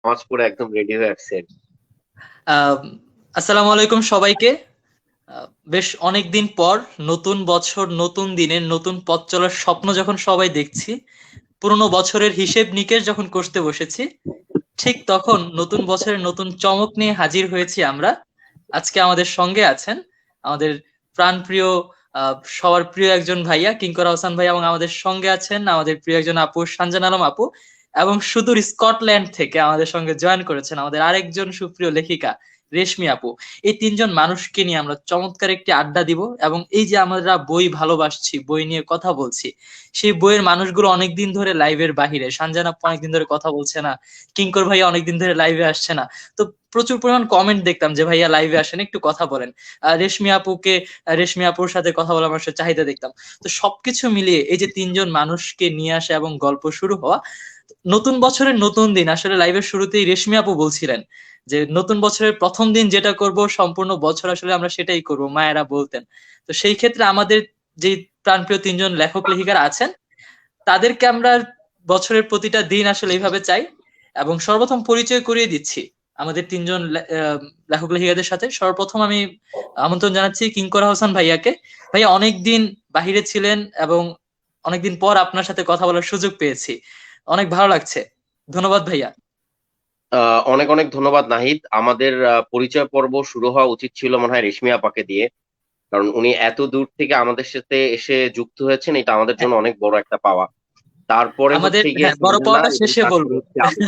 নামাজ পড়ে একদম রেডি হয়ে আসছে। আহ আসসালামু আলাইকুম সবাইকে। বেশ অনেক দিন পর নতুন বছর, নতুন দিনের নতুন পথ চলার স্বপ্ন যখন সবাই দেখছি, পুরোনো বছরের হিসেব নিকেশ যখন কষতে বসেছি, ঠিক তখন নতুন বছরের নতুন চমক নিয়ে হাজির হয়েছি আমরা। আজকে আমাদের সঙ্গে আছেন আমাদের প্রাণপ্রিয়, সবার প্রিয় একজন ভাইয়া কিঙ্কর আহসান ভাই, এবং আমাদের সঙ্গে আছেন আমাদের প্রিয় একজন আপু সানজান আলম আপু, এবং সুদূর স্কটল্যান্ড থেকে আমাদের সঙ্গে জয়েন করেছেন আমাদের আরেকজন সুপ্রিয় লেখিকা রেশমি আপু। এই তিনজন মানুষকে নিয়ে আমরা চমৎকার একটি আড্ডা দিব, এবং এই যে আমরা বই ভালোবাসছি, বই নিয়ে কথা বলছি, সেই বইয়ের মানুষগুলো অনেকদিন ধরে লাইভের বাহিরে, সানজান আপু অনেকদিন ধরে কথা বলছে না, কিঙ্কর ভাইয়া অনেকদিন ধরে লাইভে আসছে না। তো প্রচুর পরিমাণ কমেন্ট দেখতাম যে ভাইয়া লাইভে আসেন, একটু কথা বলেন। রেশমি আপুর সাথে কথা বলার মানুষের চাহিদা দেখতাম। তো সবকিছু মিলিয়ে এই যে তিনজন মানুষকে নিয়ে আসা এবং গল্প শুরু হওয়া, নতুন বছরের নতুন দিন, আসলে লাইভের শুরুতেই রেশমি আপু বলছিলেন যে নতুন বছরের প্রথম দিন যেটা করব সম্পূর্ণ বছর আসলে আমরা সেটাই করব, মায়েরা বলতেন। তো সেই ক্ষেত্রে আমাদের যে প্রাণপ্রিয় তিনজন লেখক লেখিকারা আছেন, তাদেরকে আমরা বছরের প্রতিটা দিন আসলে এইভাবে চাই। এবং সর্বপ্রথম পরিচয় করিয়ে দিচ্ছি আমাদের তিনজন লেখক লেখিকাদের সাথে। সর্বপ্রথম আমি আমন্ত্রণ জানাচ্ছি কিঙ্কর আহসান ভাইয়াকে। ভাইয়া অনেকদিন বাহিরে ছিলেন, এবং অনেকদিন পর আপনার সাথে কথা বলার সুযোগ পেয়েছি, অনেক ভালো লাগছে। ধন্যবাদ ভাইয়া। অনেক অনেক ধন্যবাদ নাহিদ। আমাদের পরিচয় পর্ব শুরু হওয়া উচিত ছিল মনে হয় রেশমি আপাকে দিয়ে, কারণ উনি এত দূর থেকে আমাদের সাথে এসে যুক্ত হয়েছেন, এটা আমাদের হ্যাঁ, জন্য অনেক বড় একটা পাওয়া। তারপরে আমাদের হচ্ছে গিয়ে হ্যাঁ বড় সানজানা, পাওয়াটা এবং শেষে তারপরে বলবো। হচ্ছে আমি।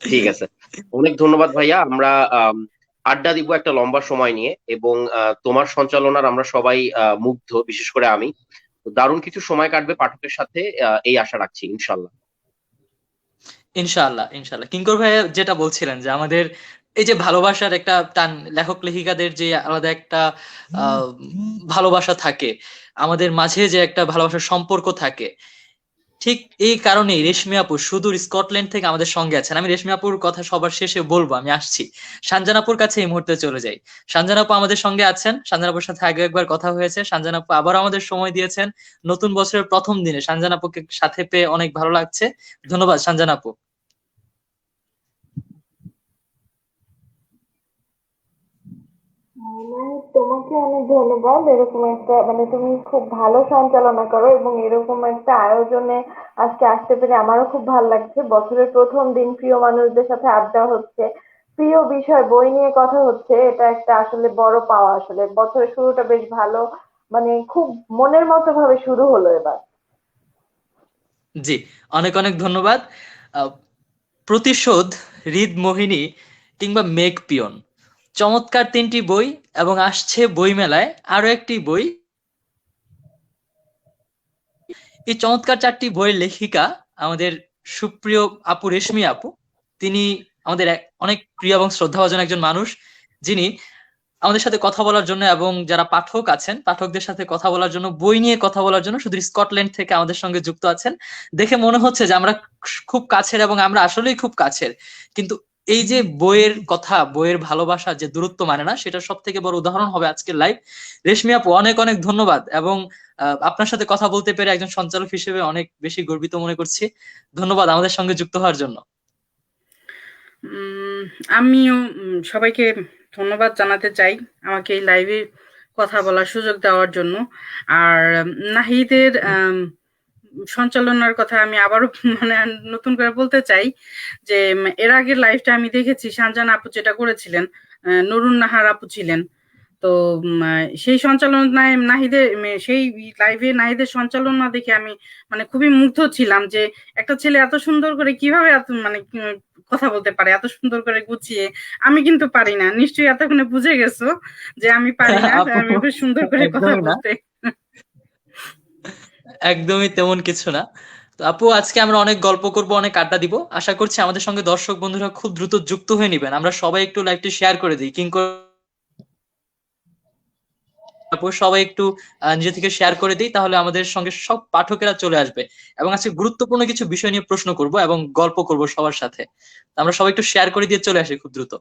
ঠিক আছে, অনেক ধন্যবাদ ভাইয়া। আমরা আড্ডা দিব একটা লম্বা সময় নিয়ে, এবং তোমার সঞ্চালনার আমরা সবাই মুগ্ধ, বিশেষ করে আমি। তো দারুণ কিছু সময় কাটবে পাঠকের সাথে, এই আশা রাখছি ইনশাল্লাহ। ইনশাআল্লাহ ইনশাআল্লাহ। কিঙ্কর ভাইয়া যেটা বলছিলেন যে আমাদের এই যে ভালোবাসার একটা টান, লেখক লেখিকাদের যে আলাদা একটা আহ ভালোবাসা থাকে, আমাদের মাঝে যে একটা ভালোবাসার সম্পর্ক থাকে, ঠিক এই কারণেই রেশমি আপু সুদূর স্কটল্যান্ড থেকে আমাদের সঙ্গে আছেন। আমি রেশমি আপুর কথা সবার শেষে বলবো, আমি আসছি। সানজান আপুর কাছে এই মুহূর্তে চলে যাই। সানজান আপু আমাদের সঙ্গে আছেন, সানজান আপুর সাথে আগে একবার কথা হয়েছে, সানজান আপু আবার আমাদের সময় দিয়েছেন নতুন বছরের প্রথম দিনে। সানজান আপুকে সাথে পেয়ে অনেক ভালো লাগছে। ধন্যবাদ সানজান আপু। তোমাকে অনেক ধন্যবাদ। এরকম একটা তুমি খুব ভালো সঞ্চালনা করো এবং এরকম একটা আয়োজনে আজকে আসতে পেরে আমারও খুব ভালো লাগছে। বছরের প্রথম দিন প্রিয় মানুষদের সাথে আড্ডা হচ্ছে, প্রিয় বিষয় বই নিয়ে কথা হচ্ছে, এটা একটা আসলে বড় পাওয়া। আসলে বছরের শুরুটা বেশ ভালো, খুব মনের মতো ভাবে শুরু হলো এবার। জি, অনেক অনেক ধন্যবাদ। আহ, প্রতিশোধ, হৃদ মোহিনী, কিংবা মেঘ পিয়ন, চমৎকার তিনটি বই। এবং আসছে বই মেলায় আরো একটি বই। এই চমৎকার চারটি বইয়ের লেখিকা আমাদের সুপ্রিয় আপু রেশমি আপু। তিনি আমাদের অনেক প্রিয় এবং শ্রদ্ধাভাজন একজন মানুষ, যিনি আমাদের সাথে কথা বলার জন্য এবং যারা পাঠক আছেন পাঠকদের সাথে কথা বলার জন্য, বই নিয়ে কথা বলার জন্য শুধু স্কটল্যান্ড থেকে আমাদের সঙ্গে যুক্ত আছেন। দেখে মনে হচ্ছে যে আমরা খুব কাছের, এবং আমরা আসলেই খুব কাছের। কিন্তু এই যে বইয়ের কথা, বইয়ের ভালোবাসা যে দূরত্ব মানে না, সেটা সব থেকে বড় উদাহরণ হবে আজকের লাইভ। রেশমি আপু অনেক অনেক ধন্যবাদ, এবং আপনার সাথে কথা বলতে পেরে একজন সঞ্চালক হিসেবে অনেক বেশি গর্বিত মনে করছি। ধন্যবাদ আমাদের সঙ্গে যুক্ত হওয়ার জন্য। উম, আমিও সবাইকে ধন্যবাদ জানাতে চাই আমাকে এই লাইভে কথা বলার সুযোগ দেওয়ার জন্য। আর নাহিদের সঞ্চালনার কথা আমি আবারও মানে নতুন করে বলতে চাই যে এর আগের লাইভটা আমি দেখেছি, সানজান আপু যেটা করেছিলেন, নুরুন নাহার আপু ছিলেন। তো সেই সঞ্চালনায় নাহিদের সেই লাইভে নাহিদের সঞ্চালনা দেখে আমি খুবই মুগ্ধ ছিলাম যে একটা ছেলে এত সুন্দর করে কিভাবে এত কথা বলতে পারে, এত সুন্দর করে গুছিয়ে। আমি কিন্তু পারি না, নিশ্চয়ই এতক্ষণে বুঝে গেছো যে আমি পারি না আপু আমি খুব সুন্দর করে কথা একদমই না, বলতে। একদমই তেমন কিছু না। তো আপু আজকে আমরা অনেক গল্প করব, অনেক আড্ডা দিব। আশা করছি আমাদের সঙ্গে দর্শক বন্ধুরা খুব দ্রুত যুক্ত হয়ে নিবেন। আমরা সবাই একটু লাইভটি শেয়ার করে দিই, কিংকর আপু সবাই একটু নিজে থেকে শেয়ার করে দিই, তাহলে আমাদের সঙ্গে সব পাঠকেরা চলে আসবে। এবং আজকে গুরুত্বপূর্ণ কিছু বিষয় নিয়ে প্রশ্ন করব এবং গল্প করব সবার সাথে। তো আমরা সবাই একটু শেয়ার করে দিয়ে চলে আসি খুব দ্রুত।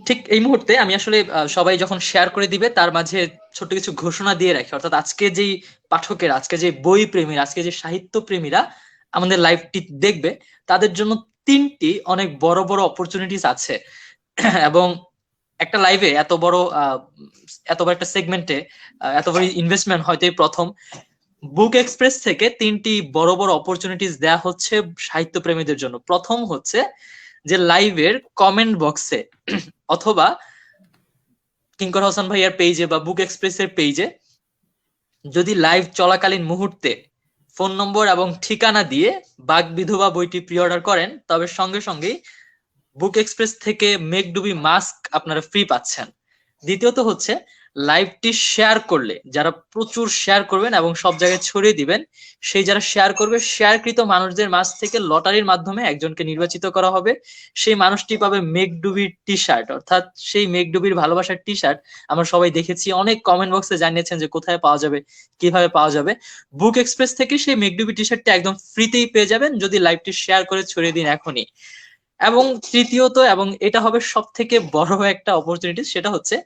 ঠিক এই মুহূর্তে আমি আসলে সবাই যখন শেয়ার করে দিবে তার মাঝে ছোট্ট কিছু ঘোষণা দিয়ে রাখি, অর্থাৎ আজকে যেই পাঠকের, আজকে যে বই প্রেমীরা, আজকে যে সাহিত্য প্রেমীরা আমাদের লাইভটি দেখবে, তাদের জন্য 3টি অনেক বড় বড় অপরচুনিটিস আছে। এবং একটা লাইভে এত বড় একটা সেগমেন্টে এত বড় ইনভেস্টমেন্ট হয়তো এই প্রথম। বুক এক্সপ্রেস থেকে 3টি বড় বড় অপরচুনিটিস দেয়া হচ্ছে সাহিত্য প্রেমীদের জন্য। প্রথম হচ্ছে যে লাইভের কমেন্ট বক্সে অথবা কিঙ্কর হাসান ভাইয়ার পেজে বা বুক এক্সপ্রেসের পেজে যদি লাইভ চলাকালীন মুহূর্তে ফোন নম্বর এবং ঠিকানা দিয়ে বাঘ বিধবা বইটি প্রি অর্ডার করেন, তবে সঙ্গে সঙ্গেই বুক এক্সপ্রেস থেকে মেঘডুবি মাস্ক আপনারা ফ্রি পাচ্ছেন। দ্বিতীয়ত হচ্ছে লাইভটি শেয়ার করলে, যারা প্রচুর শেয়ার করবেন এবং সব জায়গায় ছড়িয়ে দিবেন, সেই যারা শেয়ার করবে, শেয়ারকৃত মানুষদের মাঝ থেকে লটারির মাধ্যমে একজনকে নির্বাচিত করা হবে। সেই মানুষটি পাবে মেঘডুবির টি শার্ট, অর্থাৎ সেই মেঘডুবির ভালোবাসার টি শার্ট। আমরা সবাই দেখেছি, অনেক কমেন্ট বক্সে জানিয়েছেন যে কোথায় পাওয়া যাবে, কিভাবে পাওয়া যাবে। বুক এক্সপ্রেস থেকে সেই মেঘডুবি টি শার্টটি একদম ফ্রিতেই পেয়ে যাবেন যদি লাইভটি শেয়ার করে ছড়িয়ে দিন এখনই। এবং তৃতীয়ত, এবং এটা হবে সব থেকে বড় একটা অপরচুনিটি, সেটা হচ্ছে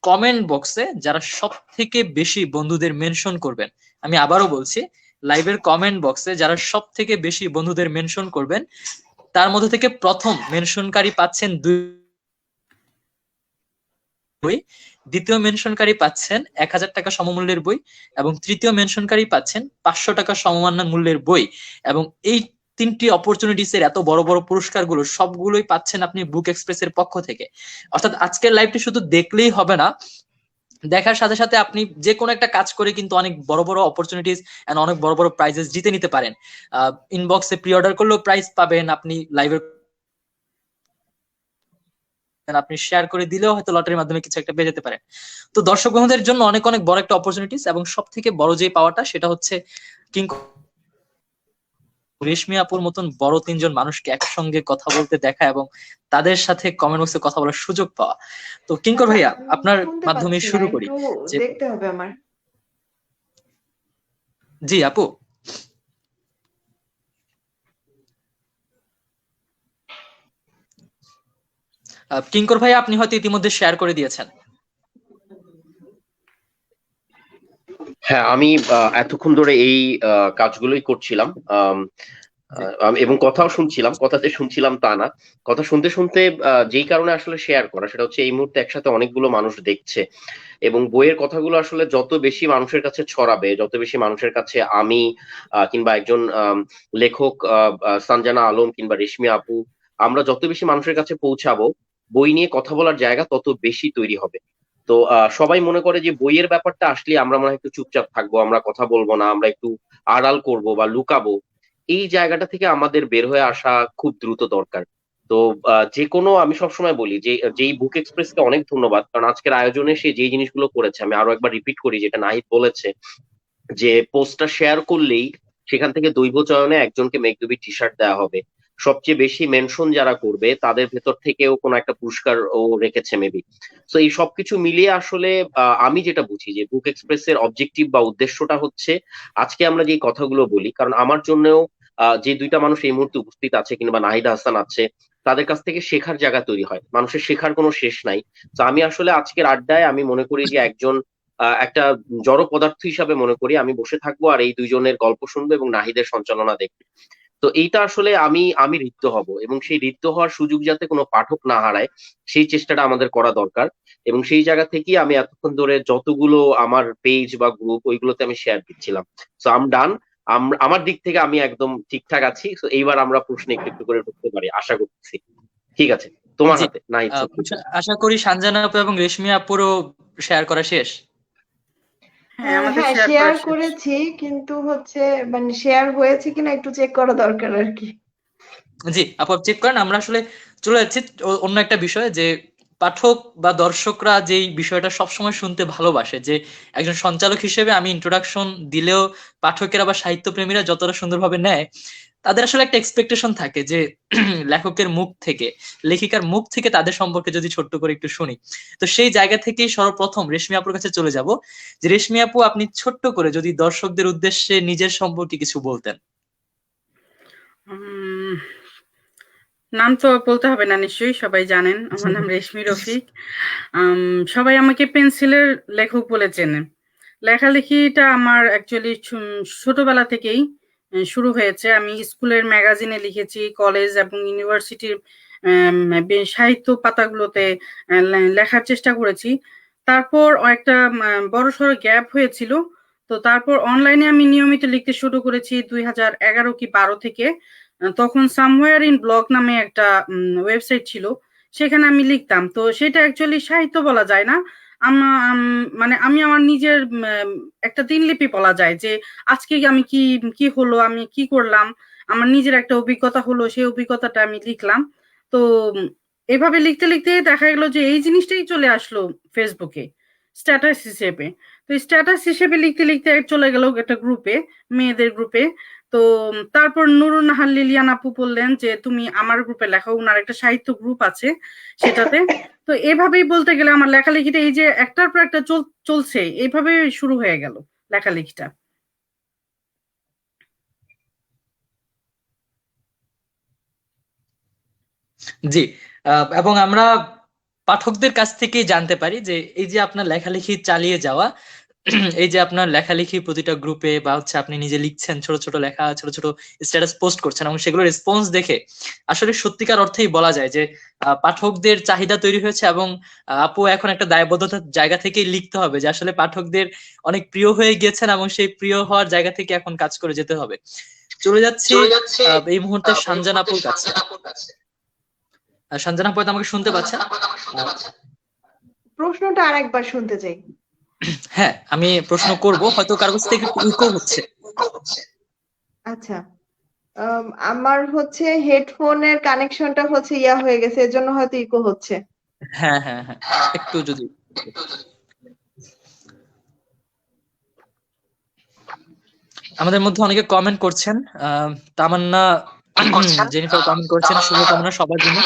কমেন্ট বক্সে যারা সব থেকে বেশি বন্ধুদের মেনশন করবেন। আমি আবারও বলছি, লাইভের কমেন্ট বক্সে যারা সব থেকে বেশি বন্ধুদের মেনশন করবেন, তার মধ্যে থেকে প্রথম মেনশনকারী পাচ্ছেন 2 বই, দ্বিতীয় মেনশনকারী পাচ্ছেন 1000 টাকা সমমূল্যের বই, এবং তৃতীয় মেনশনকারী পাচ্ছেন 500 টাকা সমমান মূল্যের বই। এবং এই 3টি অপরচুনিটিস এর এত বড় বড় পুরস্কারগুলো সবগুলোই পাচ্ছেন আপনি বুক এক্সপ্রেস এর পক্ষ থেকে। অর্থাৎ আজকের লাইভটি শুধু দেখলেই হবে না, দেখার সাথে সাথে আপনি যে কোনো একটা কাজ করে কিন্তু অনেক বড় বড় অপরচুনিটিস এন্ড অনেক বড় বড় প্রাইজেস জিতে নিতে পারেন। ইনবক্সে প্রি অর্ডার করলেও প্রাইজ পাবেন, আপনি লাইভের আপনি শেয়ার করে দিলেও হয়তো লটারির মাধ্যমে কিছু একটা পেয়ে যেতে পারেন। তো দর্শক বন্ধুদের জন্য অনেক অনেক বড় একটা অপরচুনিটিস, এবং সব থেকে বড় যে পাওয়াটা সেটা হচ্ছে রেশমি আপুর মতন বড় 3জন মানুষকে একসঙ্গে কথা বলতে দেখা এবং তাদের সাথে কমেন্ট বক্সে কথা বলার সুযোগ পাওয়া। তো কিঙ্কর ভাইয়া, আপনার মাধ্যমে শুরু করি। দেখতে হবে আমার। জি আপু। কিঙ্কর ভাই, আপনি হয়তো ইতিমধ্যে শেয়ার করে দিয়েছেন। হ্যাঁ, আমি এতক্ষণ ধরে এই কাজগুলোই করছিলাম, এবং কথাও শুনছিলাম। কথা যে শুনছিলাম তা না, কথা শুনতে শুনতে যেই কারণে আসলে শেয়ার করা, সেটা হচ্ছে এই মুহূর্তে একসাথে অনেকগুলো মানুষ দেখছে, এবং বইয়ের কথাগুলো আসলে যত বেশি মানুষের কাছে ছড়াবে, যত বেশি মানুষের কাছে আমি কিংবা একজন লেখক সানজানা আলম কিংবা রেশমি আপু, আমরা যত বেশি মানুষের কাছে পৌঁছাবো, বই নিয়ে কথা বলার জায়গা তত বেশি তৈরি হবে। তো সবাই মনে করে যে বইয়ের ব্যাপারটা আসলে আমরা মনে হয় একটু চুপচাপ থাকবো, আমরা কথা বলবো না, আমরা একটু আড়াল করব বা লুকাবো। এই জায়গাটা থেকে আমাদের বের হয়ে আসা খুব দ্রুত দরকার। তো যে কোনো, আমি সবসময় বলি যে যেই বুক এক্সপ্রেসকে অনেক ধন্যবাদ, কারণ আজকের আয়োজনে সে যেই জিনিসগুলো করেছে, আমি আরো একবার রিপিট করি যেটা নাহিদ বলেছে, যে পোস্টটা শেয়ার করলেই সেখান থেকে দৈব চয়নে একজনকে মেঘদুবি টি শার্ট দেওয়া হবে। সবচেয়ে বেশি মেনশন যারা করবে তাদের ভেতর থেকেও কোনো একটা পুরস্কার ও রেখেছে মেবি। তো এই সবকিছু মিলিয়ে আসলে আমি যেটা বুঝি যে বুক এক্সপ্রেসের অবজেক্টিভ বা উদ্দেশ্যটা হচ্ছে আজকে আমরা যে কথাগুলো বলি, কারণ আমার জন্যও যে 2টা মানুষ এই মুহূর্তে উপস্থিত আছে কিংবা নাহিদা হাসান আছে, তাদের কাছ থেকে শেখার জায়গা তৈরি হয়, মানুষের শেখার কোনো শেষ নাই। তো আমি আসলে আজকের আড্ডায় আমি মনে করি যে একজন একটা জড় পদার্থ হিসাবে মনে করি, আমি বসে থাকবো আর এই 2জনের গল্প শুনবো এবং নাহিদের সঞ্চালনা দেখবো। তো এইটা আসলে আমি ঋদ্ধ হব, এবং সেই ঋদ্ধ হওয়ার সুযোগ যাতে কোনো পাঠক না হারায়, সেই চেষ্টাটা আমাদের করা দরকার। এবং সেই জায়গা থেকেই আমি এতক্ষণ ধরে যতগুলো আমার পেজ বা গ্রুপ, ওইগুলোতে আমি শেয়ার দিচ্ছিলাম। সো আম ডান। আমার দিক থেকে আমি একদম ঠিকঠাক আছি। তো এইবার আমরা প্রশ্ন একটু একটু করে ঢুকতে পারি, আশা করছি। ঠিক আছে, তোমার হাতে নাহিদ। আশা করি সানজানা আপু এবং রেশমি আপুরও শেয়ার করা শেষ। হ্যাঁ, শেয়ার করেছি, কিন্তু হচ্ছে মানে শেয়ার হয়েছে কিনা একটু চেক করা দরকার আর কি। জি আপু, চেক করেন। আমরা আসলে চলে যাচ্ছি অন্য একটা বিষয়, যে পাঠক বা দর্শকরা যেই বিষয়টা সবসময় শুনতে ভালোবাসে, যে একজন সঞ্চালক হিসেবে আমি ইন্ট্রোডাকশন দিলেও পাঠকেরা বা সাহিত্য প্রেমীরা যতটা সুন্দরভাবে নেয়, তাদের আসলে একটা এক্সপেকটেশন থাকে যে লেখকের মুখ থেকে, লেখিকার মুখ থেকে তাদের সম্পর্কে যদি ছোট্ট করে একটু শুনি। তো সেই জায়গা থেকেই সর্বপ্রথম রেশমি আপুর কাছে চলে যাব, যে রেশমি আপু, আপনি ছোট্ট করে যদি দর্শকদের উদ্দেশ্যে নিজের সম্পর্কে কিছু বলতেন। নাম তো বলতে হবে না নিশ্চয়ই, সবাই জানেন আমার নাম রেশমি রফিক। সবাই আমাকে পেন্সিলের লেখক বলে চেনেন। লেখালেখিটা আমার অ্যাকচুয়ালি ছোটবেলা থেকেই শুরু হয়েছে। আমি স্কুলের ম্যাগাজিনে লিখেছি, কলেজ এবং ইউনিভার্সিটির সাহিত্য পাতাগুলোতে লেখার চেষ্টা করেছি। তারপর একটা বড়সড় গ্যাপ হয়েছিল, তো তারপর অনলাইনে আমি নিয়মিত লিখতে শুরু করেছি 2011 কি 12 থেকে। তখন সামওয়্যার ইন ব্লগ নামে একটা ওয়েবসাইট ছিল, সেখানে আমি লিখতাম। তো সেটা অ্যাকচুয়ালি সাহিত্য বলা যায় না, মানে আমি আমার নিজের একটা দিনলিপি বলা যায়, যে আজকে আমি কি কি হলো, আমি কি করলাম, আমার নিজের একটা অভিজ্ঞতা হলো, সেই অভিজ্ঞতাটা আমি লিখলাম। তো এভাবে লিখতে লিখতে দেখা গেল যে এই জিনিসটাই চলে আসলো ফেসবুকে স্ট্যাটাস হিসেবে। তো স্ট্যাটাস হিসেবে লিখতে লিখতে চলে গেল একটা গ্রুপে, মেয়েদের গ্রুপে। তো তারপর নুরুন নাহার লিলিয়ান আপু বললেন যে তুমি আমার গ্রুপে লেখো, উনার একটা সাহিত্য গ্রুপ আছে সেটাতে। তো এভাবেই বলতে গেলে আমার লেখালেখিটা এই যে একটার পর একটা চলছে, এইভাবে শুরু হয়ে গেল লেখালেখিটা। জি। এবং আমরা পাঠকদের কাছ থেকেই জানতে পারি যে এই যে আপনার লেখালেখি চালিয়ে যাওয়া, এই যে আপনার লেখালেখি প্রতিটা গ্রুপে বা হচ্ছে আপনি নিজে লিখছেন, ছোট ছোট লেখা, ছোট ছোট স্ট্যাটাস পোস্ট করছেন এবং সেগুলো রেসপন্স দেখে আসলে সত্যিকার অর্থেই বলা যায় যে পাঠকদের চাহিদা তৈরি হয়েছে। এবং আপু এখন একটা দায়বদ্ধতার জায়গা থেকেই লিখতে হবে যে আসলে পাঠকদের অনেক প্রিয় হয়ে গিয়েছেন এবং সেই প্রিয় হওয়ার জায়গা থেকে এখন কাজ করে যেতে হবে। চলে যাচ্ছি এই মুহূর্তে সঞ্জন আপুর কাছে। সঞ্জনা আপু, আমাকে শুনতে পাচ্ছেন? প্রশ্নটা আরেকবার শুনতে চাই। হ্যাঁ, আমি প্রশ্ন করব, হয়তো কারো কাছ থেকে একটু ইকো হচ্ছে। আচ্ছা, আমার হচ্ছে হেডফোনের কানেকশনটা হচ্ছে ইয়া হয়ে গেছে, এর জন্য হয়তো ইকো হচ্ছে। হ্যাঁ হ্যাঁ হ্যাঁ, একটু যদি আমাদের মধ্যে অনেকে কমেন্ট করছেন, তামান্না জেনিফার কমেন্ট করছেন, শুভকামনা সবার জন্য,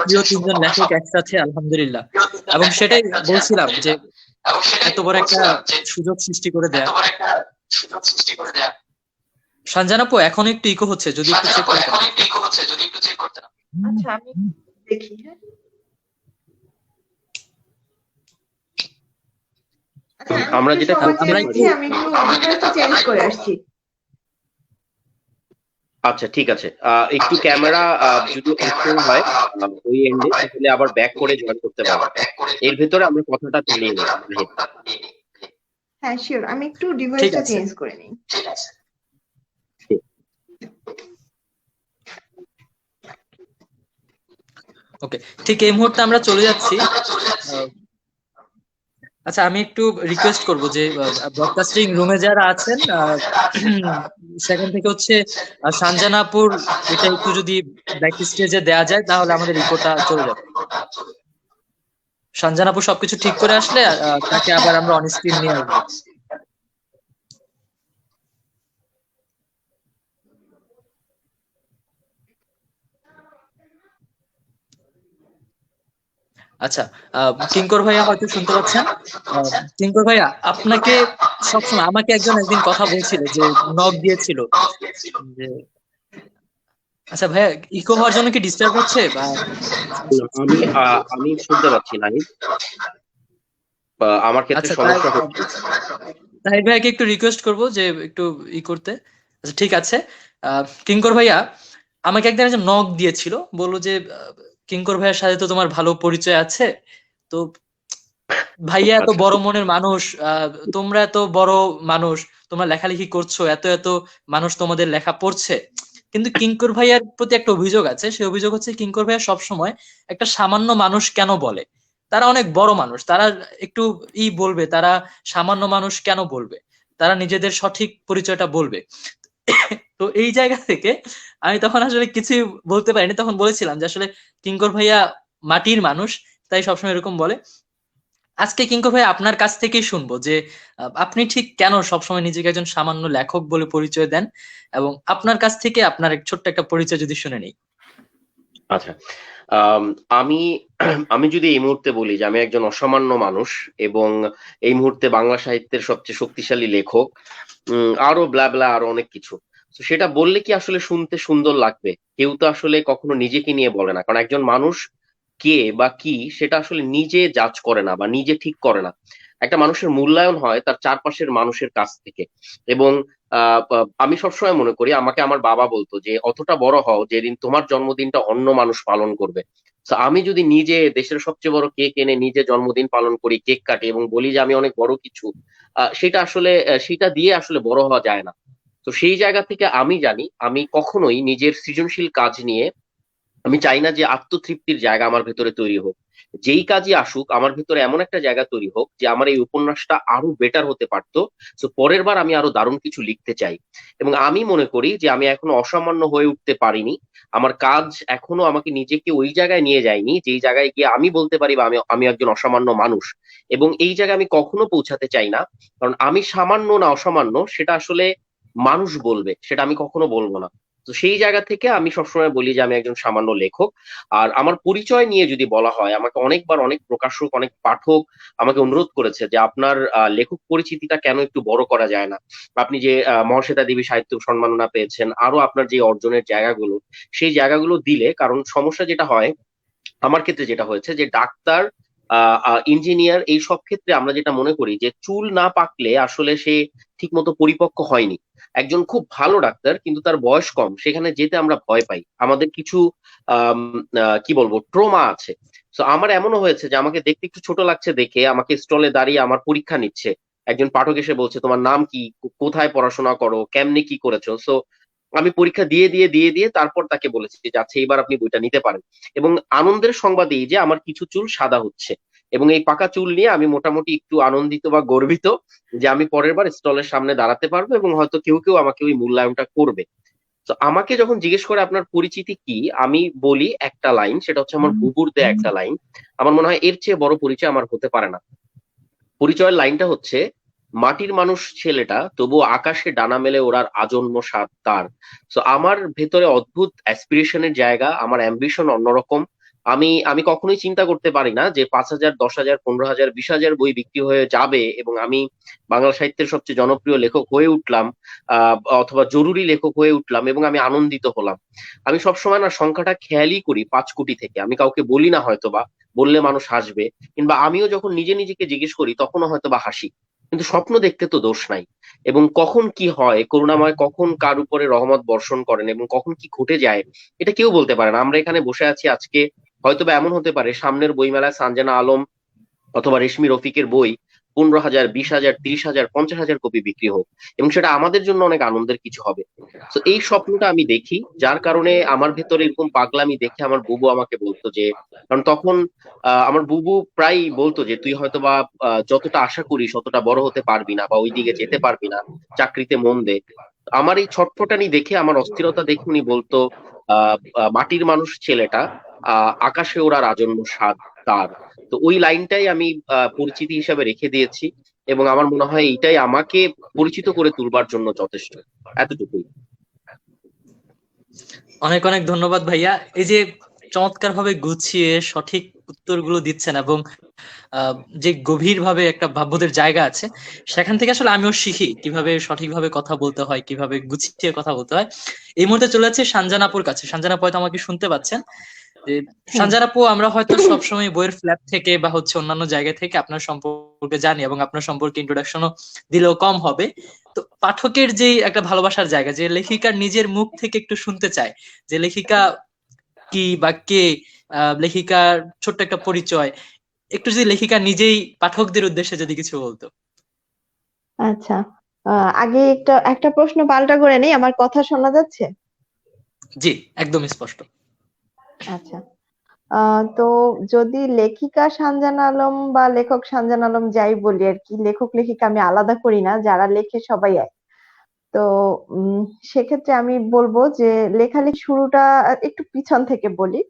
প্রিয় তিনজন লেখক একসাথে, আলহামদুলিল্লাহ। এবং সেটাই বলছিলাম যে এত বড় একটা সুযোগ সৃষ্টি করে দেয়া। সঞ্জনা আপু, এখন একটু ইকো হচ্ছে, যদি একটু চেক করতেন। আচ্ছা, আমি দেখি। হ্যাঁ, আচ্ছা, আমরা যেটা আমরা দেখছি, আমি একটু ডিভাইসটা চেঞ্জ করে আসছি। আচ্ছা, ঠিক আছে। একটু ক্যামেরা যদি অন হয় ওই এন্ডে, তাহলে আবার ব্যাক করে জয়েন করতে পারবো। এর ভেতরে আমরা কথাটা চালিয়ে নিই। হ্যাঁ, শিওর, আমি একটু ঠিক ডিভাইসটা আছে। চেঞ্জ করে নিই। ওকে, ঠিক এই মুহূর্তে আমরা চলে যাচ্ছি। আচ্ছা, আমি একটু রিকোয়েস্ট করব যে ব্রডকাস্টিং রুমে যারা আছেন সেখান থেকে হচ্ছে সঞ্জনাপুর এটা একটু যদি ব্যাক স্টেজে দেয়া যায় তাহলে আমাদের ইকোটা চলে যাবে। সঞ্জনাপুর সবকিছু ঠিক করে আসলে তাকে আবার আমরা অন স্ক্রিন নিয়ে আসবো। আচ্ছা, কিঙ্কর ভাইয়া হয়তো শুনতে পাচ্ছেন। কিঙ্কর ভাইয়া, আপনাকে সবসময় আমাকে একদিন কথা বলছিল যে নক দিয়েছিল যে, আচ্ছা ভাইয়া, ইকো হওয়ার জন্য কি ডিস্টার্ব হচ্ছে বা? আমি শুনতে পাচ্ছি না, আমার ক্ষেত্রে সমস্যা হচ্ছে। তাহির ভাইয়াকে একটু রিকোয়েস্ট করবো যে একটু ই করতে। আচ্ছা, ঠিক আছে। কিঙ্কর ভাইয়া আমাকে একদিন একজন নক দিয়েছিল, বললো যে কিঙ্কর ভাইয়ার সাথে তো তোমার ভালো পরিচয় আছে, তো ভাইয়া এত বড় মনের মানুষ, তোমরা এত বড় মানুষ, তোমরা লেখালেখি করছো, এত এত মানুষ তোমাদের লেখা পড়ছে, কিন্তু কিঙ্কর ভাইয়ার প্রতি একটা অভিযোগ আছে। সেই অভিযোগ হচ্ছে কিঙ্কর ভাইয়া সবসময় একটা সামান্য মানুষ কেন বলে। তারা অনেক বড় মানুষ, তারা একটু বলবে, তারা সামান্য মানুষ কেন বলবে, তারা নিজেদের সঠিক পরিচয়টা বলবে। তো এই জায়গা থেকে আমি তখন আসলে কিছু বলতে পারিনি, তখন বলেছিলাম যে আসলে কিঙ্কর ভাইয়া মাটির মানুষ, তাই সবসময় এরকম বলে। আজকে কিঙ্কর ভাই আপনার কাছ থেকেই শুনবো যে আপনি ঠিক কেন সবসময় নিজেকে একজন সামান্য লেখক বলে পরিচয় দেন, এবং আপনার কাছ থেকে আপনার ছোট্ট একটা পরিচয় যদি শুনে নেই। আচ্ছা, আমি আমি যদি এই মুহূর্তে বলি যে আমি একজন অসামান্য মানুষ এবং এই মুহূর্তে বাংলা সাহিত্যের সবচেয়ে শক্তিশালী লেখক, আরো ব্লা ব্লা আরো অনেক কিছু। তো সেটা বললে কি আসলে শুনতে সুন্দর লাগবে? কেউ তো আসলে কখনো নিজেকে নিয়ে বলে না, কারণ একজন মানুষ কে বা কি সেটা আসলে নিজে জাজ করে না বা নিজে ঠিক করে না। একটা মানুষের মূল্যায়ন হয় তার চারপাশের মানুষের কাছ থেকে। এবং আমি সবসময় মনে করি, আমাকে আমার বাবা বলতো যে অতটা বড় হও যেদিন তোমার জন্মদিনটা অন্য মানুষ পালন করবে। তো আমি যদি নিজে দেশের সবচেয়ে বড় কেক এনে নিজে জন্মদিন পালন করি, কেক কাটি এবং বলি যে আমি অনেক বড় কিছু, সেটা আসলে সেটা দিয়ে আসলে বড় হওয়া যায় না। তো সেই জায়গা থেকে আমি জানি আমি কখনোই নিজের সৃজনশীল কাজ নিয়ে আমি চাই না যে আত্মতৃপ্তির জায়গা আমার ভেতরে তৈরি হোক। যেই কাজই আসুক আমার ভেতরে এমন একটা জায়গা তৈরি হোক যে আমার এই উপন্যাসটা আরো বেটার হতে পারতো। তো পরের বার আমি আরো দারুণ কিছু লিখতে চাই। এবং আমি মনে করি যে আমি এখনো অসামান্য হয়ে উঠতে পারিনি। আমার কাজ এখনো আমাকে নিজেকে ওই জায়গায় নিয়ে যায়নি যেই জায়গায় গিয়ে আমি বলতে পারি বা আমি আমি একজন অসামান্য মানুষ। এবং এই জায়গায় আমি কখনো পৌঁছাতে চাই না, কারণ আমি সামান্য না অসামান্য সেটা আসলে মানুষ বলবে, সেটা আমি কখনো বলবো না। তো সেই জায়গা থেকে আমি সবসময় বলি যে আমি একজন সামান্য লেখক। আর আমার পরিচয় নিয়ে যদি বলা হয়, আমাকে অনেকবার অনেক প্রকাশক অনেক পাঠক আমাকে অনুরোধ করেছে যে আপনার লেখক পরিচিতিটা কেন একটু বড় করা যায় না। আপনি যে মহাশ্বেতা দেবী সাহিত্য সম্মাননা পেয়েছেন, আরো আপনার যে অর্জনের জায়গাগুলো, সেই জায়গাগুলো দিলে, কারণ সমস্যা যেটা হয় আমার ক্ষেত্রে যেটা হয়েছে যে ডাক্তার, ইঞ্জিনিয়ার, এই সব ক্ষেত্রে আমরা যেটা মনে করি যে চুল না পাকলে আসলে সে ঠিকমতো পরিপক্ক হয়নি। একজন খুব ভালো ডাক্তার কিন্তু তার বয়স কম, সেখানে যেতে আমরা ভয় পাই, আমাদের কিছু আম, কি বলবো ট্রমা আছে। তো আমার এমনও হয়েছে যে আমাকে দেখতে একটু ছোট লাগছে দেখে আমাকে স্টলে দাঁড়িয়ে আমার পরীক্ষা নিচ্ছে একজন পাঠক, এসে বলছে তোমার নাম কি, কোথায় পড়াশোনা করো, কেমনে কি করেছো। সো আমি পরীক্ষা দিয়ে দিয়ে দিয়ে দিয়ে তারপর তাকে বলেছি যে আচ্ছা এইবার আপনি বইটা নিতে পারেন। এবং আনন্দের সংবাদ এই যে আমার কিছু চুল সাদা হচ্ছে, এবং এই পাকা চুল নিয়ে আমি মোটামুটি একটু আনন্দিত বা গর্বিত যে আমি পরের বার স্টলের সামনে দাঁড়াতে পারবো এবং হয়তো কেউ কেউ আমাকে ওই মূল্যায়নটা করবে। তো আমাকে যখন জিজ্ঞেস করে আপনার পরিচিতি কি, আমি বলি একটা লাইন, সেটা হচ্ছে আমার বুবুর দেয়া একটা লাইন। আমার মনে হয় এর চেয়ে বড় পরিচয় আমার হতে পারে না। পরিচয়ের লাইনটা হচ্ছে, মাটির মানুষ ছেলেটা তবু আকাশে ডানা মেলে ওড়ার আজন্ম স্বাদ তার। তো আমার ভেতরে অদ্ভুত অ্যাসপিরেশনের জায়গা, আমার অ্যাম্বিশন অন্যরকম। আমি আমি কখনোই চিন্তা করতে পারি না যে 5,000, 10,000, 15,000, 20,000 বই বিক্রি হয়ে যাবে এবং আমি বাংলা সাহিত্যের সবচেয়ে জনপ্রিয় লেখক হয়ে উঠলাম, অথবা জরুরি লেখক হয়ে উঠলাম এবং আমি আনন্দিত হলাম। আমি সবসময় না সংখ্যাটা খেয়ালই করি 5 কোটি থেকে, আমি কাউকে বলি না, হয়তোবা বললে মানুষ হাসবে, কিংবা আমিও যখন নিজে নিজেকে জিজ্ঞেস করি তখনও হয়তো বা হাসি। কিন্তু স্বপ্ন দেখতে তো দোষ নাই। এবং কখন কি হয়, করুণাময় কখন কার উপরে রহমত বর্ষণ করেন এবং কখন কি ঘটে যায়, এটা কেউ বলতে পারে না। আমরা এখানে বসে আছি আজকে, হয়তোবা এমন হতে পারে সামনের বইমেলায় সানজানা আলম অথবা রেশমি রফিকের বই 15,000, 20,000, 30,000, 50,000 কপি বিক্রি হোক, এবং সেটা আমাদের জন্য অনেক আনন্দের কিছু হবে। তো এই স্বপ্নটা আমি দেখি, যার কারণে আমার ভেতরে এরকম পাগলামি দেখে আমার বুবু আমাকে বলতো যে, কারণ তখন আমার বুবু প্রায় বলতো যে তুই হয়তোবা যতটা আশা করিস অতটা বড় হতে পারবি না বা ওই দিকে যেতে পারবি না, চাকরিতে মন দে। আমার এই ছটফটানি দেখে, আমার অস্থিরতা দেখে উনি বলতো, মাটির মানুষ ছেলেটা আকাশে ওড়ার আজন্ম স্বাদ তার। তো ওই লাইনটাই আমি পরিচিতি হিসাবে রেখে দিয়েছি, এবং আমার মনে হয় এইটাই আমাকে পরিচিত করে তুলবার জন্য যথেষ্ট। এতটুকুই। অনেক অনেক ধন্যবাদ ভাইয়া, এই যে চমৎকার ভাবে গুছিয়ে সঠিক উত্তরগুলো দিচ্ছেন এবং যে গভীর ভাবে একটা ভাববোধের জায়গা আছে, সেখান থেকে আসলে আমিও শিখি কিভাবে সঠিকভাবে কথা বলতে হয়, কিভাবে গুছিয়ে কথা বলতে হয়। এই মুহূর্তে চলে যাচ্ছে সানজান আপুর কাছে। সানজান আপু হয়তো আমাকে শুনতে পাচ্ছেন। যে সানজান আপু, আমরা হয়তো সবসময় বইয়ের ফ্ল্যাট থেকে বা হচ্ছে অন্যান্য জায়গা থেকে আপনার সম্পর্কে জানি এবং আপনার সম্পর্কে ইন্ট্রোডাকশনও দিলেও কম হবে। তো পাঠকের যে একটা ভালোবাসার জায়গা, যে লেখিকার নিজের মুখ থেকে একটু শুনতে চায় যে লেখিকা কি বা কে, লেখিকার ছোট্ট একটা পরিচয়, একটু যদি লেখিকা নিজেই পাঠকদের উদ্দেশ্যে যদি কিছু বলতো। আচ্ছা, আগে একটা একটা প্রশ্ন পাল্টা করে নেই, আমার কথা শোনা যাচ্ছে? জি, একদম স্পষ্ট। আচ্ছা, তো যদি লেখিকা সানজানা আলম বা লেখক সানজানা আলম যাই বলি আর কি, লেখক লেখিকা আমি আলাদা করি না, যারা লেখে সবাই এক। তো উম সেক্ষেত্রে আমি বলবো যে লেখালেখি শুরুটা একটু পিছন থেকে বলি।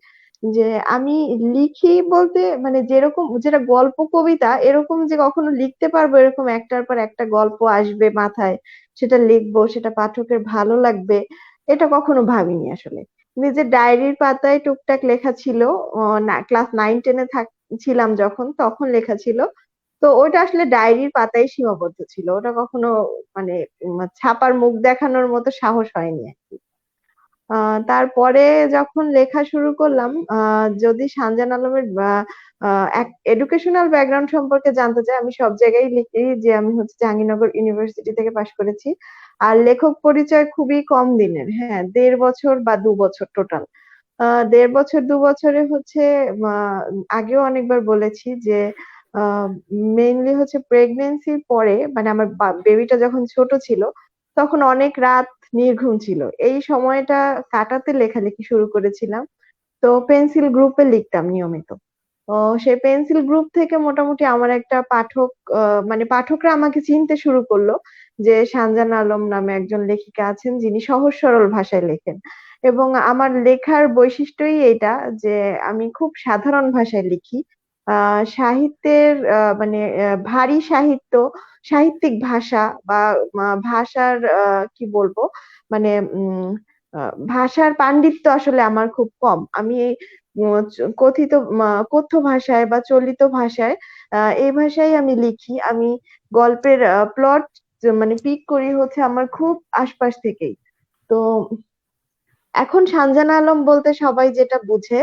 যে আমি লিখি বলতে মানে যেরকম যেটা গল্প কবিতা এরকম যে কখনো লিখতে পারবো এরকম একটার পর একটা গল্প আসবে মাথায়, সেটা লিখবো, সেটা পাঠকের ভালো লাগবে, এটা কখনো ভাবিনি আসলে। নিজের ডায়েরির পাতায় টুকটাক লেখা ছিল, না ক্লাস 9-10-এ ছিলাম যখন, তখন লেখা ছিল। তো ওটা আসলে ডায়েরির পাতায় সীমাবদ্ধ ছিল, ওটা কখনো মানে ছাপার মুখ দেখানোর মতো সাহস হয়নি আর কি। তারপরে যখন লেখা শুরু করলাম, যদি শাহজাহান আলমের এডুকেশনাল ব্যাকগ্রাউন্ড সম্পর্কে জানতে চাই, আমি সব জায়গায় লিখি যে আমি হচ্ছে জাহাঙ্গীরনগর ইউনিভার্সিটি থেকে পাশ করেছি। আর লেখক পরিচয় খুবই কম দিনের, হ্যাঁ 1.5 বছর বা 2 বছর টোটাল। 1.5 বছর 2 বছরে হচ্ছে আহ, আগেও অনেকবার বলেছি যে মেইনলি হচ্ছে প্রেগনেন্সির পরে, মানে আমার বেবিটা যখন ছোট ছিল তখন অনেক রাত নির্ঘুম ছিল, এই সময়টা কাটাতে লেখালেখি শুরু করেছিলাম। তো পেন্সিল গ্রুপে লিখতাম নিয়মিত। ও সেই পেন্সিল গ্রুপ থেকে মোটামুটি আমার একটা পাঠক, মানে পাঠকরা আমাকে চিনতে শুরু করলো যে শাহজাহান আলম নামে একজন লেখিকা আছেন যিনি সহজ সরল ভাষায় লেখেন। এবং আমার লেখার বৈশিষ্ট্যই এটা যে আমি খুব সাধারণ ভাষায় লিখি। সাহিত্যের মানে ভারী সাহিত্য, সাহিত্যিক ভাষা বা ভাষার কি বলবো, মানে ভাষার পাণ্ডিত্য আসলে আমার খুব কম। আমি কথিত কথ্য ভাষায় বা চলিত ভাষায়, এই ভাষায় আমি লিখি। আমি গল্পের প্লট মানে পিক করি হচ্ছে আমার খুব আশপাশ থেকেই। তো এখন শাহজাহান আলম বলতে সবাই যেটা বুঝে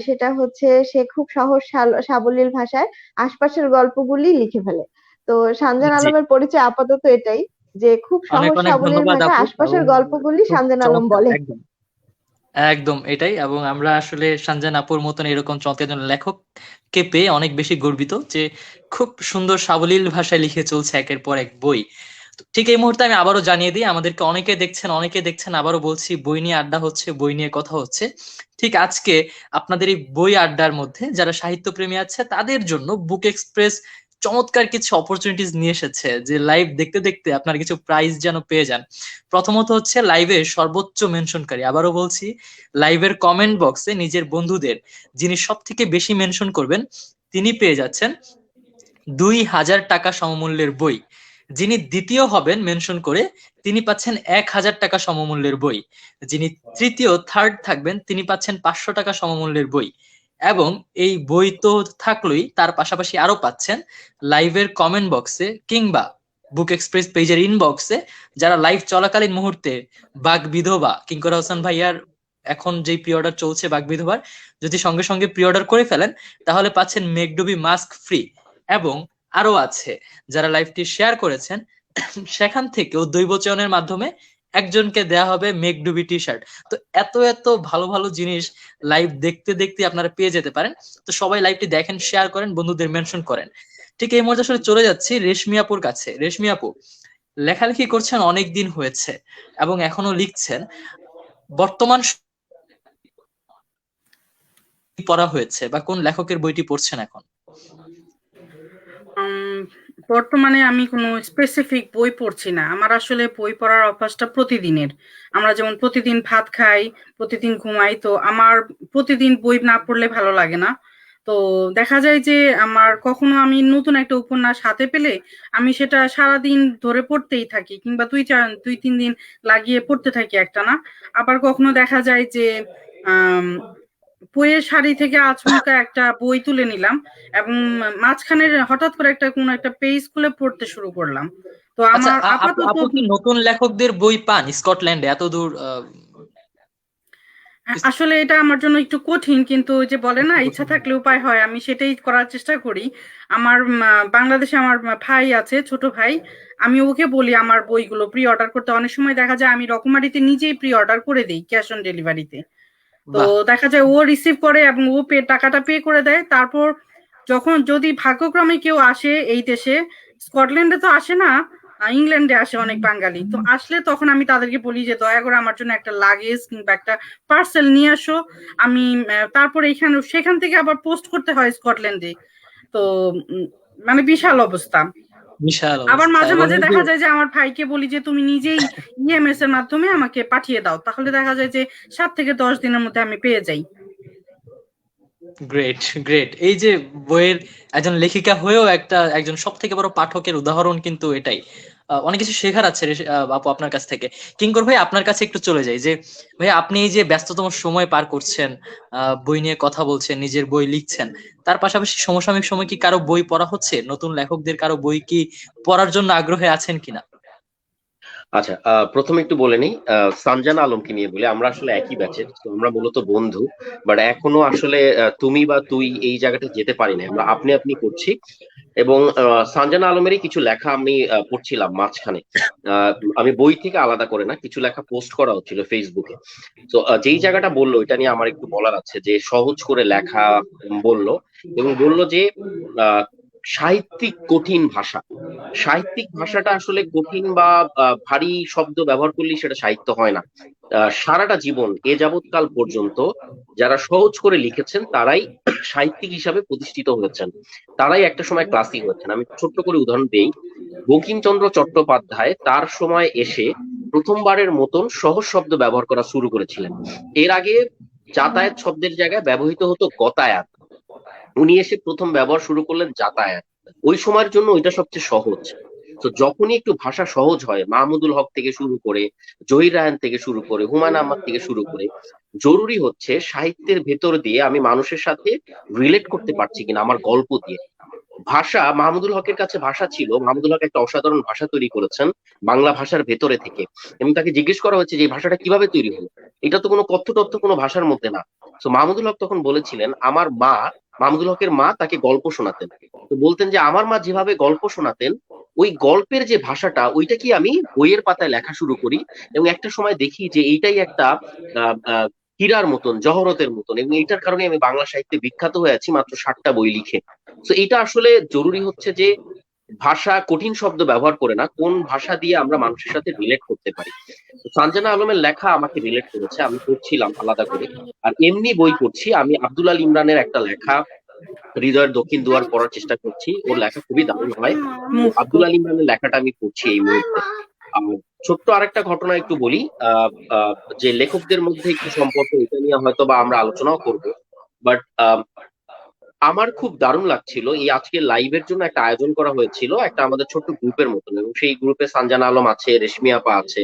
সেটা হচ্ছে সে খুব সহজ সাবলীল ভাষায় আশপাশের গল্পগুলি লিখে ফেলে। তো শাহজাহান জি, আলমের পরিচয় আপাতত এটাই, যে খুব অনেক সহজ অনেক সাবলীল ধন্যবাদ ভাষায় আপু, এবং আশপাশের গল্পগুলি খুব শাহজাহান আলম চমৎকার, বলে। একদম একদম এটাই। এবং আমরা আসলে শাহজাহান আপুর মতন এরকম চমৎকার একজন লেখককে পেয়ে অনেক বেশি গর্বিত যে খুব সুন্দর সাবলীল ভাষায় লিখে চলছে একের পর এক বই। তো ঠিক এই মুহূর্তে আমি আবারও জানিয়ে দিই, আমাদেরকে অনেকে দেখছেন, আবারও বলছি, বই নিয়ে আড্ডা হচ্ছে, বই নিয়ে কথা হচ্ছে। ঠিক আজকে আপনাদের এই বই আড্ডার মধ্যে যারা সাহিত্য প্রেমী আছে তাদের জন্য বুক এক্সপ্রেস চমৎকার কিছু অপরচুনিটিস নিয়ে এসেছে, যে লাইভ দেখতে দেখতে আপনার কিছু প্রাইজ যেন পেয়ে যান। প্রথমত হচ্ছে লাইভে সর্বোচ্চ মেনশনকারী, আবারও বলছি, লাইভের কমেন্ট বক্সে নিজের বন্ধুদের যিনি সব থেকে বেশি মেনশন করবেন তিনি পেয়ে যাচ্ছেন 2,000 টাকা সমমূল্যের বই। যিনি দ্বিতীয় হবেন মেনশন করে তিনি পাচ্ছেন 1,000 টাকা সমমূল্যের বই। যিনি তৃতীয় থার্ড থাকবেন তিনি পাচ্ছেন 500 টাকা সমমূল্যের বই। এবং এই বই তো থাকলোই, তার পাশাপাশি আরো পাচ্ছেন লাইভের কমেন্ট বক্সে কিংবা বুক এক্সপ্রেস পেজের ইনবক্সে যারা লাইভ চলাকালীন মুহূর্তে বাগ বিধবা কিঙ্কর হাসান ভাইয়ার এখন যে প্রি অর্ডার চলছে বাগ বিধবার, যদি সঙ্গে সঙ্গে প্রি অর্ডার করে ফেলেন তাহলে পাচ্ছেন মেকডুবি মাস্ক ফ্রি। এবং আরো আছে, যারা লাইভটি শেয়ার করেছেন সেখান থেকেও দৈবচয়নের মাধ্যমে একজনকে দেয়া হবে মেকডুবি টি শার্ট। তো এত এত ভালো ভালো জিনিস লাইভ দেখতে দেখতে আপনারা পেয়ে যেতে পারেন। তো সবাই লাইভটি দেখেন, শেয়ার করেন, বন্ধুদের মেনশন করেন। ঠিক এই মুহূর্তে আসলে চলে যাচ্ছি রেশমি আপুর কাছে। রেশমি আপু, লেখালেখি করছেন অনেক দিন হয়েছে এবং এখনো লিখছেন, বর্তমান পড়া হয়েছে বা কোন লেখকের বইটি পড়ছেন এখন? উম, বর্তমানে আমি কোনো স্পেসিফিক বই পড়ছি না। আমার আসলে বই পড়ার অভ্যাসটা প্রতিদিনের। আমরা যেমন প্রতিদিন ভাত খাই, প্রতিদিন ঘুমাই, তো আমার প্রতিদিন বই না পড়লে ভালো লাগে না। তো দেখা যায় যে আমার কখনো আমি নতুন একটা উপন্যাস হাতে পেলে আমি সেটা সারাদিন ধরে পড়তেই থাকি, কিংবা 2-3 দিন লাগিয়ে পড়তে থাকি একটানা। আবার কখনো দেখা যায় যে আহ বইয়ের সারি থেকে আচমকা একটা বই তুলে নিলাম এবং মাঝখানে হঠাৎ করে কোন একটা পেজ খুলে পড়তে শুরু করলাম। তো আচ্ছা, আমার আপু আপাতত আপু কি নতুন লেখকদের বই পান স্কটল্যান্ডে এত দূর? আসলে এটা আমার জন্য একটু কঠিন, কিন্তু ওই যে বলে না, ইচ্ছা থাকলে উপায় হয়, আমি সেটাই করার চেষ্টা করি। আমার বাংলাদেশে আমার ভাই আছে, ছোট ভাই। আমি ওকে বলি আমার বইগুলো প্রি অর্ডার করতে। অনেক সময় দেখা যায় আমি রকমারিতে নিজেই প্রি অর্ডার করে দিই ক্যাশ অন ডেলিভারিতে। তো বাহ, দেখা যায় ও রিসিভ করে এবং ও টাকাটা পে করে দেয়। তারপর যখন যদি ভাগ্যক্রমে কেউ আসে এই দেশে, স্কটল্যান্ডে তো আসে না, ইংল্যান্ডে আসে অনেক বাঙালি, তো আসলে তখন আমি তাদেরকে বলি যে দয়া করে আমার জন্য একটা লাগেজ কিংবা একটা পার্সেল নিয়ে আসো। আমি তারপর সেখান থেকে আবার পোস্ট করতে হয় স্কটল্যান্ডে। তো উম, মানে বিশাল অবস্থা। বিশাল আবার অবস্থা। মাঝে এবং মাঝে এই যে দেখা যায় যে আমার ভাইকে বলি যে তুমি নিজেই ইএমএস এর মাধ্যমে আমাকে পাঠিয়ে দাও, তাহলে দেখা যায় যে 7 থেকে 10 দিনের মধ্যে আমি পেয়ে যাই। গ্রেট গ্রেট, এই যে বইয়ের একজন লেখিকা হয়েও একজন সব থেকে বড় পাঠকের উদাহরণ কিন্তু এটাই। অনেক কিছু শেখার আছে আপু আপনার কাছ থেকে। কিঙ্কর ভাই, আপনার কাছে একটু চলে যাই যে ভাই, আপনি এই যে ব্যস্ততম সময় পার করছেন, বই নিয়ে কথা বলছেন, নিজের বই লিখছেন, তার পাশাপাশি সমসাময়িক সময় কি কারো বই পড়া হচ্ছে? নতুন লেখকদের কারো বই কি পড়ার জন্য আগ্রহে আছেন কিনা? আচ্ছা, প্রথমে একটু বলে নিই, সানজানা আলমকে নিয়ে বলি। আমরা আসলে একই ব্যাচের, তো আমরা মূলত বন্ধু। বাট এখনো আসলে তুমি বা তুই এই জায়গাটা যেতে পারি না, আমরা আপনি আপনি করছি। এবং সানজানা আলমেরই কিছু লেখা আমি পড়ছিলাম মাঝখানে। আহ, আমি বই থেকে আলাদা করে না, কিছু লেখা পোস্ট করা হচ্ছিল ফেসবুকে। তো যেই জায়গাটা বললো এটা নিয়ে আমার একটু বলার আছে, যে সহজ করে লেখা বললো, এবং বললো যে আহ, সাহিত্যিক কঠিন ভাষা। সাহিত্যিক ভাষাটা আসলে কঠিন বা ভারী শব্দ ব্যবহার করলেই সেটা সাহিত্য হয় না। সারাটা জীবন এ যাবৎকাল পর্যন্ত যারা সহজ করে লিখেছেন তারাই সাহিত্যিক হিসাবে প্রতিষ্ঠিত হয়েছেন, তারাই একটা সময় ক্লাসিক হয়েছেন। আমি ছোট্ট করে উদাহরণ দিই। বঙ্কিমচন্দ্র চট্টোপাধ্যায় তার সময় এসে প্রথমবারের মতন সহজ শব্দ ব্যবহার করা শুরু করেছিলেন। এর আগে যাতায়াত শব্দের জায়গায় ব্যবহৃত হতো গতায়াত, উনি এসে প্রথম ব্যবহার শুরু করলেন যাতায়াত। ওই সময়ের জন্য ওইটা সবচেয়ে সহজ। তো যখনই একটু ভাষা সহজ হয়, মাহমুদুল হক থেকে শুরু করে, জহির রায়হান থেকে শুরু করে, হুমায়ুন আহমদ থেকে শুরু করে, জরুরি হচ্ছে সাহিত্যের ভেতর দিয়ে আমি মানুষের সাথে রিলেট করতে পারছি কিনা আমার গল্প দিয়ে। ভাষা, মাহমুদুল হকের কাছে ভাষা ছিল, মাহমুদুল হক একটা অসাধারণ ভাষা তৈরি করেছেন বাংলা ভাষার ভেতরে থেকে। এবং তাকে জিজ্ঞেস করা হয়েছে যে এই ভাষাটা কিভাবে তৈরি হলো, এটা তো কোনো কথ্য তথ্য কোনো ভাষার মধ্যে না। তো মাহমুদুল হক তখন বলেছিলেন, আমার মা, মাহমুদুল হকের মা তাকে গল্প শোনাতেন। তো বলতেন যে আমার মা যেভাবে গল্প শোনাতেন, ওই গল্পের যে ভাষাটা ওইটা কি আমি বইয়ের পাতায় লেখা শুরু করি। এবং একটা সময় দেখি যে এইটাই একটা আহ আহ, হীরার মতন, জহরতের মতন, এবং এইটার কারণে আমি বাংলা সাহিত্যে বিখ্যাত হয়ে আছি মাত্র 60টা বই লিখে। তো এটা আসলে জরুরি হচ্ছে যে ভাষা কঠিন শব্দ ব্যবহার করে না, কোন ভাষা দিয়ে আমরা মানুষের সাথে রিলেট করতে পারি। তো সানজানা আলমের লেখা আমাকে রিলেট করেছে, আমি পড়ছিলাম আলাদা করে। আর এমনি বই পড়ছি আমি, আব্দুল আল ইমরানের একটা লেখা হৃদয়ের দক্ষিণ দুয়ার পড়ার চেষ্টা করছি, ওর লেখা খুবই দারুণ হয়। তো মুভ আব্দুল আল ইমরানের লেখাটা আমি পড়ছি এই মুহূর্তে। আর ছোট্ট আরেকটা ঘটনা একটু বলি, আহ আহ, যে লেখকদের মধ্যে একটু সম্পর্ক, এটা নিয়ে হয়তো বা আমরা আলোচনাও করবো। বাট আমার খুব দারুণ লাগছিল, এই আজকে লাইভের জন্য একটা আয়োজন করা হয়েছিল একটা আমাদের ছোট্ট গ্রুপের মতন, এবং সেই গ্রুপে সানজানা আলম আছে, রেশমি আপা আছে।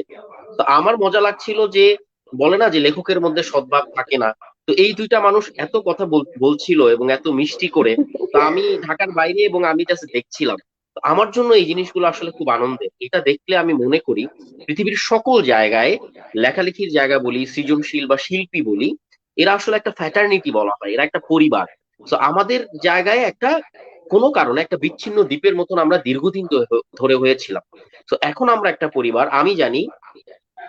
তো আমার মজা লাগছিল যে, বলে না যে লেখকের মধ্যে সদ্ভাব থাকে না, তো এই দুইটা মানুষ এত কথা বলছিল এবং এত মিষ্টি করে। তো আমি ঢাকার বাইরে এবং আমি জাস্ট দেখছিলাম। তো আমার জন্য এই জিনিসগুলো আসলে খুব আনন্দের। এটা দেখলে আমি মনে করি পৃথিবীর সকল জায়গায়, লেখালেখির জায়গা বলি, সৃজনশীল বা শিল্পী বলি, এরা আসলে একটা ফ্যাটার্নিটি বলা হয়, এরা একটা পরিবার। তো আমাদের জায়গায় একটা কোনো কারণে একটা বিচ্ছিন্ন দ্বীপের মতন আমরা দীর্ঘদিন ধরে হয়েছিলাম। তো এখন আমরা একটা পরিবার। আমি জানি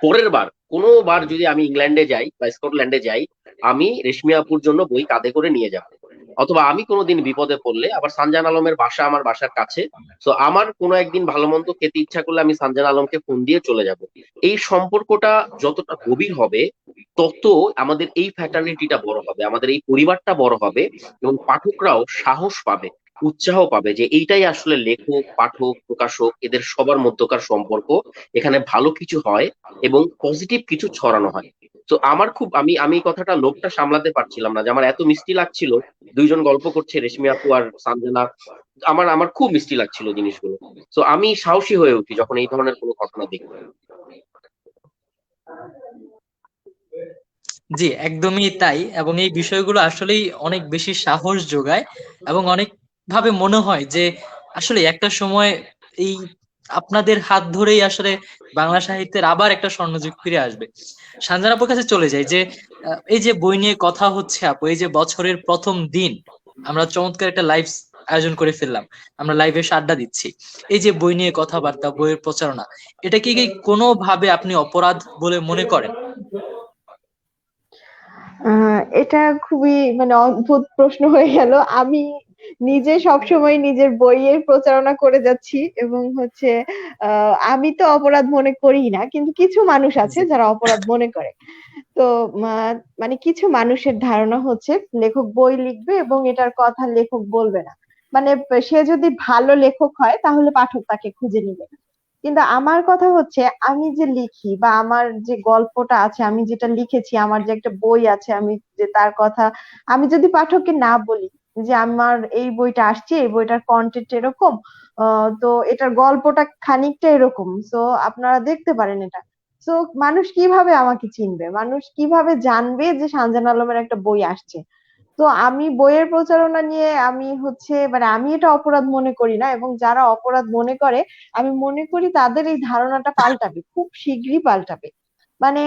পরের বার কোনো বার যদি আমি ইংল্যান্ডে যাই বা স্কটল্যান্ডে যাই, আমি রেশমি আপুর জন্য বই কাঁধে করে নিয়ে যাব। অথবা আমি কোনোদিন বিপদে পড়লে, আবার সানজান আলমের বাসা আমার বাসার কাছে, তো আমার কোনো একদিন ভালো মন্দ খেতে ইচ্ছা করলে আমি সানজান আলমকে ফোন দিয়ে চলে যাব। এই সম্পর্কটা যতটা গভীর হবে, তত আমাদের এই ফ্যাটার্নিটিটা বড় হবে, আমাদের এই পরিবারটা বড় হবে, এবং পাঠকরাও সাহস পাবে, উৎসাহ পাবে যে এইটাই আসলে লেখক, পাঠক, প্রকাশক এদের সবার মধ্যকার সম্পর্ক। এখানে ভালো কিছু হয় এবং পজিটিভ কিছু ছড়ানো হয়। তো আমার খুব, আমি আমি এই কথাটা, লোকটা সামলাতে পারছিলাম না যে আমার এত মিষ্টি লাগছিল। দুইজন গল্প করছে, রেশমি আপু আর সানজানা, আমার আমার খুব মিষ্টি লাগছিল জিনিসগুলো। তো আমি সাহসী হয়ে উঠি যখন এই ধরনের কোনো ঘটনা দেখি। জি, একদমই তাই। এবং এই বিষয়গুলো আসলেই অনেক বেশি সাহস যোগায়, এবং অনেক ভাবে মনে হয় যে আসলে একটা সময় এই আপনাদের হাত ধরেই আসলে বাংলা সাহিত্যের আবার একটা স্বর্ণযুগ ফিরে আসবে। সানজান আপুর কাছে চলে যাই যে এই যে বই নিয়ে কথা হচ্ছে আপু, এই যে বছরের প্রথম দিন আমরা চমৎকার একটা লাইভ আয়োজন করে ফেললাম, আমরা লাইভে এসে আড্ডা দিচ্ছি, এই যে বই নিয়ে কথাবার্তা, বইয়ের প্রচারণা, এটা কি কোনোভাবে আপনি অপরাধ বলে মনে করেন? এটা খুবই মানে অদ্ভুত প্রশ্ন হয়ে গেল। আমি নিজে সবসময় নিজের বইয়ের প্রচারণা করে যাচ্ছি এবং হচ্ছে আমি তো অপরাধ মনে করি না, কিন্তু কিছু মানুষ আছে জি। যারা অপরাধ মনে করে। তো মানে কিছু মানুষের ধারণা হচ্ছে লেখক বই লিখবে এবং এটার কথা লেখক বলবে না। মানে সে যদি ভালো লেখক হয় তাহলে পাঠক তাকে খুঁজে নিবে। কিন্তু আমার কথা হচ্ছে, আমি যে লিখি বা আমার যে গল্পটা আছে, আমি যেটা লিখেছি, আমার যে একটা বই আছে, আমি যে তার কথা আমি যদি পাঠককে না বলি, যে আমার এই বইটা আসছে, এই বইটার কন্টেন্ট এরকম, তো এটার গল্পটা খানিকটা এরকম, সো আপনারা দেখতে পারেন এটা। সো মানুষ কিভাবে আমাকে চিনবে, মানুষ কিভাবে জানবে যে শাহজাহান আলমের একটা বই আসছে? তো আমি বইয়ের প্রচারণা নিয়ে আমি হচ্ছে মানে আমি এটা অপরাধ মনে করি না, এবং যারা অপরাধ মনে করে আমি মনে করি তাদের এই ধারণাটা পাল্টাবে, খুব শীঘ্রই পাল্টাবে। মানে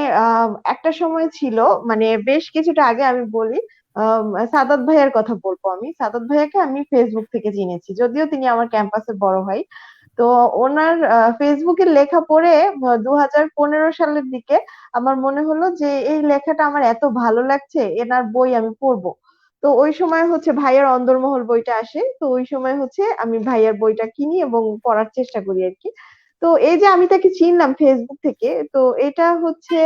একটা সময় ছিল, মানে বেশ কিছুটা আগে আমি বলি, সাদাত ভাইয়ার কথা বলবো। আমি সাদাত ভাইয়াকে আমি ফেসবুক থেকে চিনেছি, যদিও তিনি আমার ক্যাম্পাসের বড় ভাই। তো ওনার ফেসবুকের লেখা পড়ে 2015 সালের দিকে আমার মনে হলো যে এই লেখাটা আমার এত ভালো লাগছে, এনার বই আমি পড়বো। তো ওই সময় হচ্ছে ভাইয়ার অন্দরমহল বইটা আসে, তো ওই সময় হচ্ছে আমি ভাইয়ার বইটা কিনি এবং পড়ার চেষ্টা করি আর কি। তো এই যে আমি তাকে চিনলাম ফেসবুক থেকে, তো এটা হচ্ছে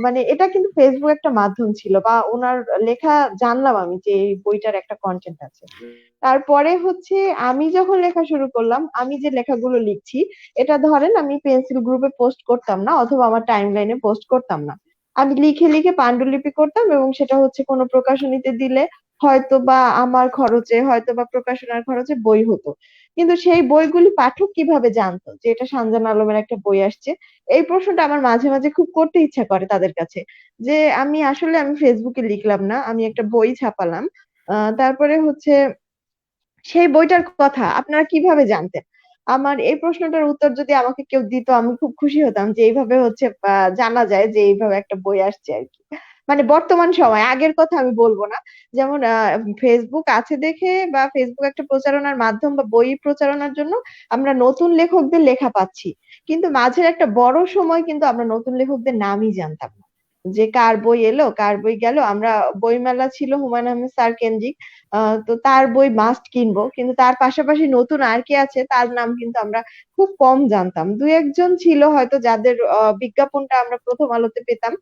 মানে এটা কিন্তু ফেসবুক একটা মাধ্যম ছিল, বা ওনার লেখা জানলাম আমি যে এই বইটার একটা কন্টেন্ট আছে। তারপরে হচ্ছে আমি যখন লেখা শুরু করলাম, আমি যে লেখাগুলো লিখছি এটা ধরেন আমি পেন্সিল গ্রুপে পোস্ট করতাম না, অথবা আমার টাইম লাইনে পোস্ট করতাম না। আমি লিখে লিখে পান্ডুলিপি করতাম এবং সেটা হচ্ছে কোনো প্রকাশনীতে দিলে হয়তো বা আমার খরচে, হয়তো বা প্রকাশনার খরচে বই হতো। কিন্তু সেই বইগুলি পাঠক কিভাবে জানতো যে এটা শাহজাহান আলমের একটা বই আসছে? এই প্রশ্নটা আমার মাঝে মাঝে খুব করতে ইচ্ছা করে তাদের কাছে, যে আমি আসলে আমি ফেসবুকে লিখলাম না, আমি একটা বই ছাপালাম। তারপরে হচ্ছে সেই বইটার কথা আপনারা কিভাবে জানতেন? আমার এই প্রশ্নটার উত্তর যদি আমাকে কেউ দিত আমি খুব খুশি হতাম, যে এইভাবে হচ্ছে জানা যায় যে এইভাবে একটা বই আসছে আর কি। মানে বর্তমান সময়, আগের কথা আমি বলবো না। যেমন ফেসবুক আছে দেখে, বা ফেসবুক একটা প্রচারণার মাধ্যম বা বই প্রচারণার জন্য আমরা নতুন লেখকদের লেখা পাচ্ছি, কিন্তু মাঝের একটা বড় সময় কিন্তু আমরা নতুন লেখকদের নামই জানতাম না, যে কার বই এলো কার বই গেল। আমরা বইমেলা ছিল হুমায়ুন আহমেদ স্যার কেন্দ্রিক, তো তার বই মাস্ট কিনবো, কিন্তু তার পাশাপাশি নতুন আর কে আছে তার নাম কিন্তু আমরা খুব কম জানতাম। দু একজন ছিল হয়তো যাদের বিজ্ঞাপনটা আমরা প্রথম আলোতে পেতাম,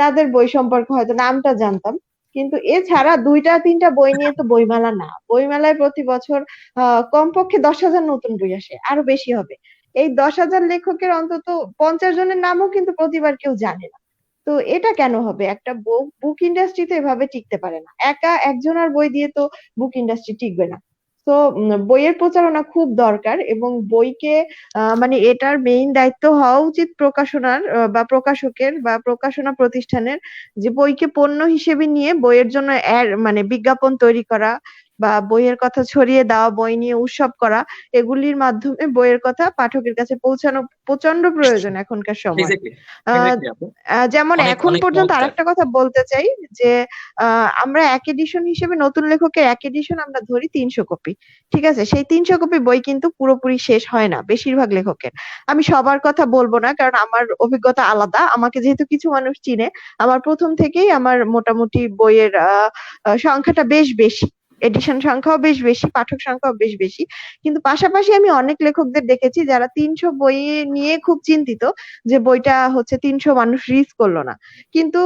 তাদের বই সম্পর্কে হয়তো নামটা জানতাম। কিন্তু এছাড়া দুইটা তিনটা বই নিয়ে তো বইমেলা না, বইমেলায় প্রতি বছর কমপক্ষে 10,000 নতুন বই আসে, আরো বেশি হবে। এই 10,000 লেখকের অন্তত 50 জনের নামও কিন্তু প্রতিবার কেউ জানে না। তো এটা কেন হবে? একটা বুক ইন্ডাস্ট্রি তো এভাবে টিকতে পারে না, একা একজনের বই দিয়ে তো বুক ইন্ডাস্ট্রি টিকবে না। তো বইয়ের প্রচারণা খুব দরকার, এবং বইকে মানে এটার মেইন দায়িত্ব হওয়া উচিত প্রকাশনার, বা প্রকাশকের বা প্রকাশনা প্রতিষ্ঠানের, যে বইকে পণ্য হিসেবে নিয়ে বইয়ের জন্য মানে বিজ্ঞাপন তৈরি করা, বা বইয়ের কথা ছড়িয়ে দেওয়া, বই নিয়ে উৎসব করা, এগুলির মাধ্যমে বইয়ের কথা পাঠকের কাছে পৌঁছানো প্রচন্ড প্রয়োজন এখনকার সময়। এক্স্যাক্টলি, আহ এক্স্যাক্টলি আপু। যেমন অনেক এখন অনেক পর্যন্ত চমৎকার। আরেকটা কথা বলতে চাই, যে আমরা এক এডিশন হিসেবে নতুন লেখকের এক এডিশন আমরা ধরি 300 কপি। ঠিক আছে, সেই 300 কপি বই কিন্তু পুরোপুরি শেষ হয় না বেশিরভাগ লেখকের। আমি সবার কথা বলবো না, কারণ আমার অভিজ্ঞতা আলাদা, আমাকে যেহেতু কিছু মানুষ চিনে, আমার প্রথম থেকেই আমার মোটামুটি বইয়ের সংখ্যাটা বেশ বেশি, এডিশন সংখ্যাও বেশ বেশি, পাঠক সংখ্যাও বেশ বেশি। কিন্তু পাশাপাশি আমি অনেক লেখকদের দেখেছি যারা 300 বই নিয়ে খুব চিন্তিত, যে বইটা হচ্ছে 300 মানুষ রিচ করলো না। কিন্তু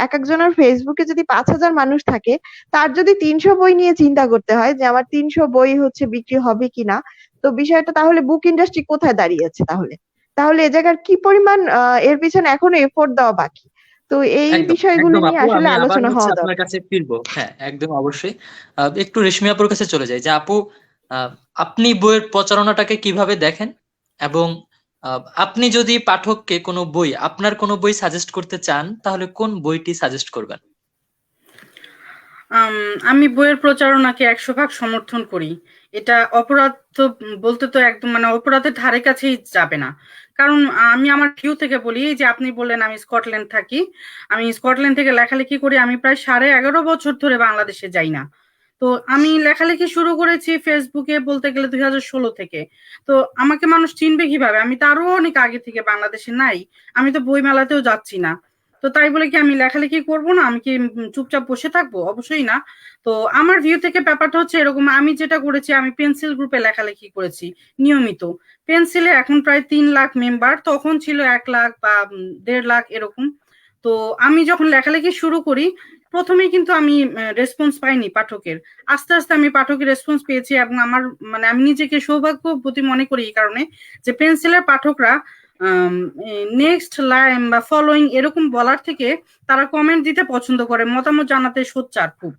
এক একজনের ফেসবুকে যদি 5,000 মানুষ থাকে, তার যদি 300 বই নিয়ে চিন্তা করতে হয় যে আমার 300 বই হচ্ছে বিক্রি হবে কিনা, তো বিষয়টা তাহলে বুক ইন্ডাস্ট্রি কোথায় দাঁড়িয়েছে? তাহলে তাহলে এ জায়গার কি পরিমাণ এর পিছনে এখনো এফোর্ট দেওয়া বাকি? তো এই একদম বিষয়গুলো একদম নিয়ে আপু, আসলে আমি আবার আলোচনা হচ্ছে হওয়া আপনার দরকার। কাছে ফিরবো। হ্যাঁ, একদম অবশ্যই। একটু রেশমি আপুর কাছে চলে যাই, যে আপু আহ, আপনি বইয়ের প্রচারণাটাকে কিভাবে দেখেন, এবং আপনি যদি পাঠককে কোনো বই, আপনার কোনো বই সাজেস্ট করতে চান, তাহলে কোন বইটি সাজেস্ট করবেন? আম, আমি বইয়ের প্রচারণাকে 100 ভাগ সমর্থন করি। এটা অপরাধ তো বলতে তো একদম মানে অপরাধের ধারে কাছেই যাবে না। কারণ আমি আমার ভিউ থেকে বলি, এই যে আপনি বললেন আমি স্কটল্যান্ড থাকি, আমি স্কটল্যান্ড থেকে লেখালেখি করি, আমি প্রায় 11.5 বছর ধরে বাংলাদেশে যাই না। তো আমি লেখালেখি শুরু করেছি ফেসবুকে বলতে গেলে 2016 থেকে। তো আমাকে মানুষ চিনবে কিভাবে? আমি তো আরো অনেক আগে থেকে বাংলাদেশে নাই, আমি তো বই মেলাতেও যাচ্ছি না। তো তাই বলে কি আমি লেখালেখি করব না? আমি কি চুপচাপ বসে থাকবো? অবশ্যই না। তো আমার ভিউ থেকে ব্যাপারটা হচ্ছে এরকম, আমি যেটা করেছি আমি পেন্সিল গ্রুপে লেখালেখি করেছি নিয়মিত। পেন্সিলে এখন প্রায় 3 লাখ মেম্বার, তখন ছিল 1 লাখ বা 1.5 লাখ এরকম। তো আমি যখন লেখালেখি শুরু করি প্রথমে কিন্তু আমি রেসপন্স পাইনি পাঠকের। আস্তে আস্তে আমি পাঠকের রেসপন্স পেয়েছি, এবং আমার মানে আমি নিজেকে সৌভাগ্যবতী মনে করি এই কারণে যে পেন্সিলের পাঠকরা নেক্সট লাইন বা ফলোইং এরকম বলার থেকে তারা কমেন্ট দিতে পছন্দ করে, মতামত জানাতে সোচ্চার খুব।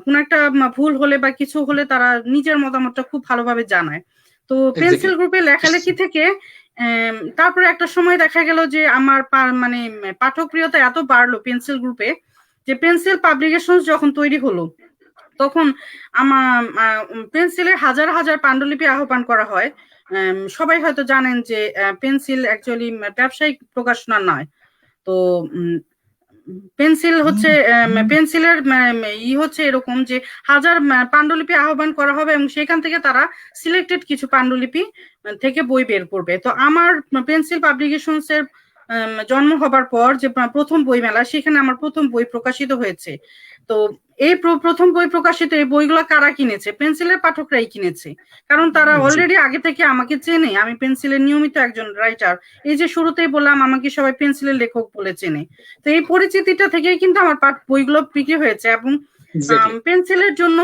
কোনো একটা ভুল হলে বা কিছু হলে তারা নিজের মতামতটা খুব ভালোভাবে জানায়। তো পেন্সিল এক্স্যাক্টলি। গ্রুপে লেখালেখি থেকে তারপরে একটা সময় দেখা গেল যে আমার মানে পাঠকপ্রিয়তা এত বাড়লো পেন্সিল গ্রুপে, যে পেন্সিল পাবলিকেশন যখন তৈরি হলো তখন আমার পেন্সিলের হাজার হাজার পাণ্ডুলিপি আহ্বান করা হয়। সবাই হয়তো জানেন যে পেন্সিল অ্যাকচুয়ালি ব্যবসায়িক প্রকাশনা নয়। তো পেন্সিল হচ্ছে পেন্সিলের হচ্ছে এরকম যে হাজার পাণ্ডুলিপি আহ্বান করা হবে এবং সেখান থেকে তারা সিলেক্টেড কিছু পাণ্ডুলিপি থেকে বই বের করবে। তো আমার পেন্সিল পাবলিকেশনস এর জন্ম হবার পর যে প্রথম বই মেলা, সেখানে আমার প্রথম বই প্রকাশিত হয়েছে। তো এই প্রথম বই প্রকাশিত এই বইগুলো কারা কিনেছে? পেন্সিলের পাঠকরাই কিনেছে, কারণ তারা জি। অলরেডি আগে থেকে আমাকে চেনে, আমি পেন্সিলের নিয়মিত একজন রাইটার। এই যে শুরুতেই বললাম আমাকে সবাই পেন্সিলের লেখক বলে চেনে, তো এই পরিচিতিটা থেকেই কিন্তু আমার বইগুলো বিক্রি হয়েছে। এবং এক্স্যাক্টলি। পেন্সিলের জন্য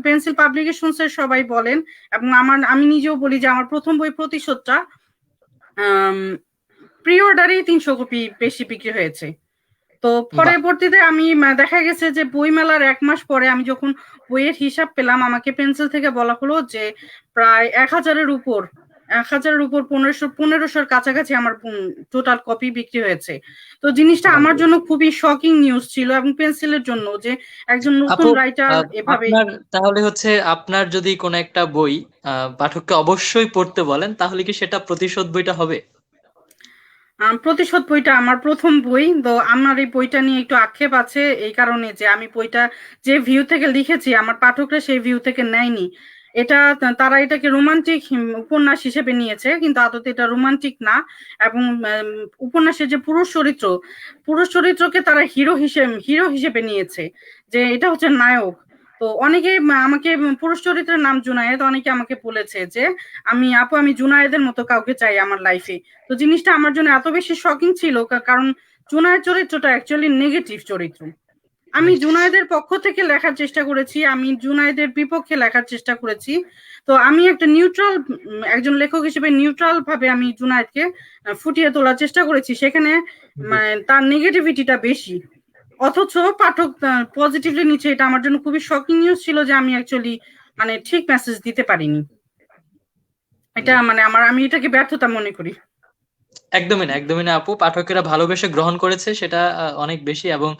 পেন্সিল পাবলিকেশনস এর সবাই বলেন এবং আমি নিজেও বলি যে আমার প্রথম বই প্রতিশোধটা প্রি অর্ডারেই 300 কপি বেশি বিক্রি হয়েছে। তো বাহ। পরবর্তীতে আমি দেখা গেছে যে বইমেলার 1 মাস পরে আমি যখন বইয়ের হিসাব পেলাম, আমাকে পেন্সিল থেকে বলা হলো যে প্রায় 1000-এর উপর 1500-র কাছাকাছি আমার টোটাল কপি বিক্রি হয়েছে। তো জিনিসটা আমার জন্য খুবই শকিং নিউজ ছিল, এবং পেন্সিলের জন্য যে একজন নতুন আপু, রাইটার এভাবে। আপনার তাহলে হচ্ছে আপনার যদি কোনো একটা বই পাঠককে অবশ্যই পড়তে বলেন, তাহলে কি সেটা প্রতিশোধ বইটা হবে? প্রতিশোধ বইটা আমার প্রথম বই, তো আমার এই বইটা নিয়ে একটু আক্ষেপ আছে এই কারণে যে আমি বইটা যে ভিউ থেকে লিখেছি আমার পাঠকরা সেই ভিউ থেকে নেয়নি। এটা তারা এটাকে রোমান্টিক উপন্যাস হিসেবে নিয়েছে, কিন্তু আদতে এটা রোমান্টিক না। এবং উপন্যাসের যে পুরুষ চরিত্রকে তারা হিরো হিসেবে নিয়েছে, যে এটা হচ্ছে নায়ক। তো অনেকে আমাকে পুরুষ চরিত্রের নাম জুনায়েদ, অনেকে আমাকে বলেছে যে আমি জুনায়েদের মতো কাউকে চাই আমার লাইফে। তো জিনিসটা আমার জন্য এত বেশি শকিং ছিল, কারণ জুনায়েদ চরিত্রটা অ্যাকচুয়ালি নেগেটিভ চরিত্র। আমি জুনায়েদের পক্ষ থেকে লেখার চেষ্টা করেছি, আমি জুনায়েদের বিপক্ষে লেখার চেষ্টা করেছি। তো আমি একটা নিউট্রাল একজন লেখক হিসেবে নিউট্রাল ভাবে আমি জুনায়েদকে ফুটিয়ে তোলার চেষ্টা করেছি, সেখানে তার নেগেটিভিটিটা বেশি, অথচ পাঠক পজিটিভলি নিচ্ছে। এটা আমার জন্য খুবই শকিং নিউজ ছিল যে আমি অ্যাকচুয়ালি ঠিক মেসেজ দিতে পারিনি। এটা আমি এটাকে ব্যর্থতা মনে করি। একদমই না, একদমই না আপু, পাঠকেরা ভালোবেসে গ্রহণ করেছে সেটা অনেক বেশি, এবং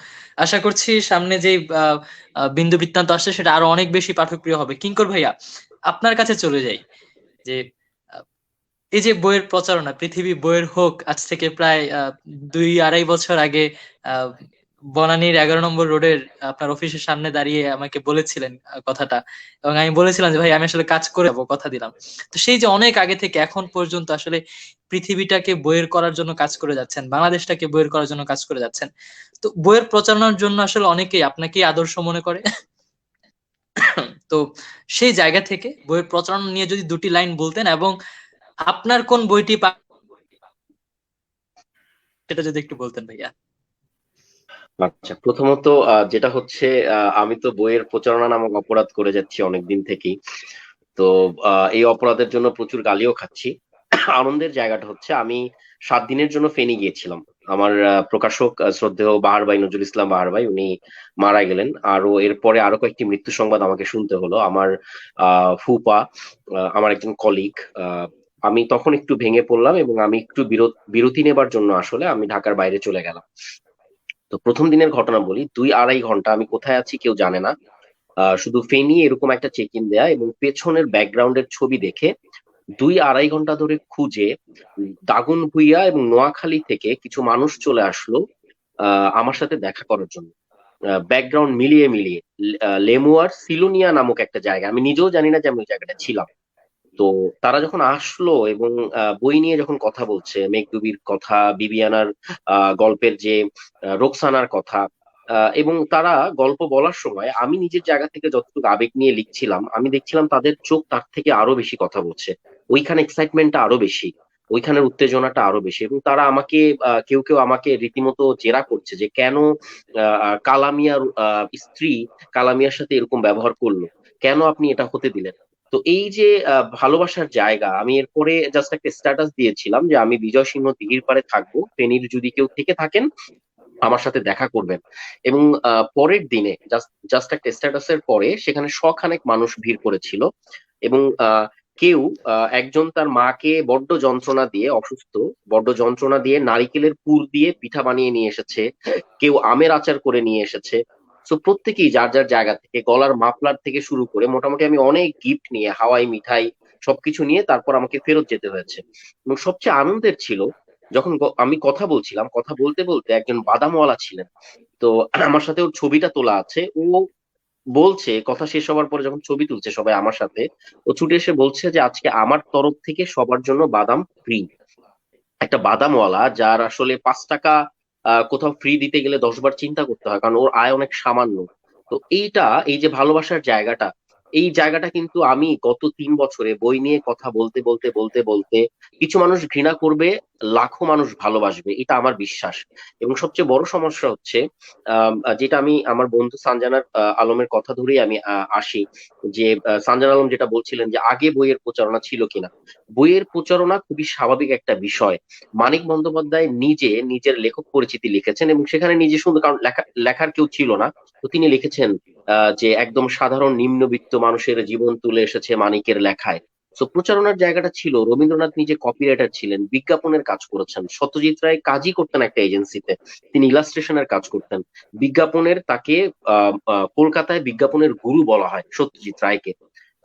আশা করছি সামনে যে বিন্দু বৃত্তান্ত আসছে সেটা আরো অনেক বেশি পাঠকপ্রিয় হবে। কিঙ্কর ভাইয়া, আপনার কাছে চলে যাই। যে আহ, এই যে বইয়ের প্রচারণা, পৃথিবী বইয়ের হোক, আজ থেকে প্রায় 2-2.5 বছর আগে আহ, বনানীর 11 নম্বর রোডের আপনার অফিসের সামনে দাঁড়িয়ে আমাকে বলেছিলেন কথাটা, এবং আমি বলেছিলাম যে ভাই আমি আসলে কাজ করে যাবো, কথা দিলাম। তো সেই যে অনেক আগে থেকে এখন পর্যন্ত আসলে পৃথিবীটাকে বইয়ের করার জন্য কাজ করে যাচ্ছেন, বাংলাদেশটাকে বইয়ের করার জন্য কাজ করে যাচ্ছেন। তো বইয়ের প্রচারণার জন্য আসলে অনেকেই আপনাকেই আদর্শ মনে করে। তো সেই জায়গা থেকে বইয়ের প্রচারণা নিয়ে যদি 2টি লাইন বলতেন, এবং আপনার কোন বইটি সেটা যদি একটু বলতেন ভাইয়া। আচ্ছা, প্রথমত যেটা হচ্ছে, আমি তো বইয়ের প্রচারণা নামক অপরাধ করে যাচ্ছি অনেকদিন থেকেই। তো এই অপরাধের জন্য প্রচুর গালিও খাচ্ছি। আনন্দের জায়গাটা হচ্ছে, আমি 7 দিনের জন্য ফেনী গিয়েছিলাম। আমার প্রকাশক শ্রদ্ধেয় বাহার ভাই, নজরুল ইসলাম বাহার ভাই, উনি মারা গেলেন। এরপরে আরো কয়েকটি মৃত্যু সংবাদ আমাকে শুনতে হলো। আমার ফুপা, আমার একজন কলিগ, আমি তখন একটু ভেঙে পড়লাম এবং আমি একটু বিরতি নেবার জন্য আসলে আমি ঢাকার বাইরে চলে গেলাম। তো প্রথম দিনের ঘটনা বলি, 2-2.5 ঘন্টা আমি কোথায় আছি কেউ জানে না। শুধু ফেনী এরকম একটা চেক ইন দেয়া এবং পেছনের ব্যাকগ্রাউন্ডের ছবি দেখে 2-2.5 ঘন্টা ধরে খুঁজে দাগন ভুইয়া এবং নোয়াখালী থেকে কিছু মানুষ চলে আসলো আমার সাথে দেখা করার জন্য। ব্যাকগ্রাউন্ড মিলিয়ে মিলিয়ে লেমুয়ার সিলোনিয়া নামক একটা জায়গা, আমি নিজেও জানি না যে আমি ওই জায়গাটা ছিলাম। তো তারা যখন আসলো এবং বই নিয়ে যখন কথা বলছে, মেঘদুবির কথা, বিবিয়ানার গল্পের যে রোকসানার কথা, এবং তারা গল্প বলার সময় আমি নিজের জায়গা থেকে যতটুকু আবেগ নিয়ে লিখছিলাম, আমি দেখছিলাম তাদের চোখ তার থেকে আরো বেশি কথা বলছে। ওইখানে এক্সাইটমেন্টটা আরো বেশি, ওইখানের উত্তেজনাটা আরো বেশি, এবং তারা আমাকে কেউ কেউ আমাকে রীতিমতো জেরা করছে যে কেন কালামিয়ার স্ত্রী কালামিয়ার সাথে এরকম ব্যবহার করলো, কেন আপনি এটা হতে দিলেন। তো এই যে ভালোবাসার জায়গা, আমি এরপরে জাস্ট একটা স্ট্যাটাস দিয়েছিলাম যে আমি বিজয় সিংহ দিঘির পাড়ে থাকবো, ফেনীর যদি কেউ থেকে থাকেন আমার সাথে দেখা করবেন। এবং পরের দিনে জাস্ট একটা স্ট্যাটাসের পরে সেখানে শখানেক মানুষ ভিড় করেছিল। এবং কেউ একজন তার মাকে বড্ড যন্ত্রণা দিয়ে, অসুস্থ, বড্ড যন্ত্রণা দিয়ে নারিকেলের পুর দিয়ে পিঠা বানিয়ে নিয়ে এসেছে, কেউ আমের আচার করে নিয়ে এসেছে। তো প্রত্যেকেই যার যার জায়গা থেকে, গলার মাফলার থেকে শুরু করে মোটামুটি আমি অনেক গিফট নিয়ে, হাওয়াই মিঠাই সবকিছু নিয়ে তারপর আমাকে ফেরত যেতে হয়েছে। এবং সবচেয়ে আনন্দের ছিল যখন আমি কথা বলছিলাম, কথা বলতে বলতে একজন বাদামওয়ালা ছিলেন। তো আমার সাথে ওর ছবিটা তোলা আছে। ও বলছে, কথা শেষ হওয়ার পরে যখন ছবি তুলছে সবাই আমার সাথে, ও ছুটে এসে বলছে যে আজকে আমার তরফ থেকে সবার জন্য বাদাম ফ্রি। একটা বাদামওয়ালা, যার আসলে 5 টাকা কোথাও ফ্রি দিতে গেলে 10 বার চিন্তা করতে হয়, কারণ ওর আয় অনেক সামান্য। তো এই যে ভালোবাসার জায়গাটা, এই জায়গাটা কিন্তু আমি গত 3 বছরে বই নিয়ে কথা বলতে বলতে বলতে বলতে, কিছু মানুষ ঘৃণা করবে, লাখো মানুষ ভালোবাসবে, এটা আমার বিশ্বাস। এবং সবচেয়ে বড় সমস্যা হচ্ছে, যেটা আমি আমার বন্ধু সানজানার আলমের কথা ধরেই আমি আসি, যে সানজান আলম যেটা বলছিলেন যে আগে বইয়ের প্রচারণা ছিল কিনা। বইয়ের প্রচারণা খুবই স্বাভাবিক একটা বিষয়। মানিক বন্দ্যোপাধ্যায় নিজে নিজের লেখক পরিচিতি লিখেছেন, এবং সেখানে নিজে সুন্দর, কারণ লেখার কেউ ছিল না, তো তিনি লিখেছেন যে একদম সাধারণ নিম্নবিত্ত মানুষের জীবন তুলে এসেছে মানিকের লেখায়। তো প্রচারণার জায়গাটা ছিল। রবীন্দ্রনাথ নিজে কপিরাইটার ছিলেন, বিজ্ঞাপনের কাজ করেছেন। সত্যজিৎ রায় কাজই করতেন একটা এজেন্সিতে, তিনি ইলাস্ট্রেশনের কাজ করতেন। বিজ্ঞাপনের তাকে কলকাতায় বিজ্ঞাপনের গুরু বলা হয় সত্যজিৎ রায়কে।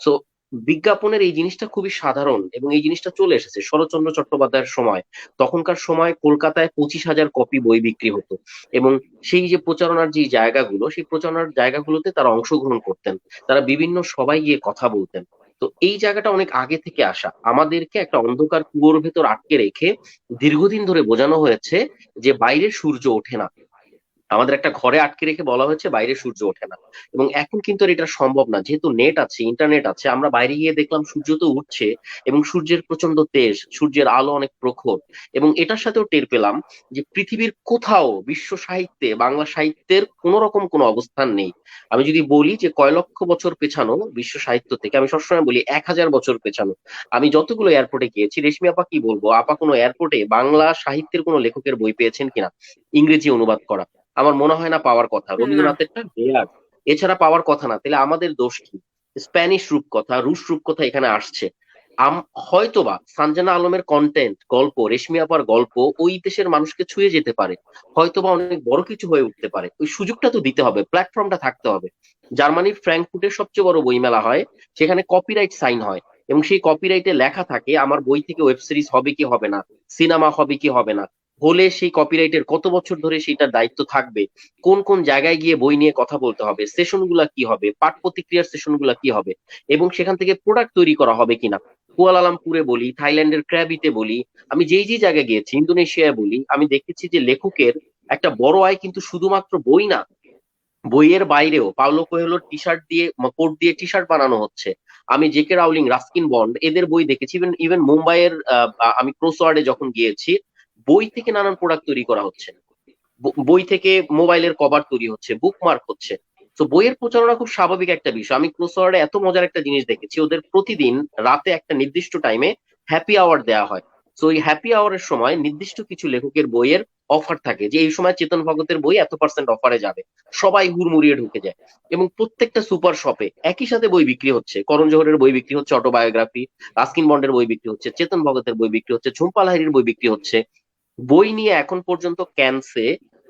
সো বিজ্ঞাপনের এই জিনিসটা খুবই সাধারণ, এবং এই জিনিসটা চলে এসেছে শরৎচন্দ্র চট্টোপাধ্যায়ের সময়। তখনকার সময় কলকাতায় 25,000 কপি বই বিক্রি হতো। এবং সেই যে প্রচারণার যে জায়গাগুলো, সেই প্রচারণার জায়গাগুলোতে তারা অংশগ্রহণ করতেন, তারা বিভিন্ন সবাই গিয়ে কথা বলতেন। তো এই জায়গাটা অনেক আগে থেকে আসা। আমাদেরকে একটা অন্ধকার কুয়োর ভেতর আটকে রেখে দীর্ঘদিন ধরে বোঝানো হয়েছে যে বাইরে সূর্য ওঠে না। আমাদের একটা ঘরে আটকে রেখে বলা হয়েছে বাইরে সূর্য ওঠে না। এবং এখন কিন্তু আর এটা সম্ভব না, যেহেতু নেট আছে, ইন্টারনেট আছে। আমরা বাইরে গিয়ে দেখলাম সূর্য তো উঠছে, এবং সূর্যের প্রচন্ড তেজ, সূর্যের আলো অনেক প্রখর। এবং এটার সাথেও টের পেলাম যে পৃথিবীর কোথাও বিশ্ব সাহিত্যে বাংলা সাহিত্যের কোন রকম কোনো অবস্থান নেই। আমি যদি বলি যে কয় লক্ষ বছর পেছানো বিশ্ব সাহিত্য থেকে, আমি সবসময় বলি 1000 বছর পেছানো। আমি যতগুলো এয়ারপোর্টে গিয়েছি, রেশমি আপা কি বলবো, আপা কোনো এয়ারপোর্টে বাংলা সাহিত্যের কোনো লেখকের বই পেয়েছেন কিনা ইংরেজি অনুবাদ করা? আমার মনে হয় না পাওয়ার কথা। না। রবীন্দ্রনাথেরটা রেয়ার, এছাড়া পাওয়ার কথা না। তাহলে আমাদের দোষ কি? স্প্যানিশ রূপকথা, রুশ রূপকথা এখানে আসছে। হয়তোবা সানজানা আলমের কন্টেন্ট, গল্প, রেশমি আপার গল্প ওই দেশের মানুষকে ছুঁয়ে যেতে পারে, হয়তোবা অনেক বড় কিছু হয়ে উঠতে পারে। ওই সুযোগটা তো দিতে হবে, প্ল্যাটফর্মটা থাকতে হবে। জার্মানির ফ্র্যাঙ্কফুর্টের সবচেয়ে বড় বইমেলা হয়, সেখানে কপিরাইট সাইন হয়, এবং সেই কপিরাইটে লেখা থাকে আমার বই থেকে ওয়েব সিরিজ হবে কি হবে না, সিনেমা হবে কি হবে না, হলে সেই কপিরাইটের কত বছর ধরে সেটার দায়িত্ব থাকবে, কোন কোন জায়গায় গিয়ে বই নিয়ে কথা বলতে হবে, সেশন গুলা কি হবে, পাঠ প্রতিক্রিয়ার সেশন গুলা কি হবে, এবং সেখান থেকে প্রোডাক্ট তৈরি করা হবে কিনা। কুয়ালালামপুরে বলি, থাইল্যান্ডের ক্র্যাবিতে বলি, আমি যেই যেই জায়গায় গিয়েছি, ইন্দোনেশিয়ায় বলি, আমি দেখেছি যে লেখকের একটা বড় আয় কিন্তু শুধুমাত্র বই না, বইয়ের বাইরেও পাওলো কোয়েলোর টি শার্ট দিয়ে, কোট দিয়ে টি শার্ট বানানো হচ্ছে। আমি জেকে রাউলিং, রাস্কিন বন্ড এদের বই দেখেছি। ইভেন ইভেন মুম্বাইয়ের আমি ক্রসওয়ার্ডে যখন গিয়েছি, বই থেকে নানান প্রোডাক্ট তৈরি করা হচ্ছে। বই থেকে মোবাইলের কভার তৈরি হচ্ছে, বুকমার্ক হচ্ছে। তো বইয়ের প্রচারণা খুব স্বাভাবিক একটা বিষয়। আমি ক্রসওয়ার্ডে এত মজার একটা জিনিস দেখেছি, ওদের প্রতিদিন রাতে একটা নির্দিষ্ট টাইমে হ্যাপি আওয়ার দেওয়া হয়। তো ওই হ্যাপি আওয়ারের সময় নির্দিষ্ট কিছু লেখকের বইয়ের অফার থাকে, যে এই সময় চেতন ভগতের বই এত পার্সেন্ট অফারে যাবে। সবাই হুড়মুড়িয়ে ঢুকে যায়, এবং প্রত্যেকটা সুপার শপে একই সাথে বই বিক্রি হচ্ছে। করণ জোহরের বই বিক্রি হচ্ছে, অটোবায়োগ্রাফি, রাস্কিন বন্ডের বই বিক্রি হচ্ছে, চেতন ভগতের বই বিক্রি হচ্ছে, ঝুম্পা লাহিড়ীর বই বিক্রি হচ্ছে। বই নিয়ে এখন পর্যন্ত ক্যানসে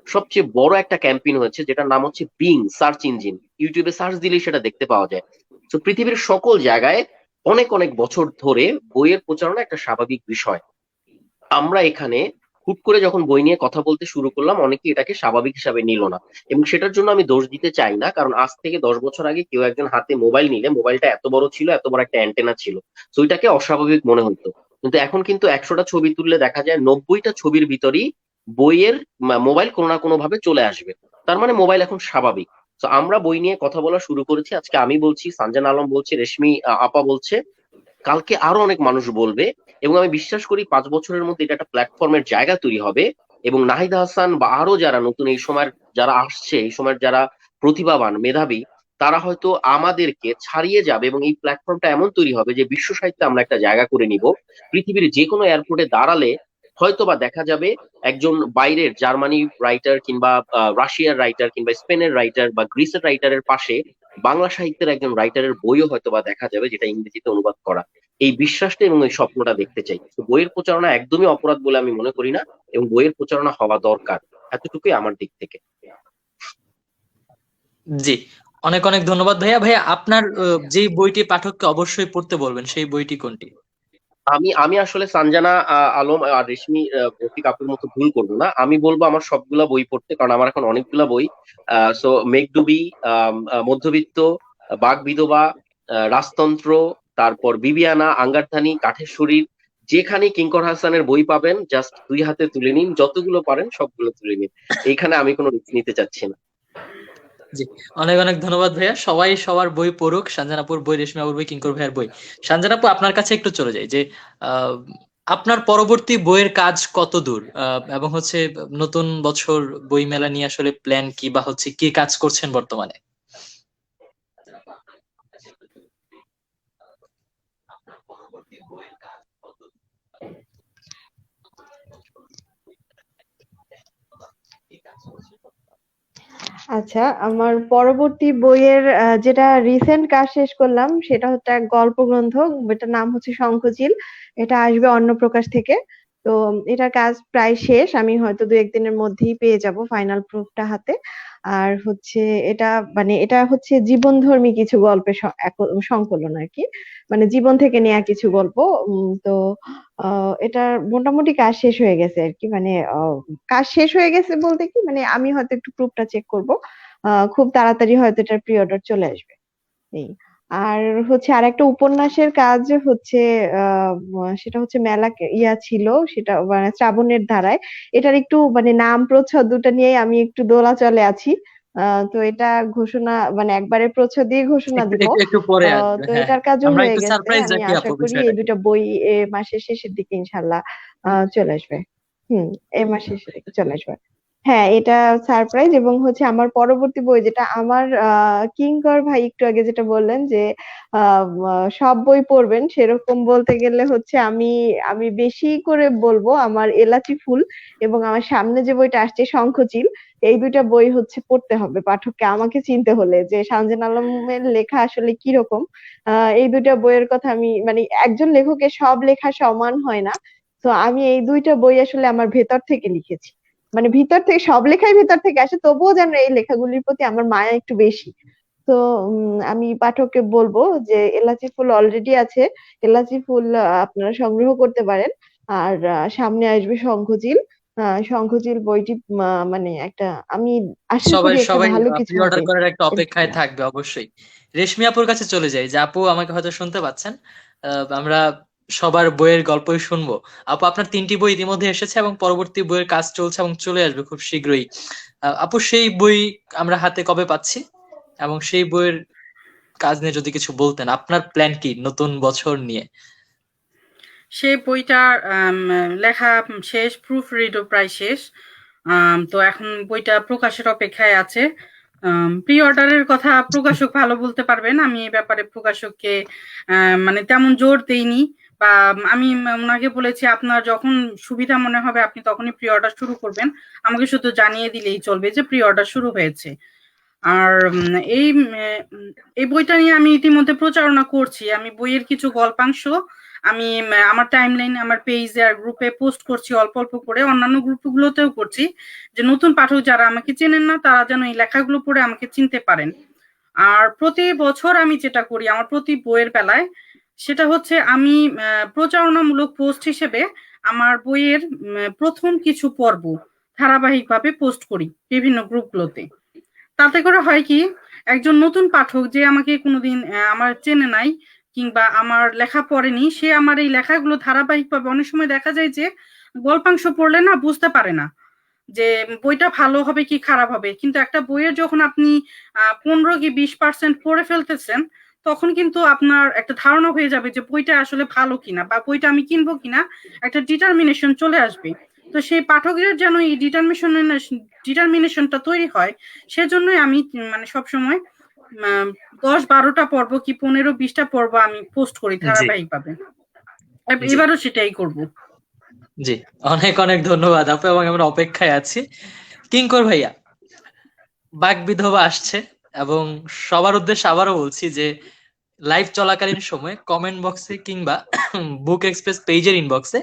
সবচেয়ে বড় একটা ক্যাম্পেইন হয়েছে, যেটার নাম হচ্ছে বিং সার্চ ইঞ্জিন। ইউটিউবে সার্চ দিলেই সেটা দেখতে পাওয়া যায়। তো পৃথিবীর সকল জায়গায় অনেক অনেক বছর ধরে বইয়ের প্রচারণা একটা স্বাভাবিক বিষয়। আমরা এখানে হুট করে যখন বই নিয়ে কথা বলতে শুরু করলাম, অনেকে এটাকে স্বাভাবিক হিসাবে নিল না। এবং সেটার জন্য আমি দোষ দিতে চাই না, কারণ আজ থেকে 10 বছর আগে কেউ একজন হাতে মোবাইল নিলে মোবাইলটা এত বড় ছিল, এত বড় একটা অ্যান্টেনা ছিল, তো ওইটাকে অস্বাভাবিক মনে হতো। কিন্তু এখন কিন্তু 100টা ছবি তুললে দেখা যায় 90টা ছবির ভিতরই বইয়ের মোবাইল কোনো না কোনো ভাবে চলে আসবে। তার মানে মোবাইল এখন স্বাভাবিক। তো আমরা বই নিয়ে কথা বলা শুরু করেছি, আজকে আমি বলছি, সানজান আলম বলছে, রেশমি আপা বলছে, কালকে আরো অনেক মানুষ বলবে। এবং আমি বিশ্বাস করি 5 বছরের মধ্যে এটা একটা প্ল্যাটফর্মের জায়গা তৈরি হবে। এবং নাহিদ হাসান বা আরো যারা নতুন এই সময়ের যারা আসছে, এই সময়ের যারা প্রতিভাবান, মেধাবী, তারা হয়তো আমাদেরকে ছাড়িয়ে যাবে, এবং এই প্ল্যাটফর্মটা এমন তৈরি হবে যে বিশ্ব সাহিত্যে আমরা একটা জায়গা করে নিব। পৃথিবীর যে কোনো এয়ারপোর্টে দাঁড়ালে হয়তোবা দেখা যাবে একজন বাইরের জার্মানি রাইটার কিংবা রাশিয়ার রাইটার কিংবা স্পেনের রাইটার বা গ্রিসের রাইটারের পাশে বাংলা সাহিত্যের একজন রাইটারের বইও হয়তোবা দেখা যাবে যেটা ইংরেজিতে অনুবাদ করা। এই বিশ্বাসটা এবং এই স্বপ্নটা দেখতে চাই। তো বইয়ের প্রচারণা একদমই অপরাধ বলে আমি মনে করি না, এবং বইয়ের প্রচারণা হওয়া দরকার, এতটুকুই আমার দিক থেকে। জি, অনেক অনেক ধন্যবাদ ভাইয়া। ভাইয়া আপনার যে বইটি পাঠককে অবশ্যই পড়তে বলবেন সেই বইটি কোনটি? আমি আমি আসলে সানজানা আলম আর রেশমি রফিক আপুর মতো ভুল করবো না, আমি বলবো আমার সবগুলা বই পড়তে, কারণ আমার এখন অনেকগুলা বই। সো মেঘডুবি, মধ্যবিত্ত, বাঘ বিধবা, রাজতন্ত্র, তারপর বিবিয়ানা, আঙ্গারধানী, কাঠের শরীর, যেখানে কিঙ্কর হাসানের বই পাবেন জাস্ট 2 হাতে তুলে নিন, যতগুলো পারেন সবগুলো তুলে নিন। এইখানে আমি কোনো রিস্ক নিতে চাচ্ছি না। জি, অনেক অনেক ধন্যবাদ ভাইয়া। সবাই সবার বই পড়ুক, সঞ্জনাপুর বই, রেশমি আপুর বই, কিঙ্কর ভাইয়ের বই। সঞ্জনাপু, আপনার কাছে একটু চলে যাই যে আহ, আপনার পরবর্তী বইয়ের কাজ কত দূর, এবং হচ্ছে নতুন বছর বই মেলা নিয়ে আসলে প্ল্যান কি, বা হচ্ছে কি কাজ করছেন বর্তমানে? আচ্ছা, আমার পরবর্তী বইয়ের যেটা রিসেন্ট কাজ শেষ করলাম সেটা হচ্ছে এক গল্প গ্রন্থ। এটার নাম হচ্ছে শঙ্খচিল। এটা আসবে অন্য প্রকাশ থেকে। তো এটার কাজ প্রায় শেষ, আমি হয়তো 2-1 দিনের মধ্যেই পেয়ে যাব ফাইনাল প্রুফটা হাতে। আর হচ্ছে এটা মানে এটা হচ্ছে জীবনধর্মী কিছু গল্পের সংকলন আর কি, মানে জীবন থেকে নেয়া কিছু গল্প। তো এটার মোটামুটি কাজ শেষ হয়ে গেছে আর কি, মানে কাজ শেষ হয়ে গেছে বলতে কি, মানে আমি হয়তো একটু প্রুফটা চেক করব। খুব তাড়াতাড়ি হয়তো এটার প্রি অর্ডার চলে আসবে এই। আর হচ্ছে আর একটা উপন্যাসের কাজ হচ্ছে, সেটা হচ্ছে মেলা ছিল, সেটা মানে শ্রাবণের ধারায়। এটার একটু মানে নাম প্রচ্ছদ দুটা নিয়ে আমি একটু দোলাচলে আছি। তো এটা ঘোষণা মানে একবারে প্রচ্ছদ দিয়ে ঘোষণা একটু দিব। একটু একটু পরে আসবে, তো হ্যাঁ এটার হ্যাঁ। কাজও আমরা হয়ে একটু গেছে, সারপ্রাইজ আমি রাখি আশা আপু করি এই বিষয়টাকে। দুটা বই মাসের শেষের দিকে ইনশাল্লাহ চলে আসবে। এই মাসের শেষের দিকে চলে আসবে। হ্যাঁ, এটা সারপ্রাইজ। এবং হচ্ছে আমার পরবর্তী বই যেটা আমার কিঙ্কর ভাই একটু আগে যেটা বললেন যে সব বই পড়বেন, সেরকম বলতে গেলে হচ্ছে আমি আমি বেশি করে বলবো আমার এলাচি ফুল এবং আমার সামনে যে বইটা আসছে শঙ্খচিল, এই দুইটা বই হচ্ছে পড়তে হবে পাঠককে, আমাকে চিনতে হলে যে শাহজান আলমের লেখা আসলে কিরকম। এই দুইটা বইয়ের কথা আমি মানে একজন লেখকের সব লেখা সমান হয় না। তো আমি এই দুইটা বই আসলে আমার ভেতর থেকে লিখেছি, মানে ভিতর থেকে সব লেখাই ভেতর থেকে আসে, তবুও যেন এই লেখাগুলির প্রতি আমার মায়া একটু বেশি। তো আমি পাঠককে বলবো যে এলাচি ফুল অলরেডি আছে, এলাচি ফুল আপনারা সংগ্রহ করতে পারেন। আর সামনে আসবে শঙ্খচিল। শঙ্খচিল বইটি মানে একটা, আমি আশা সবাই করি একটা সবাই ভালো প্রি কিছু অর্ডার হবে করার একটা এরকম অপেক্ষায় আশা। থাকবে অবশ্যই। রেশমি আপুর কাছে চলে যাই, যে আপু আমাকে হয়তো শুনতে পাচ্ছেন। আমরা সবার বইয়ের গল্পই শুনবো। আপু, আপনার 3টি বই ইতিমধ্যে এসেছে এবং পরবর্তী বইয়ের কাজ চলছে এবং চলে আসবে খুব শীঘ্রই। আপু, সেই বই আমরা হাতে কবে পাচ্ছি, এবং সেই বইয়ের কাজ নিয়ে যদি কিছু বলতেন, আপনার প্ল্যান কি নতুন বছর নিয়ে? সেই বইটার লেখা শেষ, প্রুফ রিডও প্রায় শেষ। তো এখন বইটা প্রকাশের অপেক্ষায় আছে। প্রি অর্ডারের কথা প্রকাশক ভালো বলতে পারবেন, আমি এই ব্যাপারে প্রকাশককে মানে তেমন জোর দেইনি, বা আমি ওনাকে বলেছি আপনার যখন সুবিধা মনে হবে আপনি তখনই প্রি অর্ডার শুরু করবেন, আমাকে শুধু জানিয়ে দিলেই চলবে যে প্রি অর্ডার শুরু হয়েছে। আর এই বইটা নিয়ে আমি ইতিমধ্যে প্রচারণা করছি, আমি বইয়ের কিছু গল্পাংশ আমি আমার টাইমলাইন, আমার পেজে আর গ্রুপে পোস্ট করছি অল্প অল্প করে, অন্যান্য গ্রুপগুলোতেও করছি, যে নতুন পাঠক যারা আমাকে চেনেন না তারা যেন এই লেখাগুলো পড়ে আমাকে চিনতে পারেন। আর প্রতি বছর আমি যেটা করি আমার প্রতি বইয়ের বেলায়, সেটা হচ্ছে আমি প্রচারণামূলক পোস্ট হিসেবে আমার বইয়ের প্রথম কিছু পর্ব ধারাবাহিকভাবে পোস্ট করি বিভিন্ন গ্রুপগুলোতে। তাতে করে হয় কি, একজন নতুন পাঠক যে আমাকে কোনোদিন আমার চেনে নাই কিংবা আমার লেখা পড়েনি, সে আমার এই লেখাগুলো ধারাবাহিকভাবে, অনেক সময় দেখা যায় যে গল্পাংশ পড়লে না বুঝতে পারে না যে বইটা ভালো হবে কি খারাপ হবে, কিন্তু একটা বইয়ের যখন আপনি 15 কি 20% পড়ে ফেলতেছেন, তখন কিন্তু আপনার একটা ধারণা হয়ে যাবে যে বইটা আসলে ভালো কিনা বা বইটা আমি কিনবো কিনা, একটা ডিটারমিনেশন চলে আসবে। তো সেই পাঠকের যেন এই ডিটারমিনেশনটা তৈরি হয়, সেজন্যই আমি মানে সবসময় 10-12টা পর্ব কি 15-20টা পর্ব আমি পোস্ট করি জি ধারাবাহিকভাবে। জি এবারও সেটাই করব। জি, অনেক অনেক ধন্যবাদ আপু, এবং আমরা অপেক্ষায় আছি। কিঙ্কর ভাইয়া, বাক বিধবা আসছে, এবং সবার উদ্দেশ্যে আবারও বলছি যে লাইভ চলাকালীন সময় কমেন্ট বক্সে কিংবা বুক এক্সপ্রেস পেজের ইনবক্সে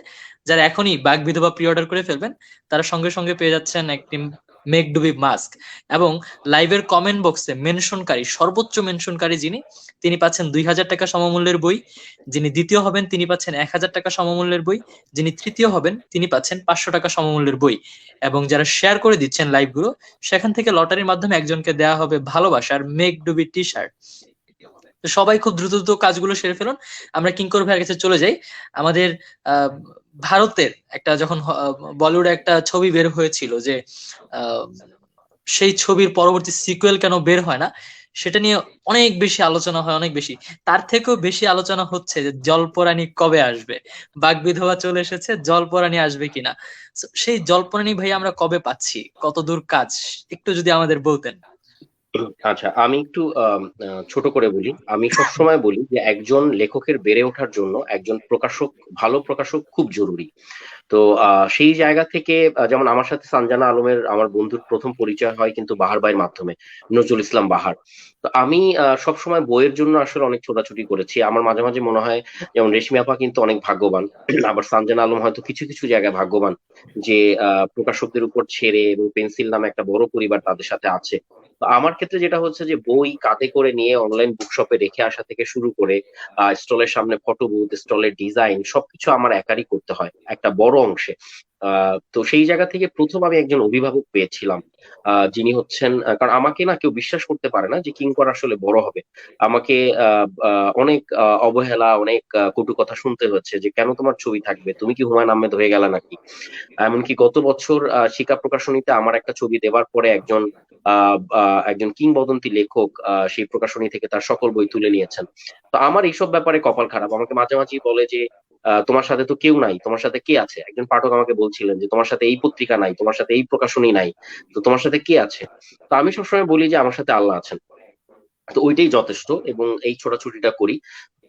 যারা এখনই বাক বিধবা প্রি অর্ডার করে ফেলবেন, তারা সঙ্গে সঙ্গে পেয়ে যাচ্ছেন একটি মেকডুবি মাস্ক। এবং লাইভের কমেন্ট বক্সে মেনশনকারী, সর্বোচ্চ মেনশনকারী যিনি, তিনি পাচ্ছেন 2,000 টাকা সমমূল্যের বই। যিনি দ্বিতীয় হবেন তিনি পাচ্ছেন 1,000 টাকা সমমূল্যের বই। যিনি তৃতীয় হবেন তিনি পাচ্ছেন 500 টাকা সমমূল্যের বই। এবং যারা শেয়ার করে দিচ্ছেন লাইভগুলো, সেখান থেকে লটারির মাধ্যমে একজনকে দেওয়া হবে ভালোবাসার মেকডুবি টি শার্ট। তো সবাই খুব দ্রুত দ্রুত কাজগুলো সেরে ফেলুন। আমরা কিঙ্কর ভাইয়ের কাছে চলে যাই। আমাদের আহ, ভারতের একটা যখন বলিউডে একটা ছবি বের হয়েছিল যে আহ, সেই ছবির পরবর্তী সিকুয়েল কেন বের হয় না, সেটা নিয়ে অনেক বেশি আলোচনা হয়, অনেক বেশি। তার থেকেও বেশি আলোচনা হচ্ছে যে জলপরাণী কবে আসবে। বাগবিধবা চলে এসেছে, জলপরাণী আসবে কিনা। So, সেই জলপরাণী ভাই আমরা কবে পাচ্ছি, কত দূর কাজ, একটু যদি আমাদের বলতেন। আচ্ছা, আমি একটু ছোট করে বলি। আমি সবসময় বলি যে একজন লেখকের বেড়ে ওঠার জন্য একজন প্রকাশক, ভালো প্রকাশক খুব জরুরি। তো সেই জায়গা থেকে যেমন আমার সাথে সানজানা আলমের, আমার বন্ধুর প্রথম পরিচয় হয় কিন্তু বাহার ভাইয়ের মাধ্যমে, নজরুল ইসলাম বাহার। তো আমি সবসময় বইয়ের জন্য আসলে অনেক ছোটাছুটি করেছি। আমার মাঝে মাঝে মনে হয় যেমন রেশমি আপা কিন্তু অনেক ভাগ্যবান, আবার সানজানা আলম হয়তো কিছু কিছু জায়গায় ভাগ্যবান যে প্রকাশকদের উপর ছেড়ে এবং পেন্সিল নামে একটা বড় পরিবার তাদের সাথে আছে। তো আমার ক্ষেত্রে যেটা হচ্ছে যে বই কাঁধে করে নিয়ে অনলাইন বুকশপে রেখে আসা থেকে শুরু করে স্টলের সামনে ফটো বুথ, স্টলের ডিজাইন সবকিছু আমার একারই করতে হয় একটা বড় অংশে। তো সেই জায়গা থেকে প্রথম আমি একজন অভিভাবক পেয়েছিলাম, যিনি হচ্ছেন, কারণ আমাকে না কেউ বিশ্বাস করতে পারে না যে কিঙ্কর আসলে বড় হবে। আমাকে অনেক অবহেলা, অনেক কটু কথা শুনতে হচ্ছে যে কেন তোমার ছবি থাকবে, তুমি কি হুমায়ুন আহমেদ হয়ে গেলে নাকি। এমনকি গত বছর শিকা প্রকাশনীতে আমার একটা ছবি দেওয়ার পরে একজন কিংবদন্তি লেখক সেই প্রকাশনী থেকে তার সকল বই তুলে নিয়েছেন। তো আমার এইসব ব্যাপারে কপাল খারাপ। আমাকে মাঝে মাঝে বলে যে তোমার সাথে তো কেউ নাই, তোমার সাথে কে আছে। একজন পাঠক আমাকে বলছিলেন যে তোমার সাথে এই পত্রিকা নাই, তোমার সাথে এই প্রকাশনী নাই, তো তোমার সাথে কে আছে। তো আমি সবসময় বলি যে আমার সাথে আল্লাহ আছেন। তো ওইটাই যথেষ্ট এবং এই ছোটাছুটিটা করি।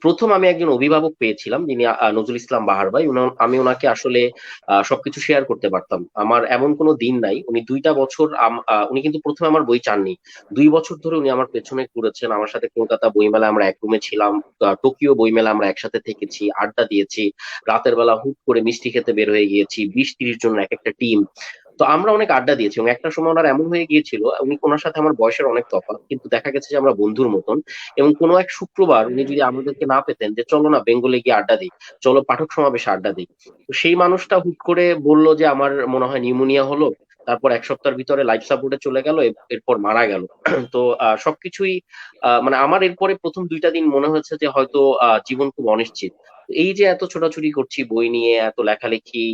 প্রথম আমি একজন অভিভাবক পেয়েছিলাম যিনি নজরুল ইসলাম বাহার ভাই। আমি ওনাকে আসলে সবকিছু শেয়ার করতে পারতাম। আমার এমন কোনো দিন নাই, উনি 2টা বছর উনি কিন্তু প্রথমে আমার বই চাননি। 2 বছর ধরে উনি আমার পেছনে ঘুরেছেন, আমার সাথে কলকাতা বইমেলা আমরা এক রুমে ছিলাম, টোকিও বইমেলা আমরা একসাথে থেকেছি, আড্ডা দিয়েছি, রাতের বেলা হুট করে মিষ্টি খেতে বের হয়ে গিয়েছি 20-30 জন এক একটা টিম। তো আমরা অনেক আড্ডা দিয়েছি এবং একটা সময় ওনার এমন হয়ে গিয়েছিল, ওনার সাথে আমার বয়সের অনেক তফাৎ, কিন্তু দেখা গেছে যে আমরা বন্ধুর মতন। এবং কোনো এক শুক্রবার উনি যদি আমাদেরকে না পেতেন যে চলো না বেঙ্গলে গিয়ে আড্ডা দিই, চলো পাঠক সমাবেশে আড্ডা দিই, তো সেই মানুষটা হুট করে বললো যে আমার মনে হয় নিউমোনিয়া হলো, তারপর 1 সপ্তাহের ভিতরে লাইফ সাপোর্টে চলে গেল, এরপর মারা গেল। তো সবকিছুই মানে আমার এরপরে প্রথম 2টা দিন মনে হয়েছে যে হয়তো জীবন খুব অনিশ্চিত। এই যে এত ছোটাছুটি করছি বই নিয়ে, এত লেখালেখি,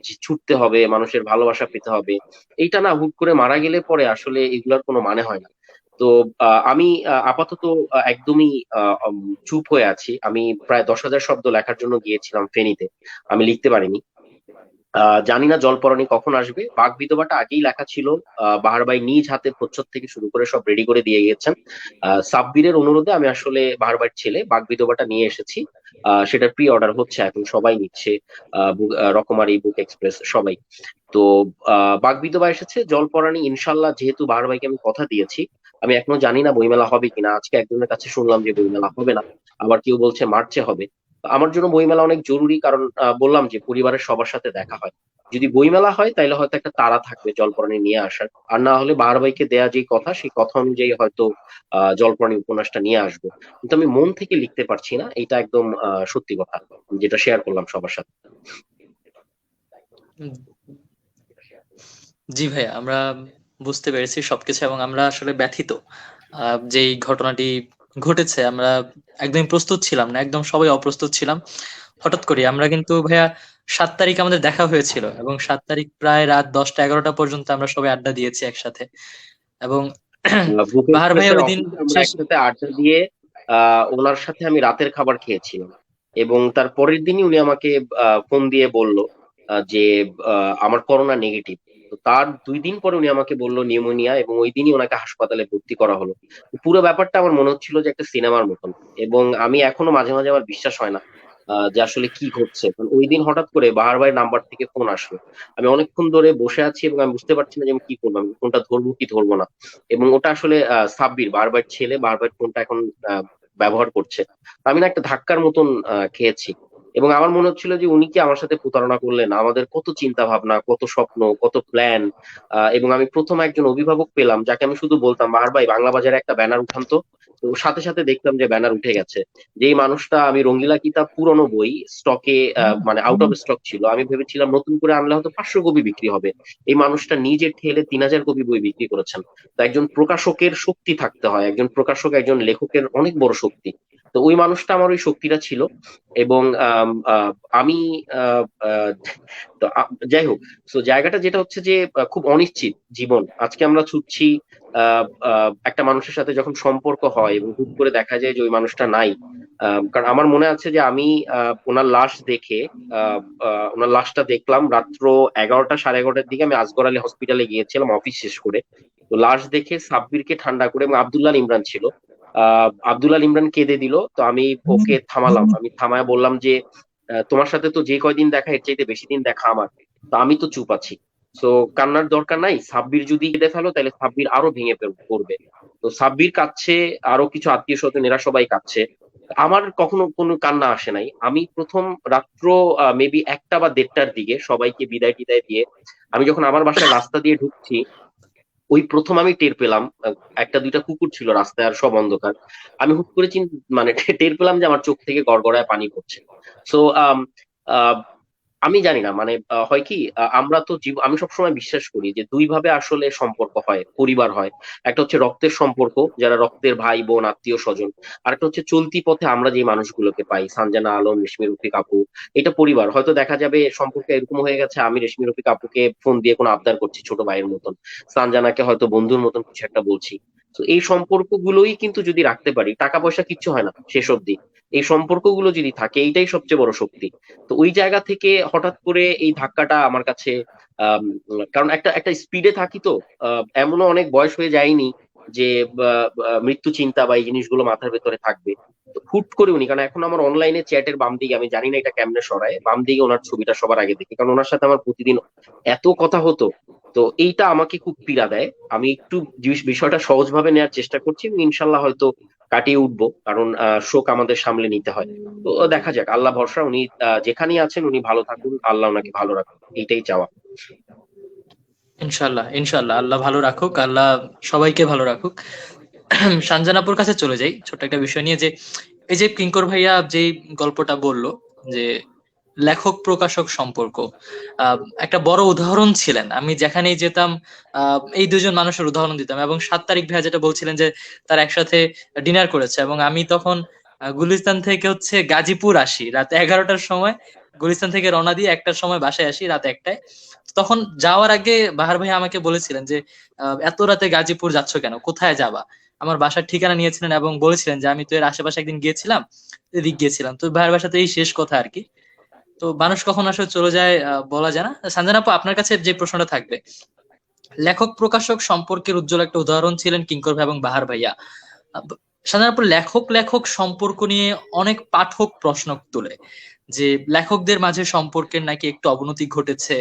যে ছুটতে হবে, মানুষের ভালোবাসা পেতে হবে, এইটা না হুট করে মারা গেলে পরে আসলে এগুলার কোনো মানে হয় না। তো আমি আপাতত একদমই চুপ হয়ে আছি। আমি প্রায় 10,000 শব্দ লেখার জন্য গিয়েছিলাম ফেনীতে, আমি লিখতে পারিনি। জানি না জলপরণী কখন আসবে। বাঘ বিধবাটা আগেই লেখা ছিল, বাহার ভাই নিজ হাতে প্রচ্ছদ থেকে শুরু করে সব রেডি করে দিয়ে গেছেন। সাব্বিরের অনুরোধে আমি আসলে বাহার ভাইয়ের ছেলে বাঘ বিধবাটা নিয়ে এসেছি। সেটার প্রি অর্ডার হচ্ছে, এখন সবাই নিচ্ছে, রকমারি, বুক এক্সপ্রেস সবাই। তো বাঘ বিধবা এসেছে, জলপরাণী ইনশাল্লাহ, যেহেতু বাহার ভাইকে আমি কথা দিয়েছি। আমি এখনো জানি না বইমেলা হবে কিনা, আজকে একজনের কাছে শুনলাম যে বইমেলা হবে না, আবার কেউ বলছে মার্চে হবে। আমার জন্য বইমেলা অনেক জরুরি, কারণ বললাম যে পরিবারের সবার সাথে দেখা হয়। যদি বইমেলা হয় তাহলে হয়তো একটা তাড়া থাকবে জলপরণী নিয়ে আসার, আর না হলে বাহার ভাইকে দেয়া যে কথা সেই কথা অনুযায়ী হয়তো জলপরণী উপন্যাসটা নিয়ে আসবো। কিন্তু আমি মন থেকে লিখতে পারছি না, এটা একদম সত্যি কথা, যেটা শেয়ার করলাম সবার সাথে। উম, জি ভাইয়া, আমরা বুঝতে পেরেছি সবকিছু, এবং আমরা আসলে ব্যথিত যেই ঘটনাটি ঘটেছে। আমরা একদমই প্রস্তুত ছিলাম না, একদম সবাই অপ্রস্তুত ছিলাম। হঠাৎ করে আমরা কিন্তু ভাইয়া 7 তারিখ আমাদের দেখা হয়েছিল, এবং 7 তারিখ প্রায় রাত 10টা 11টা পর্যন্ত আমরা সবাই আড্ডা দিয়েছি একসাথে। এবং বুক বাহার ভাইয়া এক্সপ্রেসের ওই দিন অফিসে আমরা শেষ। একসাথে আড্ডা দিয়ে ওনার সাথে আমি রাতের খাবার খেয়েছিলাম। এবং তার পরের দিনই উনি আমাকে ফোন দিয়ে বলল যে আমার করোনা নেগেটিভ। তো তার 2 দিন পরে উনি আমাকে বললো নিউমোনিয়া, এবং ওই দিনই ওনাকে হাসপাতালে ভর্তি করা হলো। পুরো ব্যাপারটা আমার মনে হচ্ছিল যে একটা সিনেমার মতন, এবং আমি এখনো মাঝে মাঝে আমার বিশ্বাস হয় না যে আসলে কি ঘটছে। কারণ ওই দিন হঠাৎ করে বাহার ভাইয়ের নাম্বার থেকে ফোন আসলো। আমি অনেকক্ষণ ধরে বসে আছি এবং আমি বুঝতে পারছি না যে আমি কি করবো, আমি ফোনটা ধরবো কি ধরবো না। এবং ওটা আসলে সাব্বির, বাহার ভাইয়ের ছেলে, বাহার ভাইয়ের ফোনটা এখন ব্যবহার করছে। তো আমি না একটা ধাক্কার মতন খেয়েছি। এবং আমার মনে হচ্ছিল যে উনি কি আমার সাথে প্রতারণা করলেন, আমাদের কত চিন্তা ভাবনা, কত স্বপ্ন, কত প্ল্যান। এবং আমি প্রথম একজন অভিভাবক পেলাম যাকে আমি শুধু বলতাম, বাহার ভাই বাংলা বাজারে একটা ব্যানার উঠান তো। তো সাথে সাথে দেখলাম যে ব্যানার উঠে গেছে। যেই মানুষটা, আমি রঙ্গিলা কিতাব পুরনো বই স্টকে, মানে আউট অফ স্টক ছিল, আমি ভেবেছিলাম নতুন করে আনলে হয়তো 500 কপি বিক্রি হবে, এই মানুষটা নিজে ঠেলে 3000 কপি বই বিক্রি করেছেন। তো একজন প্রকাশকের শক্তি থাকতে হয়, একজন প্রকাশক একজন লেখকের অনেক বড় শক্তি। তো ওই মানুষটা আমার ওই শক্তিটা ছিল। এবং আমি আহ, আহ, তো যাই হোক, তো জায়গাটা যেটা হচ্ছে যে খুব অনিশ্চিত জীবন। আজকে আমরা ছুটছি, একটা মানুষের সাথে যখন সম্পর্ক হয় এবং হুট করে দেখা যায় যে ওই মানুষটা নাই। কারণ আমার মনে আছে যে আমি ওনার লাশ দেখে, আহ, ওনার লাশটা দেখলাম রাত্র 11টা, 11:30টার দিকে। আমি আসগর আলী হসপিটালে গিয়েছিলাম অফিস শেষ করে। তো লাশ দেখে সাব্বিরকে ঠান্ডা করে, এবং আব্দুল্লাহ ইমরান ছিল, আব্দুল্লাহ ইমরান কেঁদে দিল। তো আমি ওকে থামালাম, আমি থামায় বললাম যে তোমার সাথে তো যে কয়দিন দেখা, এর চাইতে বেশি দিন দেখা আমার। তো আমি তো চুপ আছি। তো কান্নার দরকার নাই, সাব্বির যদি কেঁদে ফেলো তাহলে সাব্বির আরো ভেঙে পড়বে। তো সাব্বির কাঁদছে, আরো কিছু আত্মীয় স্বজন এরা সবাই কাঁদছে। আমার কখনো কোনো কান্না আসে নাই। আমি প্রথম রাত্র মেবি 1টা বা 1:30টার দিকে সবাইকে বিদায় টিদায় দিয়ে আমি যখন আমার বাসার রাস্তা দিয়ে ঢুকছি, ওই প্রথম আমি টের পেলাম, একটা দুইটা কুকুর ছিল রাস্তায় আর সব অন্ধকার। আমি হুট করে মানে টের পেলাম যে আমার চোখ থেকে গড়গড়ায় পানি পড়ছে। সো আমি জানি না, মানে হয় কি, আমরা তো আমি সবসময় বিশ্বাস করি যে দুই ভাবে আসলে সম্পর্ক হয়, পরিবার হয়। একটা হচ্ছে রক্তের সম্পর্ক, যারা রক্তের ভাই বোন আত্মীয় স্বজন। আর একটা হচ্ছে চলতি পথে আমরা যে মানুষগুলোকে পাই, সানজানা আলম, রেশমি রফিক আপু, এটা পরিবার। হয়তো দেখা যাবে সম্পর্কে এরকম হয়ে গেছে, আমি রেশমি রফিক আপুকে ফোন দিয়ে কোনো আবদার করছি ছোট ভাইয়ের মতন, সানজানাকে হয়তো বন্ধুর মতন কিছু একটা বলছি। তো এই সম্পর্কগুলোই কিন্তু যদি রাখতে পারি, টাকা পয়সা কিচ্ছু হয় না শেষ অবধি। এই সম্পর্কগুলো যদি থাকে, এইটাই সবচেয়ে বড় শক্তি। তো ওই জায়গা থেকে হঠাৎ করে এই ধাক্কাটা আমার কাছে, আম, কারণ একটা একটা স্পিডে থাকি তো, এমনও অনেক বয়স হয়ে যায়নি যে মৃত্যু চিন্তা বা এই জিনিসগুলো মাথার ভেতরে থাকবে। তো হুট করে উনি, কারণ এখন আমার অনলাইনে চ্যাটের বাম দিকে, আমি জানি না এটা কেমনে সরায়, বাম দিকে ওনার ছবিটা সবার আগে দেখি, কারণ ওনার সাথে আমার প্রতিদিন এত কথা হতো। তো এইটা আমাকে খুব পীড়া দেয়। আমি একটু বিষয়টা সহজভাবে নেওয়ার চেষ্টা করছি এবং ইনশাল্লাহ হয়তো কাটিয়ে উঠবো, কারণ শোক আমাদের সামলে নিতে হয়। তো দেখা যাক, আল্লাহ ভরসা। উনি যেখানেই আছেন উনি ভালো থাকুন, আল্লাহ ওনাকে ভালো রাখুন, এইটাই চাওয়া। ইনশাল্লাহ, ইনশাল্লাহ, আল্লাহ ভালো রাখুক, আল্লাহ সবাইকে ভালো রাখুক। সানজানাপুর কাছে চলে যাই ছোট্ট একটা বিষয় নিয়ে, যে এই যে কিঙ্কর ভাইয়া যে গল্পটা বললো, যে লেখক প্রকাশক সম্পর্ক, একটা বড় উদাহরণ ছিলেন। আমি যেখানেই যেতাম এই দুজন মানুষের উদাহরণ দিতাম। এবং 7 তারিখ ভাইয়া যেটা বলছিলেন যে তারা একসাথে ডিনার করেছে, এবং আমি তখন গুলিস্তান থেকে হচ্ছে গাজীপুর আসি রাত 11টার সময়, গুলিস্তান থেকে রওনা দিয়ে 1টার সময় বাসায় আসি রাত 1টায়। তখন যাওয়ার আগে বাহার ভাই আমাকে বলেছিলেন যে এত রাতে গাজীপুর যাচ্ছ কেন, কোথায় যাবা। আমার বাসার ঠিকানা নিয়েছিলেন এবং বলেছিলেন যে আমি তো এর আশেপাশে একদিন গিয়েছিলাম, এদিক গিয়েছিলাম। তো ভাইয়ের বাসাতে এই শেষ কথা আর কি। তো মানুষ কখন আসলে চলে যায় বলা যায় না। সানজানা আপু, আপনার কাছে যে প্রশ্নটা থাকবে, লেখক প্রকাশক সম্পর্কের উজ্জ্বল একটা উদাহরণ ছিলেন কিঙ্কর ভাই এবং বাহার ভাইয়া। আহ, সানজানা আপু, লেখক লেখক সম্পর্ক নিয়ে অনেক পাঠক প্রশ্ন তোলে যে লেখকদের মাঝে সম্পর্কের নাকি একটু অবনতি ঘটেছে,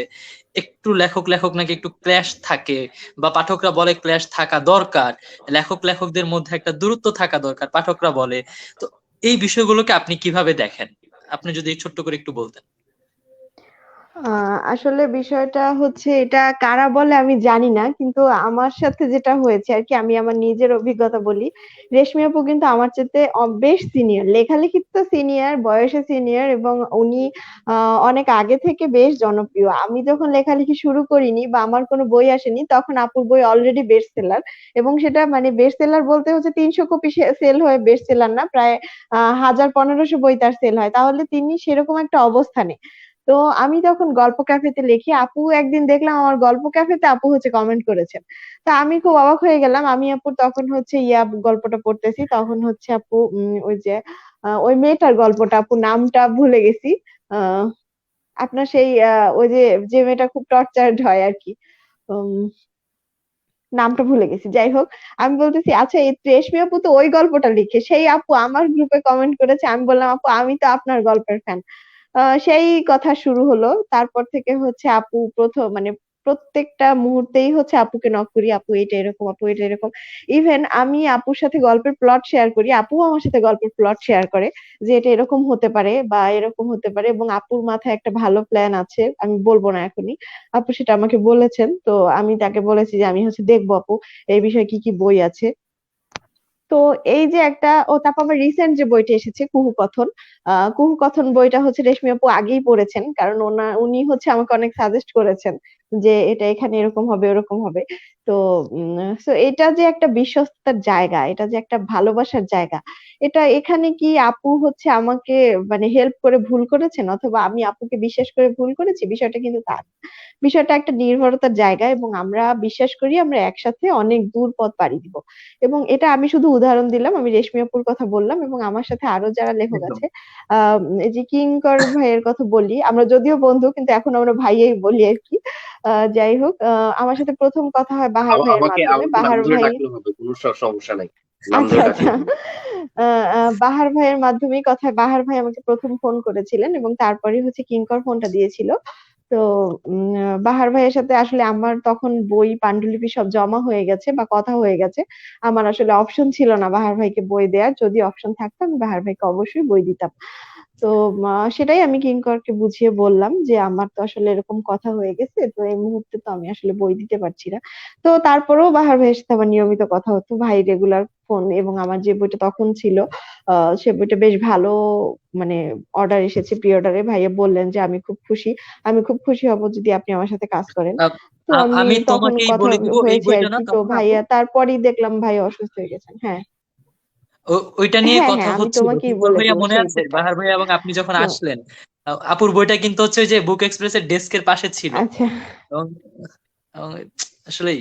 একটু লেখক লেখক নাকি একটু ক্ল্যাশ থাকে, বা পাঠকরা বলে ক্ল্যাশ থাকা দরকার, লেখক লেখকদের মধ্যে একটা দূরত্ব থাকা দরকার পাঠকরা বলে। তো এই বিষয়গুলোকে আপনি কিভাবে দেখেন? আপনি যদি ছোট্ট করে একটু বলতেন। আসলে বিষয়টা হচ্ছে, এটা কারা বলে আমি জানি না, কিন্তু আমার সাথে যেটা হয়েছে আর কি, আমি আমার নিজের অভিজ্ঞতা বলি। রেশমি আপু কিন্তু আমার চাইতে বেশ সিনিয়র, লেখালেখিতে সিনিয়র, বয়সে সিনিয়র, এবং উনি অনেক আগে থেকে বেশ জনপ্রিয়। আমি যখন লেখালেখি শুরু করিনি বা আমার কোনো বই আসেনি, তখন আপুর বই অলরেডি বেস্ট সেলার। এবং সেটা মানে বেস্ট সেলার বলতে হচ্ছে 300 কপি সেল হয়ে বেস্ট সেলার না, প্রায় 1000-1500 বই তার সেল হয়, তাহলে তিনি সেরকম একটা অবস্থানে। তো আমি তখন গল্প ক্যাফেতে লিখি, আপু একদিন দেখলাম আমার গল্প ক্যাফেতে আপু হচ্ছে কমেন্ট করেছেন। তা আমি খুব অবাক হয়ে গেলাম। আমি আপুর তখন হচ্ছে গল্পটা পড়তেছি, তখন হচ্ছে আপু ওই যে ওই মেয়েটার গল্পটা, আপু নামটা ভুলে গেছি। আহ আপনার সেই ওই যে যে মেয়েটা খুব টর্চার্ড হয় আর কি। উম, নামটা ভুলে গেছি, যাই হোক। আমি বলতেছি আচ্ছা এই রেশমি আপু তো ওই গল্পটা লিখে, সেই আপু আমার গ্রুপে কমেন্ট করেছে। আমি বললাম আপু আমি তো আপনার গল্পের ফ্যান। সেই কথা শুরু হলো। তারপর থেকে হচ্ছে আপু প্রথম মানে প্রত্যেকটা মুহূর্তেই হচ্ছে আপুকে নক করি, আপু এটা এরকম, আপু এটা এরকম। ইভেন আমি আপুর সাথে গল্পের প্লট শেয়ার করি, আপুও আমার সাথে গল্পের প্লট শেয়ার করে যে এটা এরকম হতে পারে বা এরকম হতে পারে, এবং আপুর মাথায় একটা ভালো প্ল্যান আছে, আমি বলবো না এখনই। আপু সেটা আমাকে বলেছেন, তো আমি তাকে বলেছি যে আমি হচ্ছে দেখবো আপু এই বিষয়ে কি কি বই আছে। তো এই যে একটা, ও তারপর আমার রিসেন্ট যে বইটা এসেছে কুহু কথন, কুহু কথন বইটা হচ্ছে রেশমি আপু আগেই পড়েছেন, কারণ উনি হচ্ছে আমাকে অনেক সাজেস্ট করেছেন যে এটা এখানে এরকম হবে ওরকম হবে। তো তো এটা যে একটা বিশ্বস্ততার জায়গা, এটা যে একটা ভালোবাসার জায়গা, এটা এখানে কি আপু হচ্ছে আমাকে মানে হেল্প করে ভুল করেছেন অথবা আমি আপুকে বিশ্বাস করে ভুল করেছি, বিষয়টা কিন্তু তা না। বিষয়টা একটা নির্ভরতার জায়গা, এবং আমরা বিশ্বাস করি আমরা একসাথে অনেক দূর পথ পাড়ি দিব। এবং এটা আমি শুধু উদাহরণ দিলাম, আমি রেশমি আপুর কথা বললাম, এবং আমার সাথে আরো যারা লেখক একদম। আছে, এই যে কিঙ্কর ভাইয়ের কথা বলি, আমরা যদিও বন্ধু কিন্তু এখন আমরা ভাইয়াই বলি আর কি। যাই হোক, আমার সাথে প্রথম কথা হয় বাহার ভাইয়ের আমাকে মাধ্যমে। আমাকে নাম বাহার ধরে ভাই, ডাকলে হবে, কোনো সমস্যা নাই, নাম আচ্ছা ধরে ডাকলে আচ্ছা, হবে। বাহার ভাইয়ের মাধ্যমেই কথা, বাহার ভাই আমাকে প্রথম ফোন করেছিলেন এবং তারপরে হচ্ছে কিঙ্কর ফোনটা দিয়েছিল। তো বাহার ভাইয়ের সাথে আসলে আমার তখন বই পান্ডুলিপি সব জমা হয়ে গেছে বা কথা হয়ে গেছে। আমার আসলে অপশন ছিল না বাহার ভাইকে বই দেওয়ার, যদি অপশন থাকতো আমি বাহার ভাইকে অবশ্যই বই দিতাম। তো সেটাই আমি কিঙ্করকে বুঝিয়ে বললাম যে আমার তো আসলে এরকম কথা হয়ে গেছে, তো এই মুহূর্তে তো আমি আসলে বই দিতে পারছি না। তো তারপরেও বাহার ভাইয়ের সাথে আমার নিয়মিত কথা হতো, ভাই রেগুলার ফোন, এবং আমার যে বইটা তখন ছিল সে বইটা বেশ ভালো মানে অর্ডার এসেছে, প্রি অর্ডারে। ভাইয়া বললেন যে আমি খুব খুশি, আমি খুব খুশি হব যদি আপনি আমার সাথে কাজ করেন। আহ, তো আমি আমি তখন তোমাকেই কথা বলে দিব এই হয়েছে আর বইটা না কি, তো তখন আপু, ভাইয়া তারপরই দেখলাম ভাই অসুস্থ হয়ে গেছেন। হ্যাঁ ওইটা নিয়ে হ্যাঁ কথা হ্যাঁ, আমি হচ্ছিল তোমাকেই কিঙ্কর বলে ভাইয়া দিব মনে সেই আছে, বইটা। বাহার ভাইয়া এবং আপনি যখন তো আসলেন। আপুর বইটা কিন্তু হচ্ছে ওই যে বুক এক্সপ্রেসের ডেস্কের পাশে ছিল। আচ্ছা এবং এবং আসলেই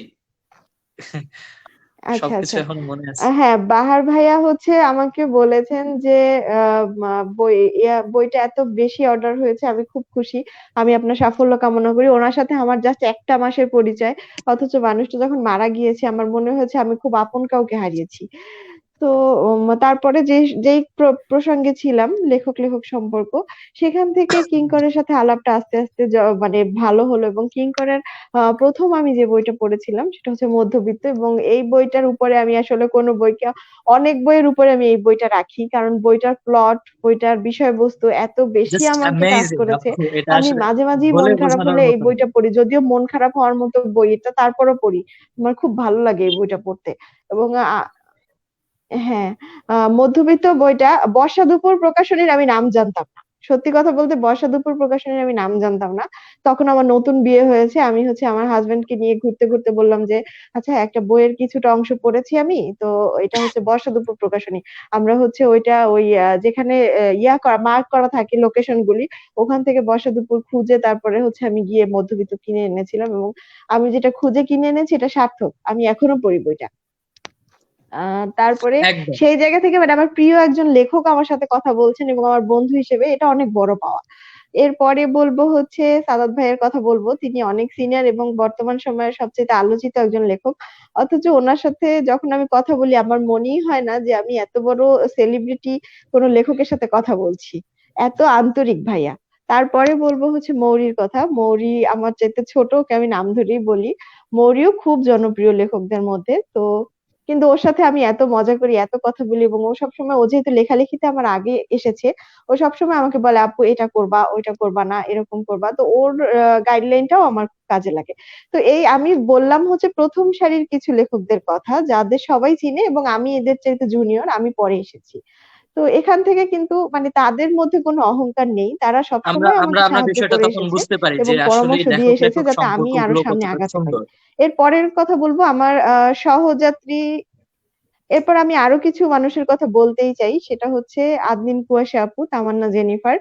আচ্ছা সবকিছু আচ্ছা, এখনো মনে আছে। হ্যাঁ বাহার ভাইয়া হচ্ছে আমাকে বলেছেন যে বইটা এত বেশি অর্ডার হয়েছে, আমি খুব খুশি, আমি আপনার সাফল্য কামনা করি। ওনার সাথে আমার জাস্ট একটা মাসের পরিচয়, অথচ মানুষটা যখন মারা গিয়েছে আমার মনে হয়েছে আমি খুব আপন কাউকে হারিয়েছি। তো তারপরে যেই প্রসঙ্গে ছিলাম লেখক লেখক সম্পর্ক, সেখান থেকে কিঙ্করের সাথে আলাপটা আস্তে আস্তে মানে ভালো হলো, এবং কিঙ্করের প্রথম আমি যে বইটা পড়েছিলাম সেটা হচ্ছে মধ্যবিত্ত, এবং এই বইটার উপরে আমি আসলে কোনো বইকে, অনেক বইয়ের উপরে আমি এই বইটা রাখি, কারণ বইটার প্লট, বইটার বিষয়বস্তু এত বেশি জাস্ট আমাকে টাচ অ্যামেজিং করেছে। আপু, এটা আমি আসলে মাঝে মাঝেই বলে মন খারাপ বোঝানোর হলে এই মতো না। বইটা পড়ি, যদিও মন খারাপ হওয়ার মতো বই এটা, তারপরও পড়ি। আমার খুব ভালো লাগে এই বইটা পড়তে। এবং হ্যাঁ, মধ্যবিত্ত বইটা বর্ষা দুপুর প্রকাশনীর আমি নাম জানতাম না। সত্যি কথা বলতে বর্ষা দুপুর প্রকাশনীর আমি নাম জানতাম না। তখন আমার নতুন বিয়ে হয়েছে, আমি হচ্ছে আমার হাজবেন্ডকে নিয়ে ঘুরতে ঘুরতে বললাম যে আচ্ছা একটা বইয়ের কিছুটা অংশ পড়েছি আমি, তো এটা হচ্ছে বর্ষা দুপুর প্রকাশনী। আমরা হচ্ছে ওইটা ওই যেখানে ইয়া করা মার্ক করা থাকে লোকেশন গুলি, ওখান থেকে বর্ষা দুপুর খুঁজে তারপরে হচ্ছে আমি গিয়ে মধ্যবিত্ত কিনে এনেছিলাম, এবং আমি যেটা খুঁজে কিনে এনেছি এটা সার্থক, আমি এখনো পড়ি বইটা। তারপরে একদম। সেই জায়গা থেকে মানে আমার প্রিয় একজন লেখক আমার সাথে কথা বলছেন এবং আমার বন্ধু হিসেবে এটা অনেক বড় পাওয়া। এরপরে বলবো হচ্ছে সাদাত ভাইয়ের কথা বলবো, তিনি অনেক সিনিয়র এবং বর্তমান সময়ের সবচেয়ে আলোচিত একজন লেখক। অথচ ওনার সাথে যখন আমি কথা বলি আমার মনেই হয় না যে আমি এত বড় সেলিব্রিটি কোনো লেখকের সাথে কথা বলছি। এত আন্তরিক ভাইয়া। তারপরে বলবো হচ্ছে মৌরির কথা। মৌরি আমার চাইতে ছোট, ওকে আমি নাম ধরেই বলি। মৌরিও খুব জনপ্রিয় লেখকদের মধ্যে। তো কিন্তু ওর সাথে আমি এত মজা করি, এত কথা বলি, এবং ও সবসময়, ও যেহেতু লেখালেখিতে আমার আগে এসেছে, ও সবসময় আমাকে বলে আপু এটা করবা ওইটা করবা না, এরকম করবা। তো ওর গাইডলাইনটাও আমার কাজে লাগে। তো এই আমি বললাম হচ্ছে প্রথম সারির কিছু লেখকদের কথা যাদের সবাই চিনে, এবং আমি এদের চাইতে জুনিয়র, আমি পরে এসেছি। তো এখান থেকে কিন্তু মানে তাদের মধ্যে কোনো অহংকার নেই, তারা আমরা সবসময় আমরা আমাকে আমরা সাহায্য বিষয়টা করে তখন এসেছে বুঝতে পারি যে এবং আসলে পরামর্শ দিয়ে লেখক এসেছে লেখক যাতে আমি আরো সম্পর্কগুলো সামনে কতটা আগাতে পারি। সুন্দর। এর পরের কথা বলবো আমার সহযাত্রী। এরপর আমি আরো কিছু মানুষের কথা বলতেই চাই, সেটা হচ্ছে আদনিন কুয়াশা আপু, তামান্না জেনিফার।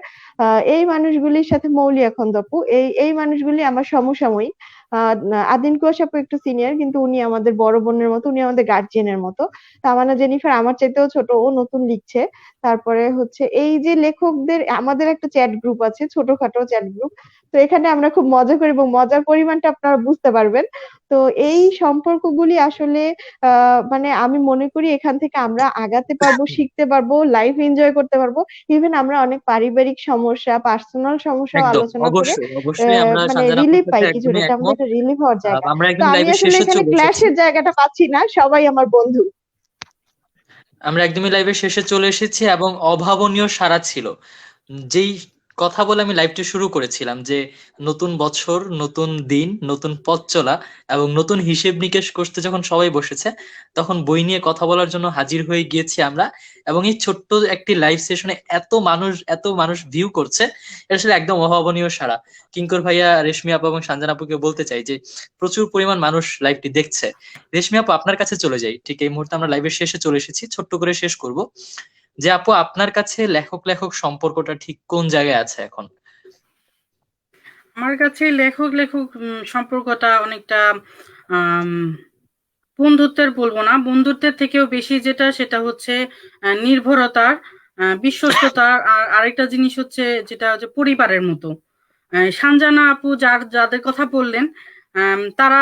এই মানুষগুলির সাথে মৌলি আখন্দ আপু, এই মানুষগুলি আমার সমসাময়িক। আহ আদনিন কুয়াশা আপু একটু সিনিয়র, কিন্তু উনি আমাদের বড় বোনের মতো, উনি আমাদের গার্জিয়ানের মতো। তামান্না জেনিফার আমার চাইতেও ছোট, ও নতুন লিখছে। তারপরে হচ্ছে এই যে লেখকদের আমাদের একটা চ্যাট গ্রুপ আছে, ছোটখাটো চ্যাট গ্রুপ। তো এখানে আমরা খুব মজা করি এবং মজার পরিমাণটা আপনারা বুঝতে পারবেন। তো এই সম্পর্কগুলি আসলে মানে আমি মনে করি এখান থেকে আমরা আগাতে পারবো, শিখতে পারবো, লাইফ এনজয় করতে পারবো। ইভেন আমরা অনেক পারিবারিক সমস্যা, পার্সোনাল সমস্যাও একদম, আলোচনা করে অবশ্যই অবশ্যই আমরা মানে সানজান আপুর রিলিফ সাথে পাই কিছুটা, একদমই এটা আমাদের একমত। একটা রিলিফ হওয়ার জায়গা। আমরা তো একদমই আমি লাইভের আসলে শেষে এখানে চলে এসেছি। ক্ল্যাশের জায়গাটা পাচ্ছি না, সবাই আমার বন্ধু। আমরা একদমই লাইভের শেষে চলে এসেছি এবং অভাবনীয় সাড়া ছিল। যেই কথা বলে আমি লাইভটি শুরু করেছিলাম যে নতুন বছর, নতুন দিন, নতুন পথ চলা এবং নতুন হিসেব নিকেশ করতে যখন সবাই বসেছে, তখন বই নিয়ে কথা বলার জন্য হাজির হয়ে গিয়েছি আমরা। এবং এই ছোট্ট একটি লাইভ সেশনে এত মানুষ ভিউ করছে, এটা আসলে একদম অভাবনীয় সাড়া। কিঙ্কর ভাইয়া, রেশমি আপু এবং সানজান আপুকে বলতে চাই যে প্রচুর পরিমাণ মানুষ লাইভটি দেখছে। রেশমি আপু, আপনার কাছে চলে যাই। ঠিক এই মুহূর্তে আমরা লাইভের শেষে চলে এসেছি, ছোট্ট করে শেষ করব যে আপু, আপনার কাছে লেখক লেখক সম্পর্কটা ঠিক কোন জায়গায় আছে এখন? আমার কাছে লেখক লেখক সম্পর্কটা অনেকটা আম, বন্ধুত্বের বলবো না, বন্ধুত্বের থেকেও বেশি যেটা সেটা হচ্ছে নির্ভরতার, বিশ্বস্ততার, আর আরেকটা জিনিস হচ্ছে যেটা হচ্ছে পরিবারের মতো। সানজানা আপু যাদের কথা বললেন, তারা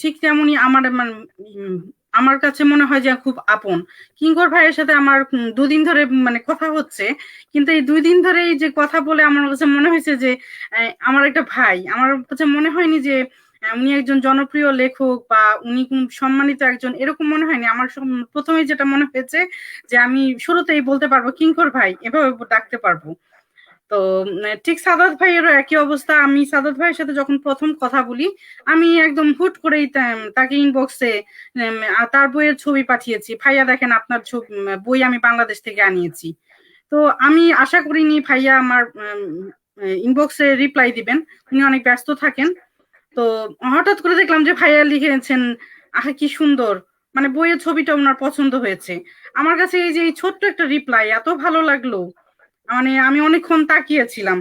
ঠিক তেমনই উম, আমার কাছে মনে হয় যে খুব আপন। কিঙ্কর ভাইয়ের সাথে আমার দুদিন ধরে মানে কথা হচ্ছে, কিন্তু এই 2 দিন ধরে এই যে কথা বলে আমার কাছে মনে হয়েছে যে আমার একটা ভাই। আমার কাছে মনে হয়নি যে উনি একজন জনপ্রিয় লেখক বা উনি কোন সম্মানিত একজন, এরকম মনে হয়নি আমার। প্রথমে যেটা মনে হয়েছে যে আমি শুরুতেই বলতে পারবো কিঙ্কর ভাই, এভাবে ডাকতে পারবো। তো ঠিক সাদাত ভাইয়েরও একই অবস্থা। আমি সাদাত ভাইয়ের সাথে যখন প্রথম কথা বলি, আমি একদম হুট করেই তাকে ইনবক্সে তার বইয়ের ছবি পাঠিয়েছি, ভাইয়া দেখেন আপনার বই আমি বাংলাদেশ থেকে আনিয়েছি। তো আমি আশা করিনি ভাইয়া আমার ইনবক্সে রিপ্লাই দিবেন, উনি অনেক ব্যস্ত থাকেন। তো হঠাৎ করে দেখলাম যে ভাইয়া লিখেছেন, আহা কি সুন্দর, মানে বইয়ের ছবিটা ওনার পছন্দ হয়েছে। আমার কাছে এই যে এই ছোট্ট একটা রিপ্লাই এত ভালো লাগলো, মানে আমি অনেকক্ষণ তাকিয়েছিলাম।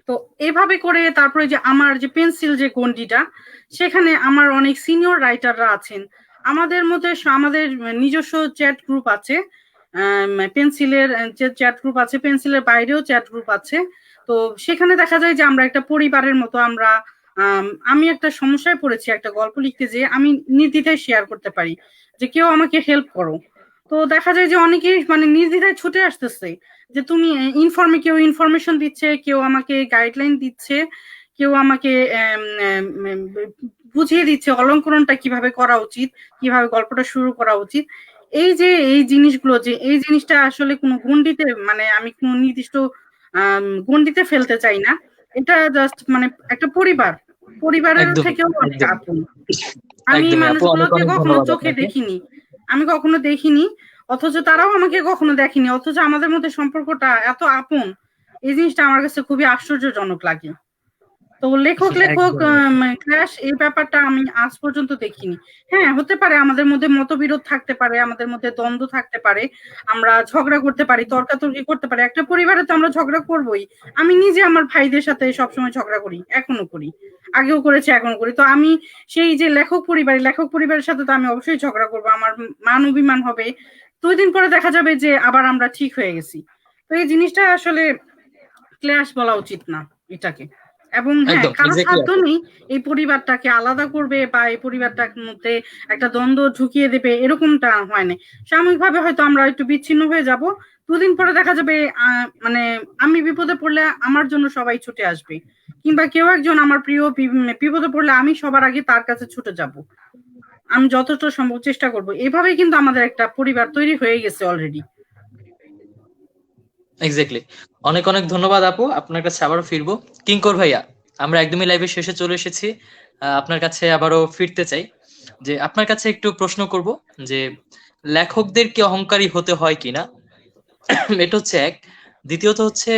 তো এভাবে করে তারপরে যে আমার যে পেন্সিল যে গন্ডিটা, সেখানে আমার অনেক সিনিয়র রাইটাররা আছেন। আমাদের মধ্যে আমাদের নিজস্ব চ্যাট গ্রুপ আছে, পেন্সিলের যে চ্যাট গ্রুপ আছে, পেন্সিলের বাইরেও চ্যাট গ্রুপ আছে। তো সেখানে দেখা যায় যে আমরা একটা পরিবারের মতো। আমরা আমি একটা সমস্যায় পড়েছি একটা গল্প লিখতে, যে আমি নির্দ্বিধায় শেয়ার করতে পারি যে কেউ আমাকে হেল্প করো। তো দেখা যায় যে অনেকেই মানে নির্দ্বিধায় ছুটে আসতেছে যে তুমি কেউ ইনফরমেশন দিচ্ছে, কেউ আমাকে গাইডলাইন দিচ্ছে, কেউ আমাকে বুঝিয়ে দিচ্ছে অলঙ্করণটা কিভাবে করা উচিত, কিভাবে গল্পটা শুরু করা উচিত। এই যে এই জিনিসগুলো, যে এই জিনিসটা আসলে কোনো গণ্ডিতে, মানে আমি কোনো নির্দিষ্ট গণ্ডিতে ফেলতে চাই না। এটা জাস্ট মানে একটা পরিবারের একদমই থেকেও অনেক একদমই আপন। আমি একদমই আপু, অনেক মানুষগুলোকে অনেক কখনো ধন্যবাদ চোখে আপনাকে। দেখিনি, আমি কখনো দেখিনি, অথচ তারাও আমাকে কখনো দেখেনি, অথচ আমাদের মধ্যে সম্পর্কটা এত আপন। এই জিনিসটা আমার কাছে খুবই আশ্চর্যজনক লাগে। তো লেখক লেখক একদমই ক্লাশ, এই ব্যাপারটা আমি আজ পর্যন্ত দেখিনি। হ্যাঁ, হতে পারে আমাদের মধ্যে মতবিরোধ থাকতে পারে, আমাদের মধ্যে দ্বন্দ্ব থাকতে পারে, আমরা ঝগড়া করতে পারি, তর্কাতর্কি করতে পারি। একটা পরিবারে তো আমরা ঝগড়া করবোই। আমি নিজে আমার ভাইদের সাথে সবসময় ঝগড়া করি, এখনো করি, আগেও করেছি, এখনো করি। তো আমি সেই যে লেখক পরিবারের সাথে তো আমি অবশ্যই ঝগড়া করবো, আমার মান অভিমান হবে। 2 দিন পরে দেখা যাবে যে আবার আমরা ঠিক হয়ে গেছি। তো এই জিনিসটা আসলে ক্লাশ বলা উচিত না এটাকে। এবং হ্যাঁ, একদম কারো এক্স্যাক্টলি সাধ্য আপু। নেই এই পরিবারটাকে আলাদা করবে বা এই পরিবারটার মধ্যে একটা দ্বন্দ্ব ঢুকিয়ে দেবে, এরকমটা হয় না। সাময়িকভাবে হয়তো আমরা একটু বিচ্ছিন্ন হয়ে যাব, 2 দিন পরে দেখা যাবে মানে আমি বিপদে পড়লে আমার জন্য সবাই ছুটে আসবে, কিংবা কেউ একজন আমার প্রিয় বিপদে পড়লে আমি সবার আগে তার কাছে ছুটে যাব। আমি যতটা সম্ভব চেষ্টা করব। এভাবেই কিন্তু আমাদের একটা পরিবার তৈরি হয়ে গেছে অলরেডি। এক্স্যাক্টলি। অনেক অনেক ধন্যবাদ আপু, আপনার কাছে আবারও ফিরবো। কিঙ্কর ভাইয়া, আমরা একদমই লাইভের শেষে চলে এসেছি। আপনার কাছে আবারও ফিরতে চাই যে আপনার কাছে একটু প্রশ্ন করব যে লেখকদের কি অহংকারী হতে হয় কিনা, এটা হচ্ছে এক। দ্বিতীয়ত হচ্ছে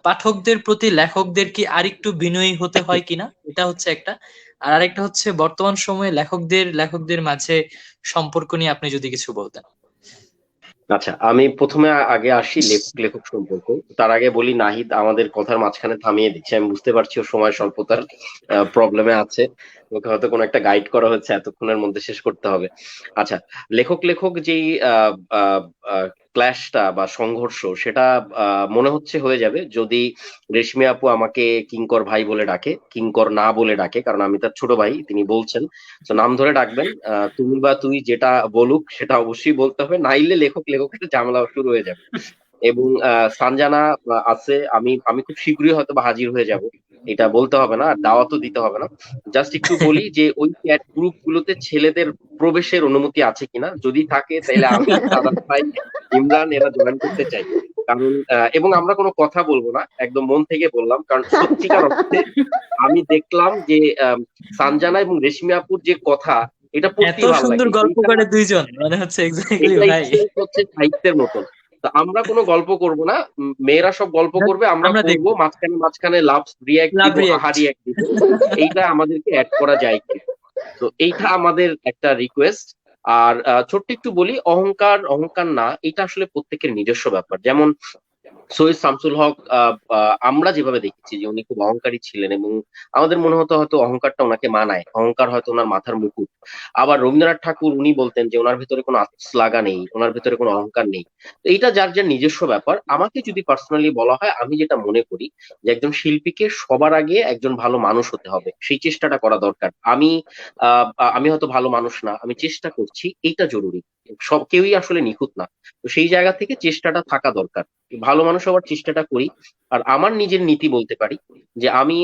পাঠকদের প্রতি লেখকদের কি আরেকটু বিনয়ী হতে হয় কিনা, এটা হচ্ছে একটা। আর আরেকটা হচ্ছে বর্তমান সময়ে লেখকদের মাঝে সম্পর্ক নিয়ে আপনি যদি কিছু বলতেন। আচ্ছা, আমি প্রথমে আগে আসি লেখক লেখক সম্পর্ক। তার আগে বলি, নাহিদ আমাদের কথার মাঝখানে থামিয়ে দিচ্ছে, আমি বুঝতে পারছি ও সময় স্বল্পতার প্রবলেমে আছে। ওকে হয়তো কোনো একটা গাইড করা হচ্ছে, এতক্ষণের মধ্যে শেষ করতে হবে। আচ্ছা, লেখক লেখক যেই ক্ল্যাশটা বা সংঘর্ষ সেটা মনে হচ্ছে হয়ে যাবে যদি রেশমি আপু আমাকে কিঙ্কর ভাই বলে ডাকে, কিঙ্কর না বলে ডাকে, কারণ আমি তার ছোট ভাই, তিনি বলছেন। তো নাম ধরে ডাকবেন, তুমি বা তুই যেটা বলুক সেটা অবশ্যই বলতে হবে, নাইলে লেখকের ঝামেলা শুরু হয়ে যাবে। এবং সানজানা আছে, আমি আমি খুব শীঘ্রই হয়তো বা হাজির হয়ে যাব, এটা বলতে হবে না, আর দাওয়াতও দিতে হবে না। জাস্ট একটু বলি যে ওই চ্যাট গ্রুপ গুলোতে ছেলেদের প্রবেশের অনুমতি আছে কিনা, যদি থাকে তাহলে আমি, সাদাত ভাই, ইমরান এরা জয়েন করতে চাই। কারণ এবং আমরা কোনো কথা বলবো না, একদম মন থেকে বললাম, কারণ সত্যিকার অর্থে আমি দেখলাম যে সানজানা এবং রেশমি আপুর যে কথা, এটা এত পড়তেই ভালো সুন্দর লাগে। গল্প করে দুইজন, মানে হচ্ছে এক্স্যাক্টলি এটা ভাই। হচ্ছে সাহিত্যের মতন। তো আমরা কোনো গল্প করব না, মেয়েরা সব গল্প করবে, আমরা আমরা করবো, দেখবো মাঝখানে মাঝখানে লাভ রিয়াক্ট লাভ দিব, হাহা রিয়াক্ট। রিয়াক্ট দিব। এইটা আমাদেরকে অ্যাড করা যায় কি? তো এইটা আমাদের একটা রিকোয়েস্ট। আর ছোট্ট একটু বলি, অহংকার অহংকার না, এটা আসলে প্রত্যেকের নিজস্ব ব্যাপার। যেমন সৈয়দ শামসুল হক, আমরা যেভাবে দেখেছি যে উনি খুব অহংকারী ছিলেন, এবং আমাদের মনে হতো হয়তো অহংকারটা ওনাকে মানায়, অহংকার হয়তো ওনার মাথার মুকুট। আবার রবীন্দ্রনাথ ঠাকুর উনি বলতেন যে ওনার ভেতরে কোনো আত্মস লাগা নেই, ওনার ভেতরে কোনো অহংকার নেই। তো এইটা যার যার নিজস্ব ব্যাপার। আমাকে যদি পার্সোনালি বলা হয়, আমি যেটা মনে করি যে একজন শিল্পীকে সবার আগে একজন ভালো মানুষ হতে হবে, সেই চেষ্টাটা করা দরকার। আমি হয়তো ভালো মানুষ না, আমি চেষ্টা করছি, এইটা জরুরি। সব কেউই আসলে নিখুঁত না। তো সেই জায়গা থেকে চেষ্টাটা থাকা দরকার, ভালো মানুষ হওয়ার চেষ্টাটা করি। আর আমার নিজের নীতি বলতে পারি যে আমি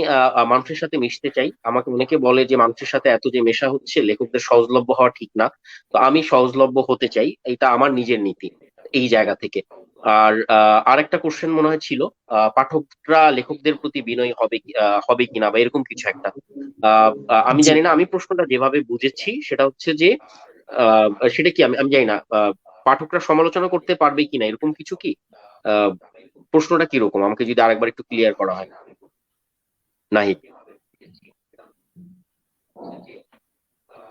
মানুষের সাথে মিশতে চাই। আমাকে অনেকে বলে যে মানুষের সাথে এত যে মেশা হচ্ছে, লেখকদের সহজলভ্য হওয়া ঠিক না। তো আমি সহজলভ্য হতে চাই, এটা আমার নিজের নীতি এই জায়গা থেকে। আর আরেকটা কোশ্চেন মনে হয় ছিল, পাঠকরা লেখকদের প্রতি বিনয়ী হবে কিনা, বা এরকম কিছু একটা। আমি জি। জানি না, আমি প্রশ্নটা যেভাবে বুঝেছি সেটা হচ্ছে যে সেটা কি, আমি আমি জানি না, পাঠকরা সমালোচনা করতে পারবে কিনা, এরকম কিছু কি? আহ, প্রশ্নটা কিরকম, আমাকে যদি আরেকবার একটু ক্লিয়ার করা হয়। নাহিদ?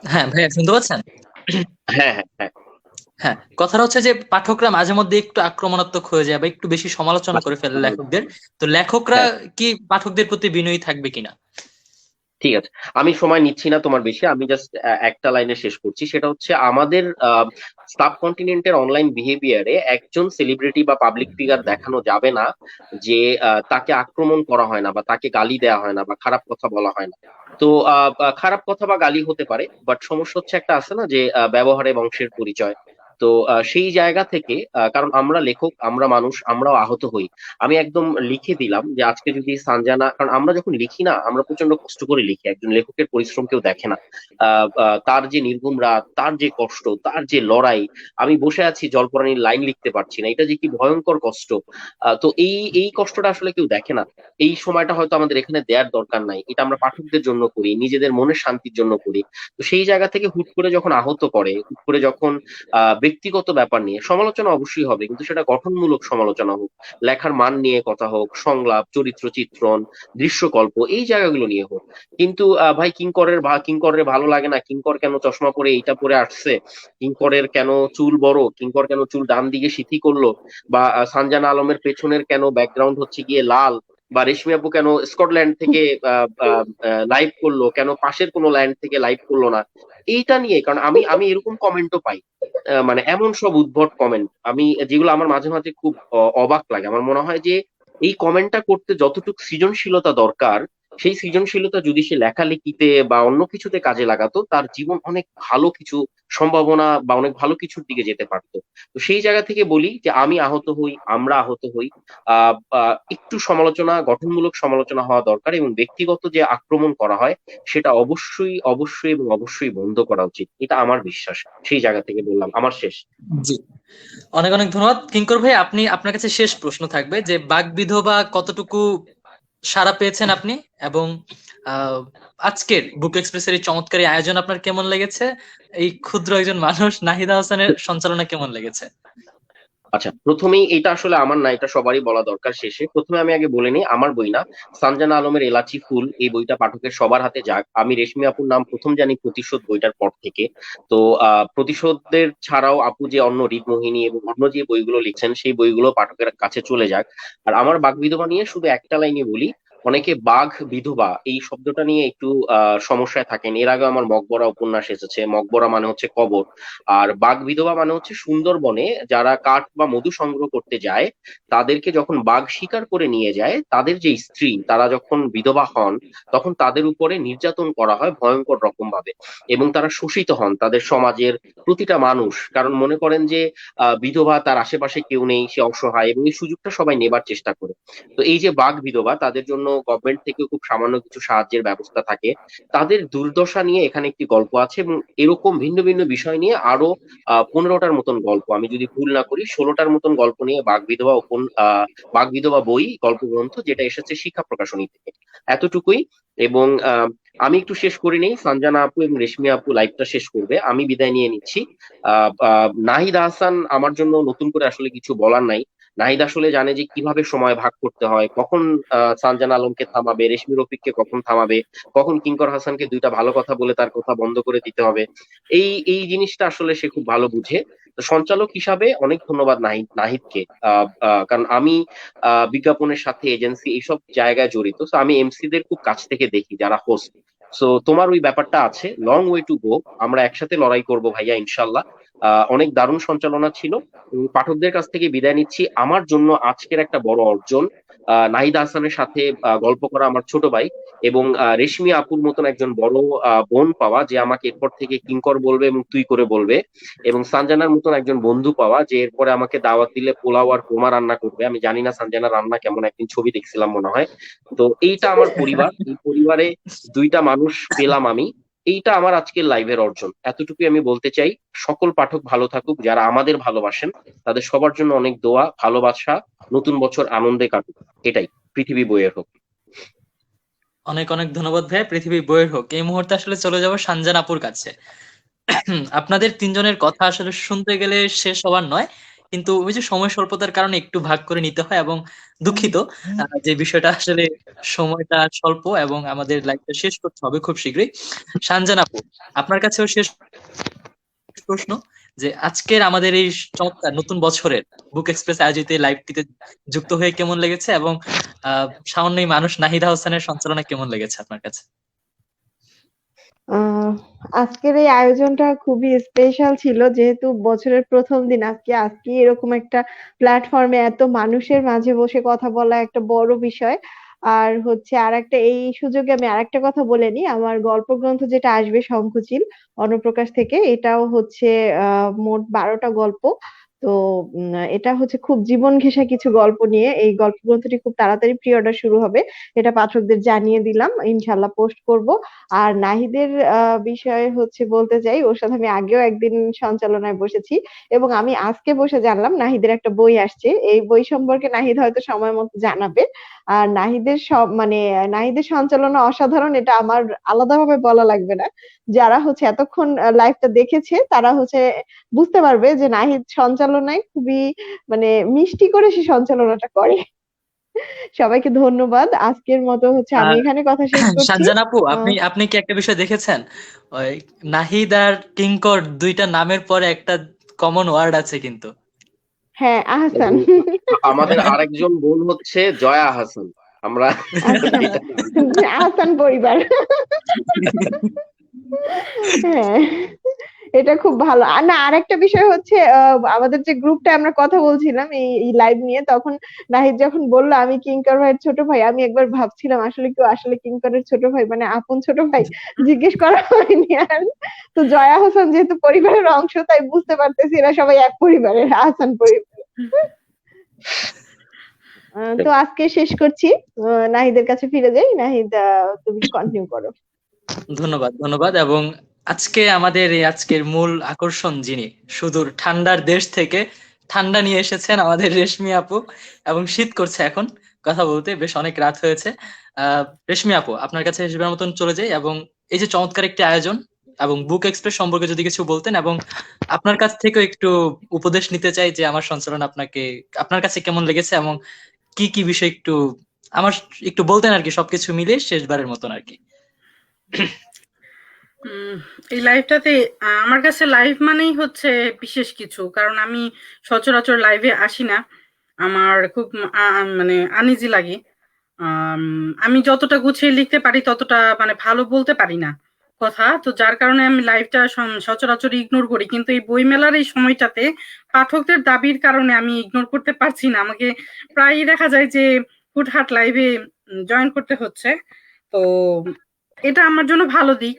হ্যাঁ ভাইয়া, শুনতে পাচ্ছেন? হ্যাঁ, হ্যাঁ, হ্যাঁ। হ্যাঁ, কথাটা হচ্ছে যে পাঠকরা মাঝে মধ্যে একটু আক্রমণাত্মক হয়ে যায় বা একটু বেশি সমালোচনা করে ফেলে লেখকদের। তো লেখকরা হ্যাঁ, কি পাঠকদের প্রতি বিনয়ী থাকবে কিনা? ঠিক আছে। আমি সময় নিচ্ছি না তোমার বেশি, আমি জাস্ট একটা লাইনে শেষ করছি। সেটা হচ্ছে আমাদের সাবকন্টিনেন্টের অনলাইন বিহেভিয়ারে একজন সেলিব্রিটি বা পাবলিক ফিগার দেখানো যাবে না যে তাকে আক্রমণ করা হয় না, বা তাকে গালি দেওয়া হয় না, বা খারাপ কথা বলা হয় না। তো খারাপ কথা বা গালি হতে পারে, বাট সমস্যা হচ্ছে একটা আছে না যে ব্যবহারে বংশের পরিচয়। তো সেই জায়গা থেকে, কারণ আমরা লেখক, আমরা মানুষ, আমরাও আহত হই। আমি একদম লিখে দিলাম যে আজকে যদি সানজানা, কারণ আমরা যখন লিখি না, আমরা প্রচন্ড কষ্ট করে লিখি, একজন লেখকের পরিশ্রম কেউ দেখে না। তার যে নির্ঘুম রাত, তার যে কষ্ট, তার যে লড়াই, আমি বসে আছি জলপরানির লাইন লিখতে পারছি না, এটা যে কি ভয়ঙ্কর কষ্ট। তো এই এই কষ্টটা আসলে কেউ দেখে না। এই সময়টা হয়তো আমাদের এখানে দেওয়ার দরকার নাই, এটা আমরা পাঠকদের জন্য করি, নিজেদের মনের শান্তির জন্য করি। তো সেই জায়গা থেকে হুট করে যখন আহত করে, হুট করে যখন ব্যক্তিগত ব্যাপার নিয়ে সমালোচনা অবশ্যই হবে, কিন্তু সেটা গঠনমূলক সমালোচনা হোক, লেখার মান নিয়ে কথা হোক, সংলাপ, চরিত্র চিত্রণ, দৃশ্যকল্প, এই জায়গাগুলো নিয়ে হোক। কিন্তু ভাই, কিঙ্করের ভালো লাগে না, কিঙ্কর কেন চশমা পরে এইটা পরে আসছে, কিঙ্করের কেন চুল বড়, কিঙ্কর কেন চুল ডান দিকে সিথি করলো, বা সানজানা আলমের পেছনের কেন ব্যাকগ্রাউন্ড হচ্ছে গিয়ে লাল, বা রেশমি আপু কেন স্কটল্যান্ড থেকে লাইভ করলো, কেন পাশের কোনো ল্যান্ড থেকে লাইভ করলো না, এইটা নিয়ে। কারণ আমি আমি এরকম কমেন্টও পাই, মানে এমন সব উদ্ভট কমেন্ট, আমি যেগুলো আমার মাঝে মাঝে খুব অবাক লাগে। আমার মনে হয় যে এই কমেন্টটা করতে যতটুকু সৃজনশীলতা দরকার, সেই সৃজনশীলতা যদি সে লেখালেখিতে বা অন্য কিছুতে কাজে লাগাতো, তার জীবন অনেক ভালো কিছু সম্ভাবনা বা অনেক ভালো কিছুর দিকে যেতে পারতো। তো সেই জায়গা থেকে বলি যে আমি আহত হই, আমরা আহত হই। একটু সমালোচনা, গঠনমূলক সমালোচনা হওয়া দরকার, এবং ব্যক্তিগত যে আক্রমণ করা হয় সেটা অবশ্যই অবশ্যই এবং অবশ্যই বন্ধ করা উচিত, এটা আমার বিশ্বাস। সেই জায়গা থেকে বললাম, আমার শেষ। জি, অনেক অনেক ধন্যবাদ কিঙ্কর ভাই। আপনার কাছে শেষ প্রশ্ন থাকবে যে বাগবিধবা কতটুকু সাড়া পেয়েছেন আপনি, এবং আহ, আজকের বুক এক্সপ্রেসের এই চমৎকার এই আয়োজন আপনার কেমন লেগেছে? এই ক্ষুদ্র একজন মানুষ নাহিদা হাসানের সঞ্চালনা কেমন লেগেছে? আচ্ছা, প্রথমেই এটা আসলে আমার না, এটা সবারই বলা দরকার শেষে। প্রথমে আমি আগে বলে নিই, আমার বই না, সানজানা আলমের এলাচি ফুল, এই বইটা পাঠকের সবার হাতে যাক। আমি রেশমি আপুর নাম প্রথম জানি প্রতিশোধ বইটার পর থেকে। তো প্রতিশোধের ছাড়াও আপু যে অন্য রিতমোহিনী এবং অন্য যে বইগুলো লিখছেন, সেই বইগুলো পাঠকের কাছে চলে যাক। আর আমার বাগবিধবা নিয়ে শুধু একটা লাইনে বলি, অনেকে বাঘ বিধবা এই শব্দটা নিয়ে একটু সমস্যায় থাকেন। এর আগে আমার মকবরা উপন্যাস এসেছে। মকবরা মানে হচ্ছে কবর, আর বাঘ বিধবা মানে হচ্ছে সুন্দরবনে যারা কাঠ বা মধু সংগ্রহ করতে যায়, তাদেরকে যখন বাঘ শিকার করে নিয়ে যায়, তাদের যে স্ত্রী তারা যখন বিধবা হন, তখন তাদের উপরে নির্যাতন করা হয় ভয়ঙ্কর রকম ভাবে, এবং তারা শোষিত হন তাদের সমাজের প্রতিটা মানুষ। কারণ মনে করেন যে বিধবা, তার আশেপাশে কেউ নেই, সে অসহায়, এবং এই সুযোগটা সবাই নেবার চেষ্টা করে। তো এই যে বাঘ বিধবা, তাদের জন্য গভর্নমেন্ট থেকে খুব সামান্য কিছু সাহায্যের ব্যবস্থা থাকে। তাদের দুর্দশা নিয়ে এখানে একটি গল্প আছে, এবং এরকম ভিন্ন ভিন্ন বিষয় নিয়ে আরো 15টার মতন গল্প, আমি যদি ভুল না করি 16টার মতন গল্প নিয়ে বাঘ বিধবা বই, গল্প গ্রন্থ, যেটা এসেছে শিক্ষা প্রকাশনী থেকে। এতটুকুই। এবং আমি একটু শেষ করে নিই, সঞ্জনা আপু এবং রেশমি আপু লাইভটা শেষ করবে, আমি বিদায় নিয়ে নিচ্ছি। নাহিদ হাসান, আমার জন্য নতুন করে আসলে কিছু বলার নাই। নাহিদ আসলে জানে যে কিভাবে সময় ভাগ করতে হয়, কখন সানজানা আলমকে থামাবে, রেশমি রফিককে কখন থামাবে, কখন কিঙ্কর হাসানকে দুইটা ভালো কথা বলে তার কথা বন্ধ করে দিতে হবে। এই এই জিনিসটা আসলে সে খুব ভালো বুঝে। তো সঞ্চালক হিসাবে অনেক ধন্যবাদ নাহিদকে। কারণ আমি বিজ্ঞাপনের সাথে এজেন্সি এইসব জায়গায় জড়িত, তো আমি এমসিদের খুব কাছ থেকে দেখি যারা হোস্ট। সো তোমার ওই ব্যাপারটা আছে, লং ওয়ে টু গো, আমরা একসাথে লড়াই করব ভাইয়া, ইনশাল্লাহ। অনেক দারুণ সঞ্চালনা ছিল। পাঠকদের কাছ থেকে বিদায় নিচ্ছি। আমার জন্য আজকের একটা বড় অর্জন নাহিদ হাসানের সাথে গল্প করা আমার ছোট ভাই, এবং রেশমি আপুর মতন একজন বড় বোন পাওয়া, যে আমাকে এরপর থেকে কিঙ্কর বলবে এবং তুই করে বলবে, এবং সানজানার মতন একজন বন্ধু পাওয়া, যে এরপরে আমাকে দাওয়াত দিলে পোলাও আর কোরমা রান্না করবে। আমি জানি না সানজানার রান্না কেমন, একদিন ছবি দেখছিলাম মনে হয়। তো এইটা আমার পরিবার, এই পরিবারে দুইটা মানুষ পেলাম আমি। এইটা আমার আজকের লাইভের অর্জন, এতটুকুই আমি বলতে চাই। সকল পাঠক ভালো থাকুক, যারা আমাদের ভালোবাসেন তাদের সবার জন্য অনেক দোয়া, ভালোবাসা। নতুন বছর আনন্দে কাটুক, এটাই। পৃথিবী বইয়ের হোক। অনেক অনেক ধন্যবাদ ভাই। পৃথিবী বইয়ের হোক। এই মুহূর্তে আসলে চলে যাব সানজান আপুর কাছে। আপনাদের তিনজনের কথা আসলে শুনতে গেলে শেষ হওয়ার নয়, কিন্তু ওই যে সময় স্বল্পতার কারণে একটু ভাগ করে নিতে হয়, এবং দুঃখিত যে বিষয়টা আসলে সময়টা স্বল্প এবং আমাদের লাইফটা শেষ করতে হবে খুব শীঘ্রই। সানজান আপু, আপনার কাছেও শেষ প্রশ্ন, যে আজকের আমাদের এই চমৎকার নতুন বছরের বুক এক্সপ্রেস আয়োজিত এই লাইভটিতে যুক্ত হয়ে কেমন লেগেছে, এবং সামান্যই মানুষ নাহিদা হাসানের সঞ্চালনা কেমন লেগেছে আপনার কাছে? আহ আজকের এই আয়োজনটা খুবই স্পেশাল ছিল, যেহেতু বছরের প্রথম দিন। আজকে এরকম একটা প্ল্যাটফর্মে এত মানুষের মাঝে বসে কথা বলা একটা বড় বিষয়। আর হচ্ছে আরেকটা, এই সুযোগে আমি আরেকটা কথা বলে নিই, আমার গল্প গ্রন্থ যেটা আসবে শঙ্খচিল অনুপ্রকাশ থেকে, এটাও হচ্ছে মোট 12টা গল্প। তো এটা হচ্ছে খুব জীবন ঘেঁষা কিছু গল্প নিয়ে। এই গল্প গ্রন্থটি খুব তাড়াতাড়ি প্রি অর্ডার শুরু হবে, এটা পাঠকদের জানিয়ে দিলাম, ইনশাল্লাহ পোস্ট করব। আর নাহিদের বিষয়ে হচ্ছে বলতে চাই, ওর সাথে আমি আগেও একদিন সঞ্চালনায় বসেছি, এবং আমি আজকে বসে জানলাম নাহিদের একটা বই আসছে। এই বই সম্পর্কে নাহিদ হয়তো সময় মতো জানাবে। আর নাহিদের সব মানে নাহিদের সঞ্চালনা অসাধারণ, এটা আমার আলাদাভাবে বলা লাগবে না। যারা হচ্ছে এতক্ষণ লাইভটা দেখেছে তারা হচ্ছে বুঝতে পারবে যে নাহিদ সঞ্চালনায় খুবই মানে মিষ্টি করে সে সঞ্চালনাটা করে। সবাইকে ধন্যবাদ। আজকের মতো হচ্ছে আমি আর এখানে কথা শেষ করছি। সানজান আপু, আহ আপনি আপনি কি একটা বিষয় দেখেছেন? ওই নাহিদ আর কিঙ্কর দুইটা নামের পরে একটা কমন ওয়ার্ড আছে কিন্তু। হ্যাঁ, আহসান। এবং আমাদের আরেকজন বোন হচ্ছে জয়া হাসান। আমরা আচ্ছা, এটা জানি। আহসান পরিবার। হ্যাঁ, এটা খুব ভালো। আর না, আরেকটা বিষয় হচ্ছে আমাদের যে গ্রুপটা আমরা কথা বলছিলাম এই লাইভ নিয়ে, তখন নাহিদ যখন বললো আমি কিঙ্কর ভাইয়ের ছোট ভাই, আমি একবার ভাবছিলাম আসলে কেউ আসলে কিঙ্করের ছোট ভাই মানে আপন ছোট ভাই, জিজ্ঞেস করা হয়নি আর। তো জয়া হোসেন যেহেতু পরিবারের অংশ, তাই বুঝতে পারতেছি এরা সবাই এক পরিবারের, আহসান পরিবার। তো আজকে শেষ করছি। নাহিদের কাছে ফিরে যাই। নাহিদ, তুমি কন্টিনিউ করো। ধন্যবাদ ধন্যবাদ। এবং আজকের মূল আকর্ষণ, যিনি সুদূর ঠান্ডার দেশ থেকে ঠান্ডা নিয়ে এসেছেন, আমাদের রেশমি আপু। এবং শীত করছে এখন কথা বলতে, বেশ অনেক রাত হয়েছে। রেশমি আপু, আপনার কাছে হিসেবের মতন চলে যাই, এবং এই যে চমৎকার একটি আয়োজন এবং বুক এক্সপ্রেস সম্পর্কে যদি কিছু বলতেন, এবং আপনার কাছ থেকেও একটু উপদেশ নিতে চাই যে আমার সঞ্চালন আপনার কাছে কেমন লেগেছে, এবং কি কি বিষয় আমার একটু বলতেন আর কি, সবকিছু মিলে শেষবারের মতন আর কি। এই লাইভটাতে আমার কাছে লাইভ মানেই হচ্ছে বিশেষ কিছু, কারণ আমি সচরাচর লাইভে আসি না, আমার খুব মানে আনইজি লাগে। আমি যতটা গুছিয়ে লিখতে পারি ততটা মানে ভালো বলতে পারি না কথা, তো যার কারণে আমি লাইভটা সচরাচর ইগনোর করি, কিন্তু এই বইমেলার এই সময়টাতে পাঠকদের দাবির কারণে আমি ইগনোর করতে পারছি না। আমাকে প্রায়ই দেখা যায় যে হুটহাট লাইভে জয়েন করতে হচ্ছে। তো এটা আমার জন্য ভালো দিক,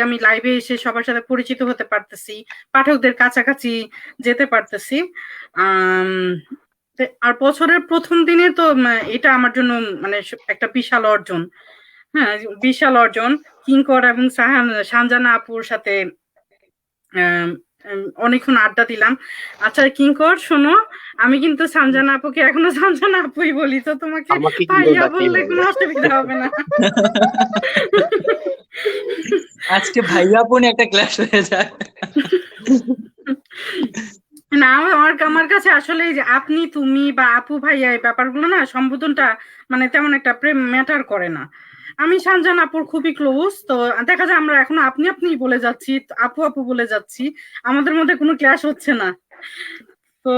আমি লাইভে এসে সবার সাথে পরিচিত হতে পারতেছি, পাঠকদের কাছাকাছি যেতে পারতেছি। আম, আর বছরের প্রথম দিনে তো এটা আমার জন্য মানে একটা বিশাল অর্জন। হ্যাঁ, বিশাল অর্জন। কিঙ্কর এবং সানজানা আপুর সাথে অনেকক্ষণ আড্ডা দিলাম। আচ্ছা কিঙ্কর শোনো, আমি কিন্তু সানজানা আপুকে এখনো সানজানা আপুই বলি, তো তোমাকে আমাকে কি ভাইয়া বলবা বললে কিভাবে? কোনো অসুবিধা হবে না। আজকে ভাইয়া বোন একটা ক্লাস হয়ে যায়। না, আমার কাছে আসলে এই যে আপনি তুমি বা আপু ভাইয়া এই ব্যাপারগুলো না, সম্বোধনটা মানে তেমন একটা প্রেম ম্যাটার করে না। আমি সানজান আপুর খুবই ক্লোজ, তো দেখা যায় আমরা এখনো আপনি আপনি বলে যাচ্ছি, আপু আপু বলে যাচ্ছি, আমাদের মধ্যে কোনো ক্লাশ হচ্ছে না। তো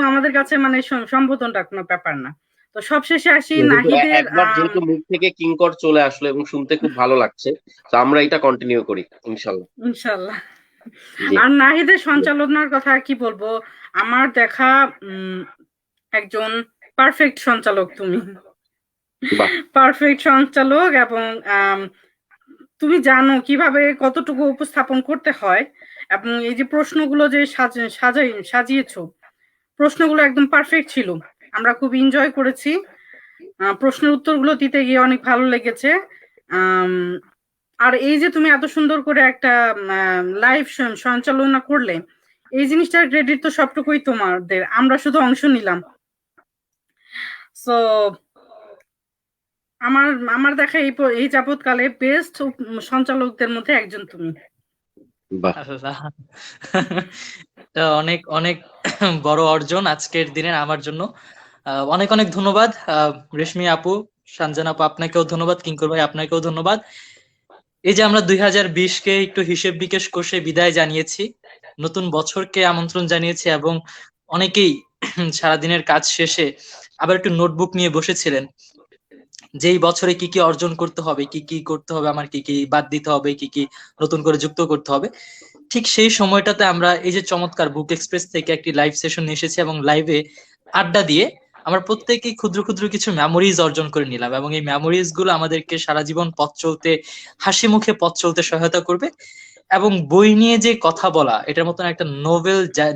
আমাদের কাছে মানে সম্বোধনটা কোনো ব্যাপার না। তো সবশেষে আসি কিন্তু নাহিদের। একবার যেহেতু মুখ থেকে কিঙ্কর চলে আসলো এবং শুনতে খুব ভালো লাগছে, তো আমরা এটা কন্টিনিউ করি ইনশাল্লাহ। ইনশাল্লাহ। জি। আর নাহিদের সঞ্চালনার কথা কি বলবো, আমার দেখা একজন পারফেক্ট সঞ্চালক তুমি, বাহ। পারফেক্ট সঞ্চালক। এবং তুমি জানো কিভাবে কতটুকু উপস্থাপন করতে হয়, এবং এই যে প্রশ্নগুলো যে সাজিয়েছো, প্রশ্নগুলো একদম পারফেক্ট ছিল, আমরা খুব এনজয় করেছি। প্রশ্নের উত্তরগুলো দিতে গিয়ে অনেক ভালো লেগেছে। আর এই যে তুমি এত সুন্দর করে একটা লাইভ সঞ্চালনা করলে, এই জিনিসটার ক্রেডিট তো সবটুকুই তোমাদের, আমরা শুধু অংশ নিলাম। সো আমার আমার দেখা এই যাবৎকালে বেস্ট সঞ্চালকদের মধ্যে একজন তুমি। বাহ। আল্লাহ, এটা অনেক অনেক বড় অর্জন আজকের দিনের আমার জন্য। অনেক অনেক ধন্যবাদ রেশমি আপু, সানজান আপু, আপনাকেও ধন্যবাদ, কিঙ্কর ভাই আপনাকেও ধন্যবাদ। এই যে আমরা 2020-কে একটু হিসেব বিকেশ কষে বিদায় জানিয়েছি, নতুন বছরকে আমন্ত্রণ জানিয়েছি, এবং অনেকেই সারাদিনের কাজ শেষে আবার একটু নোটবুক নিয়ে বসেছিলেন যে এই বছরে কি কি অর্জন করতে হবে, কি কি করতে হবে, আমার কি কি বাদ দিতে হবে, কি কি নতুন করে যুক্ত করতে হবে। ঠিক সেই সময়টাতে আমরা এই যে চমৎকার বুক এক্সপ্রেস থেকে একটি লাইভ সেশন এসেছি, এবং লাইভে আড্ডা দিয়ে আমরা প্রত্যেকেই ক্ষুদ্র ক্ষুদ্র কিছু মেমোরিজ অর্জন করে নিলাম, এবং এই মেমোরিজ গুলো আমাদেরকে সারা জীবন পথ চলতে, হাসি মুখে পথ চলতে সহায়তা করবে। এবং বই নিয়ে যে কথা বলা, এটার মতন একটা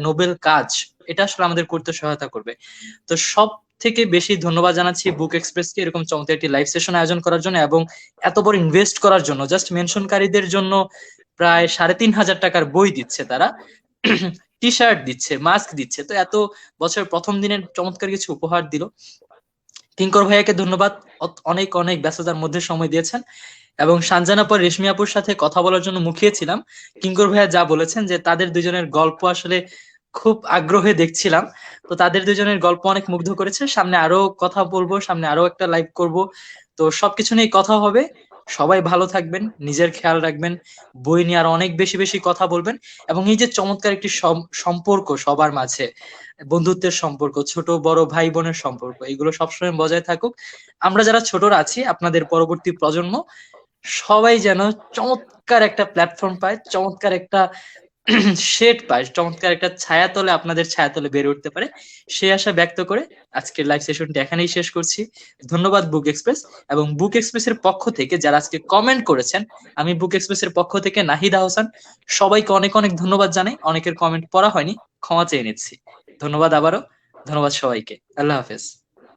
নোবেল কাজ, এটা আসলে আমাদের করতে সহায়তা করবে। তো সব থেকে বেশি ধন্যবাদ জানাচ্ছি বুক এক্সপ্রেসকে এরকম চমৎকার একটি লাইভ সেশন আয়োজন করার জন্য, এবং এত বড় ইনভেস্ট করার জন্য। জাস্ট মেনশনকারীদের জন্য প্রায় 3,500 টাকার বই দিচ্ছে তারা, টি শার্ট দিচ্ছে, মাস্ক দিচ্ছে। তো এত বছর প্রথম দিনের চমৎকার কিছু উপহার দিল। কিঙ্কর ভাইয়াকে ধন্যবাদ, অনেক অনেক ব্যস্ততার মধ্যে সময় দিয়েছেন। এবং সানজান আপা, রেশমি আপুর সাথে কথা বলার জন্য মুখিয়েছিলাম। কিঙ্কর ভাইয়া যা বলেছেন যে তাদের দুজনের গল্প আসলে খুব আগ্রহে দেখছিলাম, তো তাদের দুজনের গল্প অনেক মুগ্ধ করেছে। সামনে আরো কথা বলবো, সামনে আরো একটা লাইভ করব, তো সবকিছু নিয়ে কথা হবে। সবাই ভালো থাকবেন, নিজের খেয়াল রাখবেন, বই নিয়ে আরো অনেক বেশি বেশি কথা বলবেন। এবং এই যে চমৎকার একটি সম্পর্ক সবার মাঝে, বন্ধুত্বের সম্পর্ক, ছোট বড় ভাই বোনের সম্পর্ক, এগুলো সবসময় বজায় থাকুক। আমরা যারা ছোটরা আছি, আপনাদের পরবর্তী প্রজন্ম সবাই যেন চমৎকার একটা প্ল্যাটফর্ম পায়, চমৎকার একটা শেড পায়, চমৎকার একটা ছায়াতলে, আপনাদের ছায়াতলে বেড়ে উঠতে পারে, সেই আশা ব্যক্ত করে আজকের লাইভ সেশনটি এখানেই শেষ করছি। ধন্যবাদ বুক এক্সপ্রেস। এবং বুক এক্সপ্রেসের পক্ষ থেকে যারা আজকে কমেন্ট করেছেন, আমি বুক এক্সপ্রেসের পক্ষ থেকে নাহিদা হোসেন সবাইকে অনেক অনেক ধন্যবাদ জানাই। অনেকের কমেন্ট পড়া হয়নি, ক্ষমা চেয়ে নিচ্ছি। ধন্যবাদ আবারও, ধন্যবাদ সবাইকে। আল্লাহ হাফেজ।